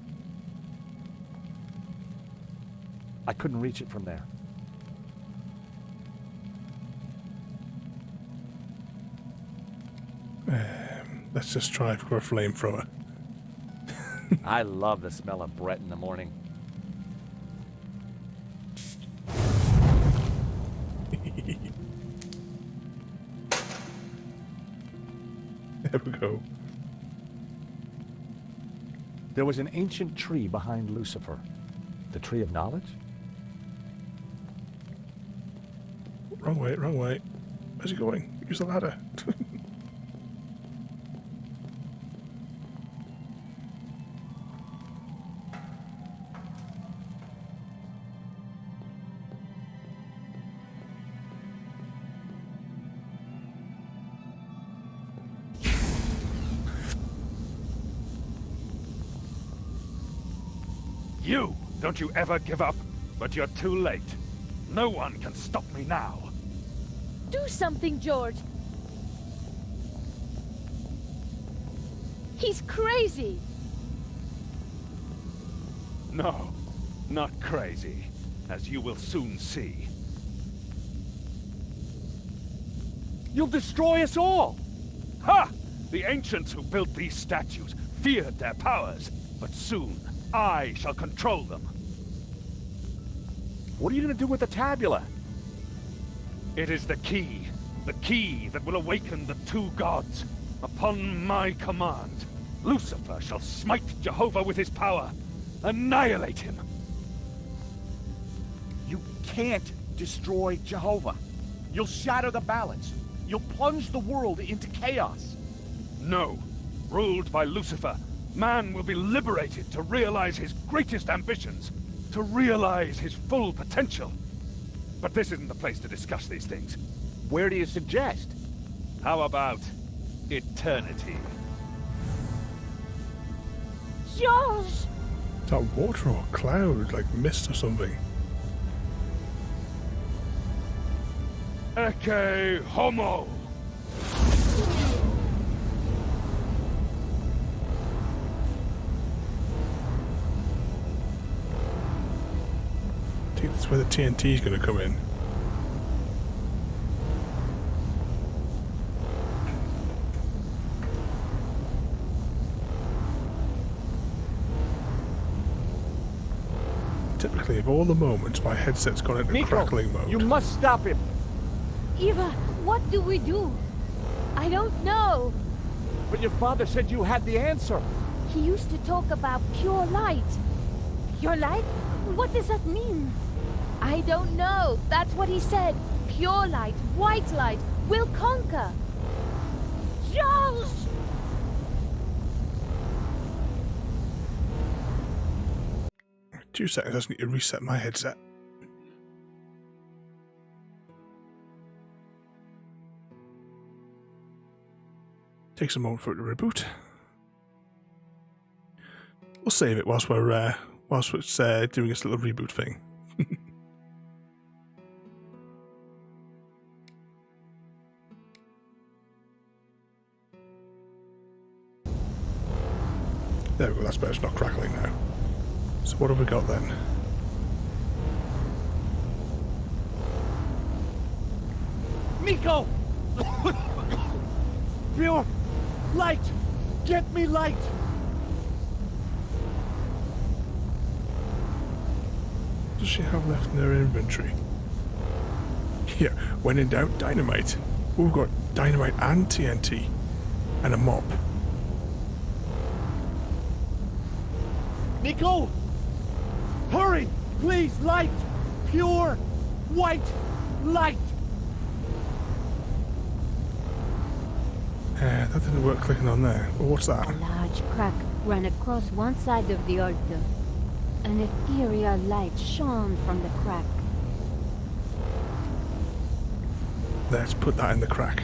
I couldn't reach it from there. Let's just try for a flamethrower. I love the smell of Brett in the morning. There we go. There was an ancient tree behind Lucifer. The tree of knowledge? Wrong way, wrong way. Where's he going? Use the ladder. You! Don't you ever give up, but you're too late. No one can stop me now. Do something, George. He's crazy. No, not crazy, as you will soon see. You'll destroy us all! Ha! The ancients who built these statues feared their powers, but soon I shall control them. What are you going to do with the tabula? It is the key that will awaken the 2 gods. Upon my command, Lucifer shall smite Jehovah with his power, annihilate him. You can't destroy Jehovah. You'll shatter the balance. You'll plunge the world into chaos. No, ruled by Lucifer, Man will be liberated to realize his greatest ambitions, to realize his full potential. But this isn't the place to discuss these things. Where do you suggest? How about eternity? George! Is that water or cloud, like mist or something? Ecce homo! I think that's where the TNT is going to come in. Typically, of all the moments, my headset's gone into Nico, crackling mode. you must stop him. Eva, what do we do? I don't know. But your father said you had the answer. He used to talk about pure light. Pure light? What does that mean? I don't know. That's what he said. Pure light, white light, will conquer. George! 2 seconds, I just need to reset my headset. Takes a moment for it to reboot. We'll save it whilst it's doing its little reboot thing. There we go, that's better, it's not crackling now. So what have we got then? Nico! Pure light! Get me light! What does she have left in her inventory? Yeah, when in doubt, dynamite. We've got dynamite and TNT. And a mop. Nico! Hurry! Please, light! Pure white light! That didn't work clicking on there. Well, what's that? A large crack ran across one side of the altar. An ethereal light shone from the crack. Let's put that in the crack.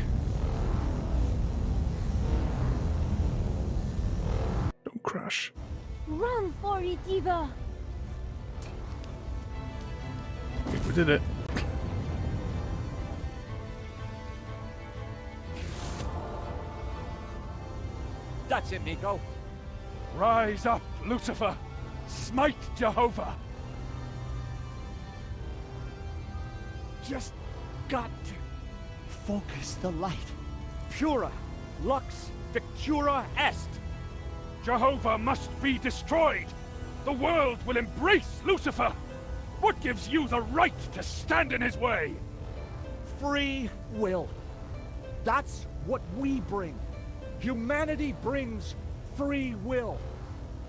Don't crash. Run for it, Eva! I think we did it. That's it, Nico. Rise up, Lucifer! Smite Jehovah! Just got to focus the light. Pura lux victura est. Jehovah must be destroyed! The world will embrace Lucifer! What gives you the right to stand in his way? Free will. That's what we bring. Humanity brings free will.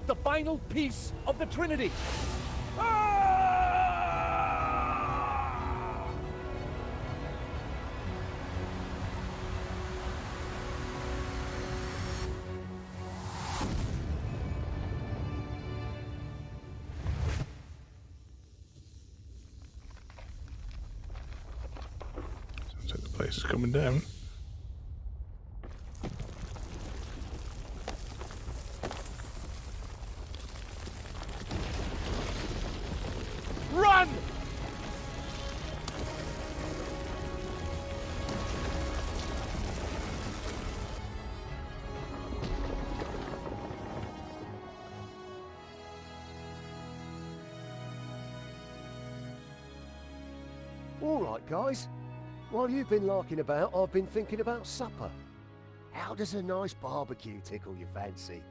The final piece of the Trinity. Sounds like the place is coming down. Run! All right, guys. While you've been larking about, I've been thinking about supper. How does a nice barbecue tickle your fancy?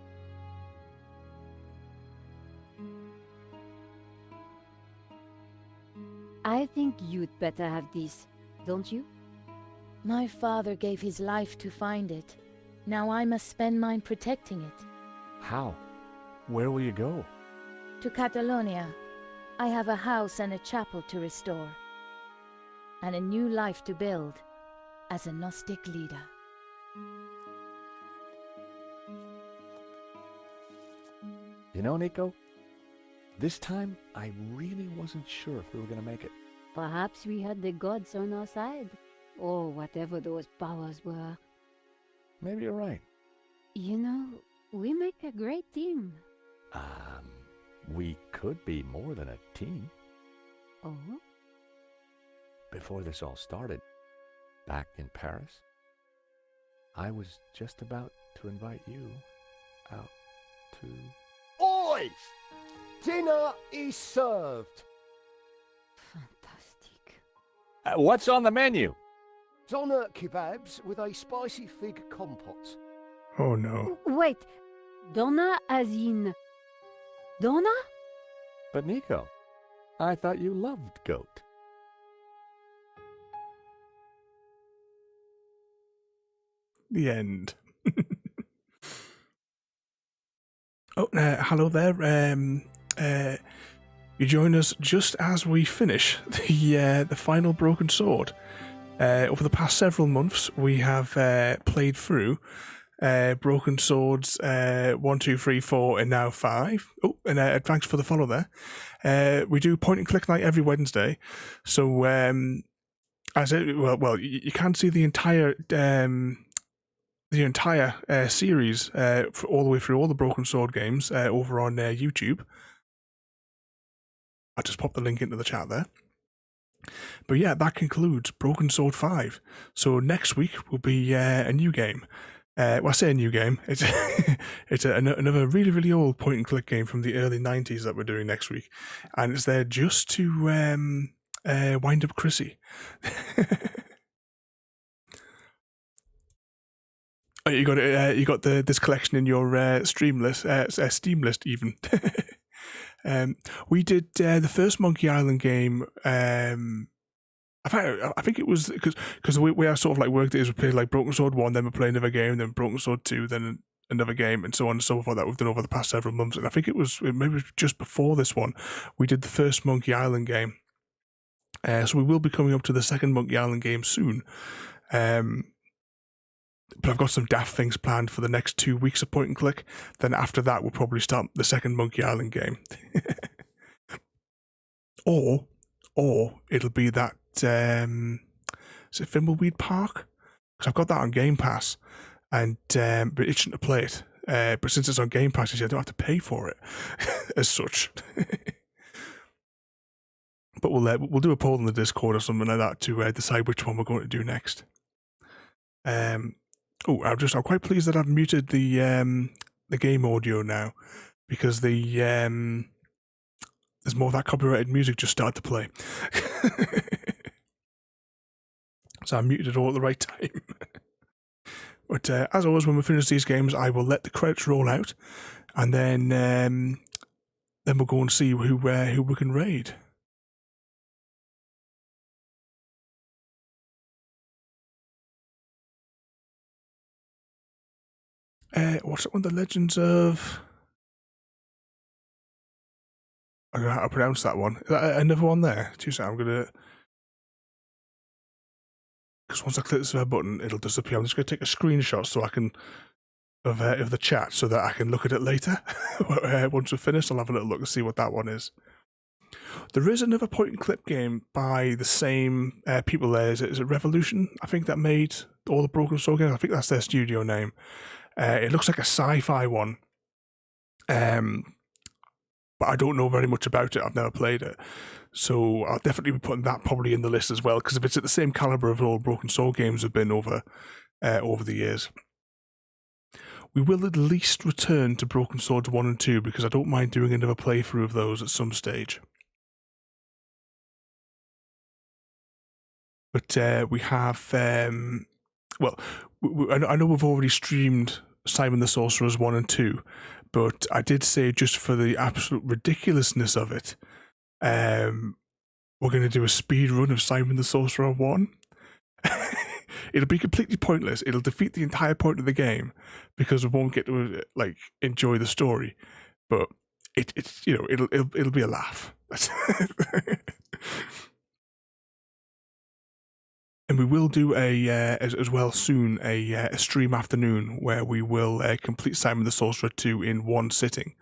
I think you'd better have this, don't you? My father gave his life to find it. Now I must spend mine protecting it. How? Where will you go? To Catalonia. I have a house and a chapel to restore. And a new life to build as a Gnostic leader. You know, Nico, this time I really wasn't sure if we were going to make it. Perhaps we had the gods on our side, or whatever those powers were. Maybe you're right. You know, we make a great team. We could be more than a team. Oh? Before this all started, back in Paris, I was just about to invite you out to... Oi! Dinner is served. Fantastic. What's on the menu? Doner kebabs with a spicy fig compote. Oh no. Wait, Donna as in... Donna? But Nico, I thought you loved goat. The end. Hello there. You join us just as we finish the final Broken Sword. Over the past several months, we have played through Broken Swords 1, 2, 3, 4, and now 5. Oh, and thanks for the follow there. We do point and click night every Wednesday, so as it well, you can see the entire series all the way through all the Broken Sword games over on YouTube. I'll just pop the link into the chat there. But yeah, that concludes Broken Sword 5. So next week will be a new game. Well, I say a new game. It's another really, really old point and click game from the early 90s that we're doing next week. And it's there just to wind up Chrissy. Oh, you got this collection in your Steam list even. We did the first Monkey Island game. I think it was because we are sort of like worked it is we played like Broken Sword 1, then we play another game, then Broken Sword 2, then another game, and so on and so forth that we've done over the past several months. And I think it was maybe just before this one, we did the first Monkey Island game. So we will be coming up to the second Monkey Island game soon. But I've got some daft things planned for the next 2 weeks of point and click. Then after that, we'll probably start the second Monkey Island game. or it'll be that, is it Thimbleweed Park? Because I've got that on Game Pass, and but itching to play it. But since it's on Game Pass, I don't have to pay for it as such. But we'll do a poll in the Discord or something like that to decide which one we're going to do next. I'm quite pleased that I've muted the game audio now, because there's more of that copyrighted music just started to play. So I muted it all at the right time. But as always, when we finish these games, I will let the credits roll out, and then we'll go and see who we can raid. What's it one? The Legends of... I don't know how to pronounce that one. Is that another one there? I'm going to... Because once I click this button, it'll disappear. I'm just going to take a screenshot so I can... of the chat so that I can look at it later. Once we're finished, I'll have a little look and see what that one is. There is another point and click game by the same people there. Is it Revolution? I think that made all the Broken Sword games. I think that's their studio name. It looks like a sci-fi one. But I don't know very much about it. I've never played it. So I'll definitely be putting that probably in the list as well, because if it's at the same caliber of all Broken Sword games have been over the years. We will at least return to Broken Swords 1 and 2, because I don't mind doing another playthrough of those at some stage. But we have... I know we've already streamed Simon the Sorcerer's 1 and 2, but I did say, just for the absolute ridiculousness of it, we're going to do a speed run of Simon the Sorcerer 1. It'll be completely pointless. It'll defeat the entire point of the game, because we won't get to enjoy the story. But it's it'll be a laugh. And we will do as well soon a stream afternoon where we will complete Simon the Sorcerer 2 in one sitting.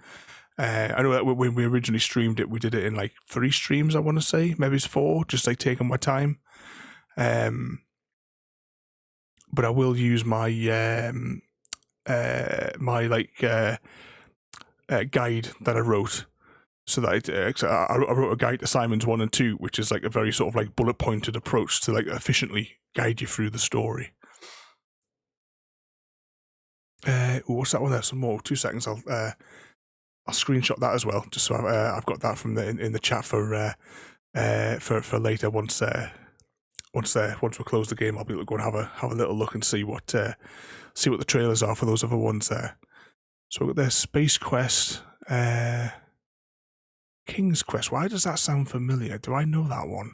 I know that when we originally streamed it, we did it in like 3 streams, I want to say. Maybe it's 4, just like taking my time. But I will use my guide that I wrote. So that I wrote a guide to Simon's 1 and 2, which is like a very sort of like bullet pointed approach to like efficiently guide you through the story. What's that one there? Some more. 2 seconds. I'll screenshot that as well, just so I've got that from in the chat for later. Once we close the game, I'll be able to go and have a little look and see what the trailers are for those other ones there. So we've got their Space Quest, King's Quest. Why does that sound familiar? Do I know that one?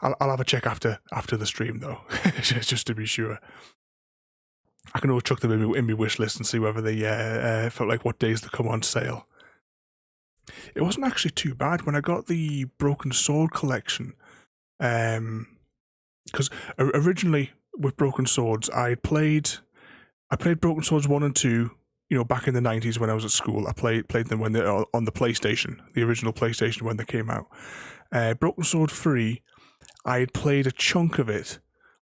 I'll have a check after the stream though, just to be sure. I can always chuck them in my wish list and see whether they felt like what days they come on sale. It wasn't actually too bad when I got the Broken Sword collection, because originally with Broken Swords I played Broken Swords 1 and 2. You know, back in the 90s when I was at school, I played them when they on the PlayStation, the original PlayStation when they came out. Broken Sword 3, I had played a chunk of it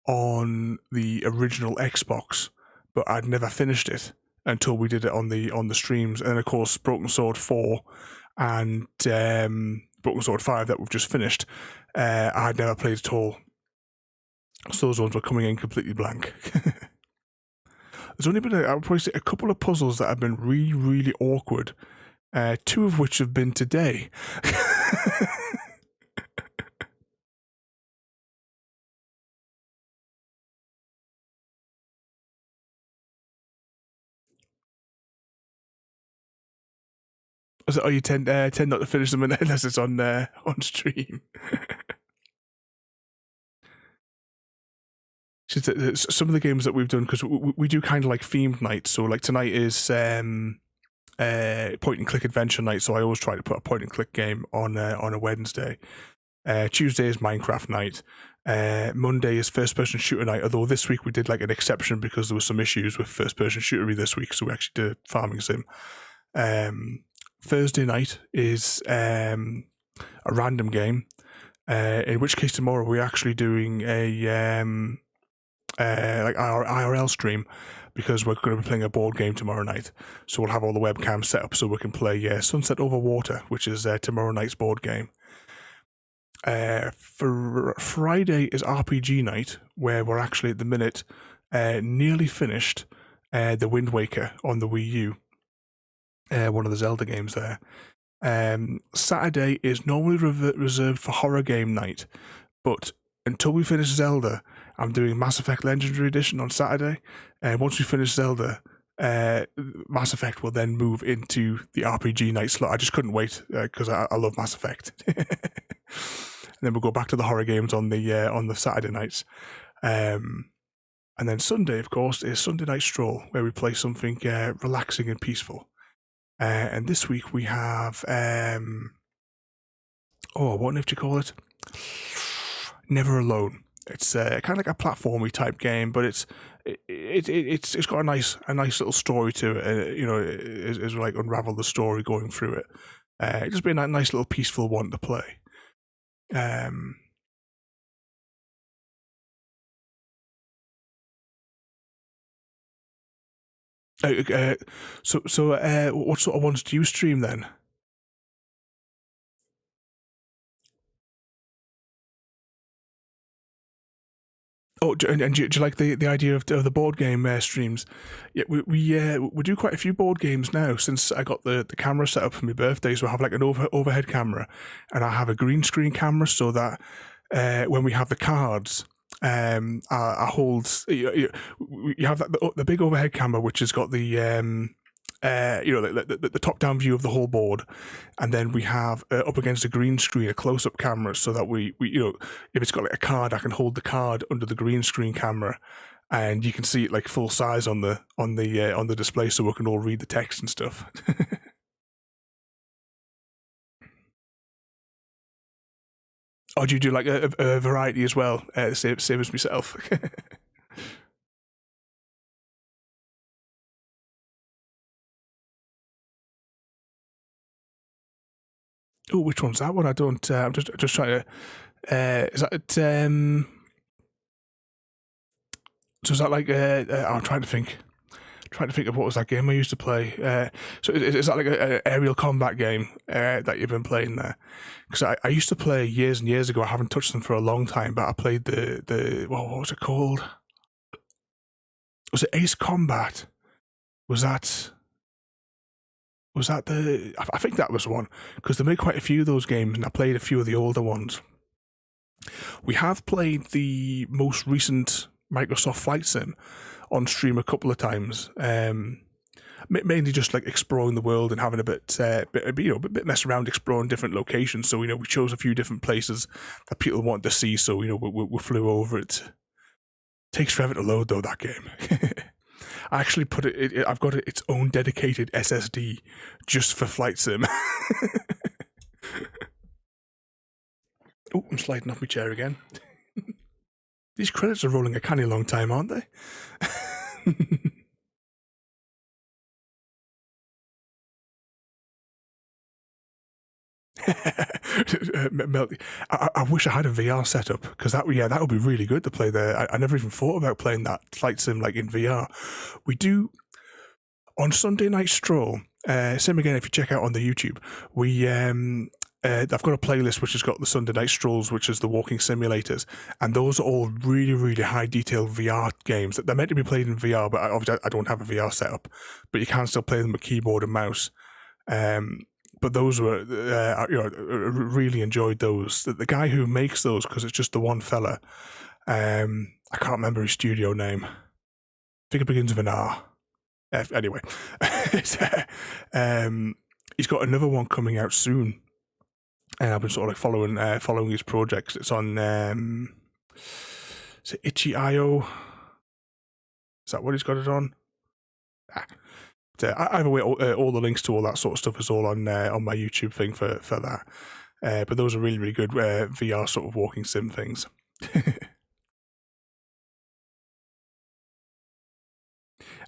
on the original Xbox, but I'd never finished it until we did it on the streams. And of course, Broken Sword 4 and Broken Sword 5 that we've just finished, I had never played at all. So those ones were coming in completely blank. There's only been, I would probably say, a couple of puzzles that have been really, really awkward. 2 of which have been today. Oh, you tend not to finish them unless it's on stream. Some of the games that we've done, because we do kind of like themed nights. So like tonight is point and click adventure night. So I always try to put a point and click game on a Wednesday. Tuesday is Minecraft night. Monday is first person shooter night. Although this week we did like an exception because there were some issues with first person shootery this week, so we actually did farming sim. Thursday night is a random game. In which case tomorrow we're actually doing a like our IRL stream, because we're going to be playing a board game tomorrow night. So we'll have all the webcams set up so we can play Sunset Over Water, which is tomorrow night's board game. For Friday is RPG night, where we're actually at the minute nearly finished the Wind Waker on the Wii U, one of the Zelda games there. Saturday is normally reserved for horror game night, but until we finish Zelda, I'm doing Mass Effect Legendary Edition on Saturday, and once we finish Zelda, Mass Effect will then move into the RPG night slot. I just couldn't wait because I love Mass Effect. And then we'll go back to the horror games on the Saturday nights. And then Sunday, of course, is Sunday Night Stroll, where we play something relaxing and peaceful. And this week we have, what do you call it? Never Alone. It's kind of like a platformy type game, but it's got a nice little story to it. You know, is like unravel the story going through it. It just be a nice little peaceful one to play. So what sort of ones do you stream then? Oh, and do you like the idea of the board game streams? Yeah, we do quite a few board games now since I got the camera set up for my birthday. So I have like an overhead camera, and I have a green screen camera so that when we have the cards, I hold. You have the big overhead camera, which has got the the top down view of the whole board, and then we have up against the green screen a close up camera, so that we if it's got like a card, I can hold the card under the green screen camera, and you can see it like full size on the display, so we can all read the text and stuff. Or do you do like a variety as well? Same as myself. Oh, which one's that one? I don't. I'm just trying to. Is that? So is that like? I'm trying to think. Trying to think of what was that game I used to play. So is that like an aerial combat game that you've been playing there? Because I used to play years and years ago. I haven't touched them for a long time, but I played the what was it called? Was it Ace Combat? Was that the? I think that was one, because they made quite a few of those games, and I played a few of the older ones. We have played the most recent Microsoft Flight Sim on stream a couple of times, mainly just like exploring the world and having a bit mess around, exploring different locations. So we chose a few different places that people wanted to see. So we flew over it. Takes forever to load though, that game. I actually put it. I've got its own dedicated SSD just for Flight Sim. Oh, I'm sliding off my chair again. These credits are rolling a canny long time, aren't they? I wish I had a VR setup, because that would be really good to play there. I never even thought about playing that Flight Sim like in VR. We do on Sunday Night Stroll. Same again if you check out on the YouTube. We I've got a playlist which has got the Sunday Night Strolls, which is the walking simulators, and those are all really, really high detail VR games. They're meant to be played in VR, but obviously I don't have a VR setup. But you can still play them with keyboard and mouse. But those were, really enjoyed those. The guy who makes those, because it's just the one fella. I can't remember his studio name. I think it begins with an R. Anyway, he's got another one coming out soon. And I've been sort of like following his projects. It's on is it Itch.io? Is that what he's got it on? Either way, all the links to all that sort of stuff is all on my YouTube thing for that. But those are really, really good VR sort of walking sim things.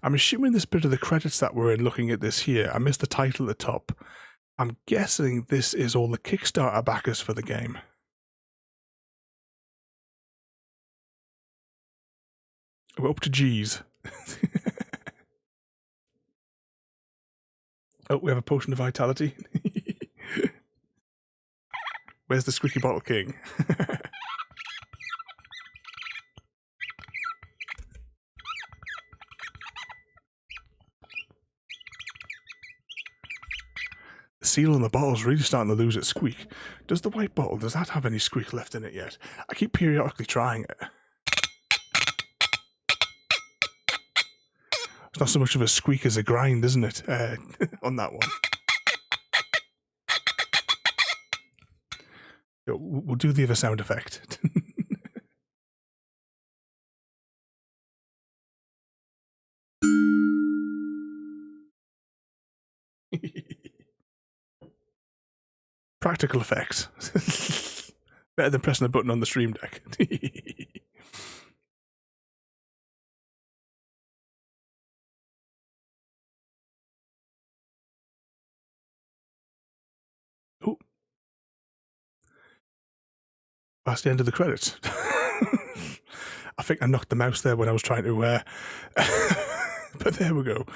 I'm assuming this bit of the credits that we're in, looking at this here, I missed the title at the top. I'm guessing this is all the Kickstarter backers for the game. We're up to G's. Oh, we have a potion of vitality. Where's the Squeaky Bottle King? The seal on the bottle's really starting to lose its squeak. Does the white bottle, does that have any squeak left in it yet? I keep periodically trying it. It's not so much of a squeak as a grind, isn't it? On that one. We'll do the other sound effect. Practical effects. Better than pressing a button on the stream deck. Oh. That's the end of the credits. I think I knocked the mouse there when I was trying to... But there we go.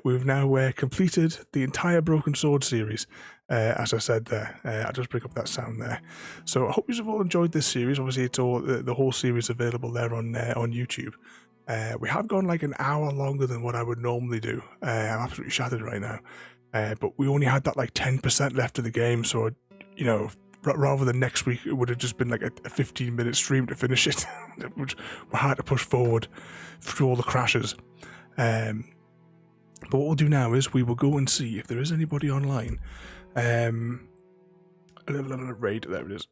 We've now completed the entire Broken Sword series, as I said there. I'll just bring up that sound there. So I hope you've all enjoyed this series. Obviously, it's all the whole series available there on YouTube. We have gone like an hour longer than what I would normally do. I'm absolutely shattered right now. But we only had that like 10% left of the game, so, rather than next week, it would have just been like a 15-minute stream to finish it. Which we had to push forward through all the crashes. But what we'll do now is we will go and see if there is anybody online. A little raid, there it is.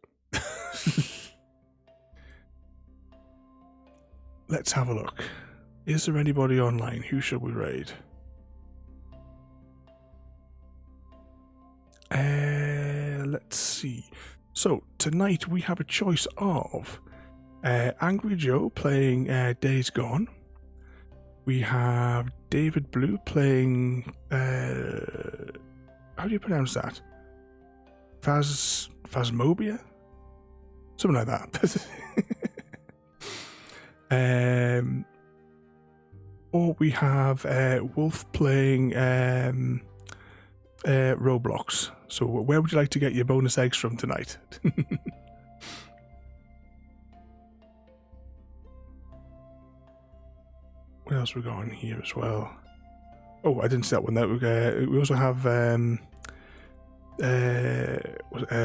Let's have a look. Is there anybody online? Who should we raid? Let's see. So tonight we have a choice of Angry Joe playing Days Gone. We have David Blue playing... how do you pronounce that? Phasmophobia? Something like that. Or we have Wolf playing Roblox. So where would you like to get your bonus eggs from tonight? What else we got on here as well? Oh, I didn't see that one. We also have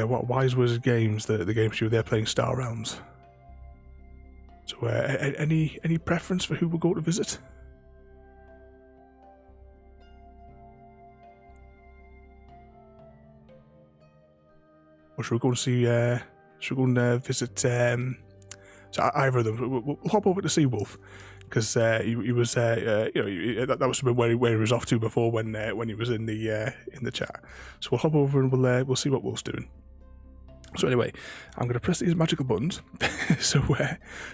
what Wise Wizard Games, the game show. They're playing Star Realms. So any preference for who we'll go to visit? Or should we go and see? Should we go and visit? So either of them. We'll hop over to see Wolf, because he was, that was where he was off to before when he was in the chat. So we'll hop over and we'll see what Wolf's doing. So anyway, I'm going to press these magical buttons. So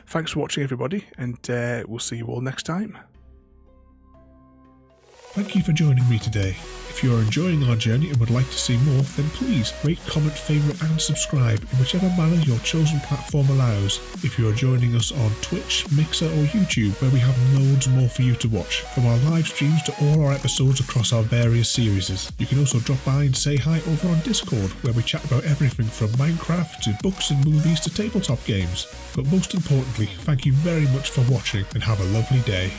thanks for watching, everybody, and we'll see you all next time. Thank you for joining me today. If you are enjoying our journey and would like to see more, then please rate, comment, favourite and subscribe in whichever manner your chosen platform allows. If you are joining us on Twitch, Mixer or YouTube, where we have loads more for you to watch, from our live streams to all our episodes across our various series. You can also drop by and say hi over on Discord, where we chat about everything from Minecraft to books and movies to tabletop games. But most importantly, thank you very much for watching and have a lovely day.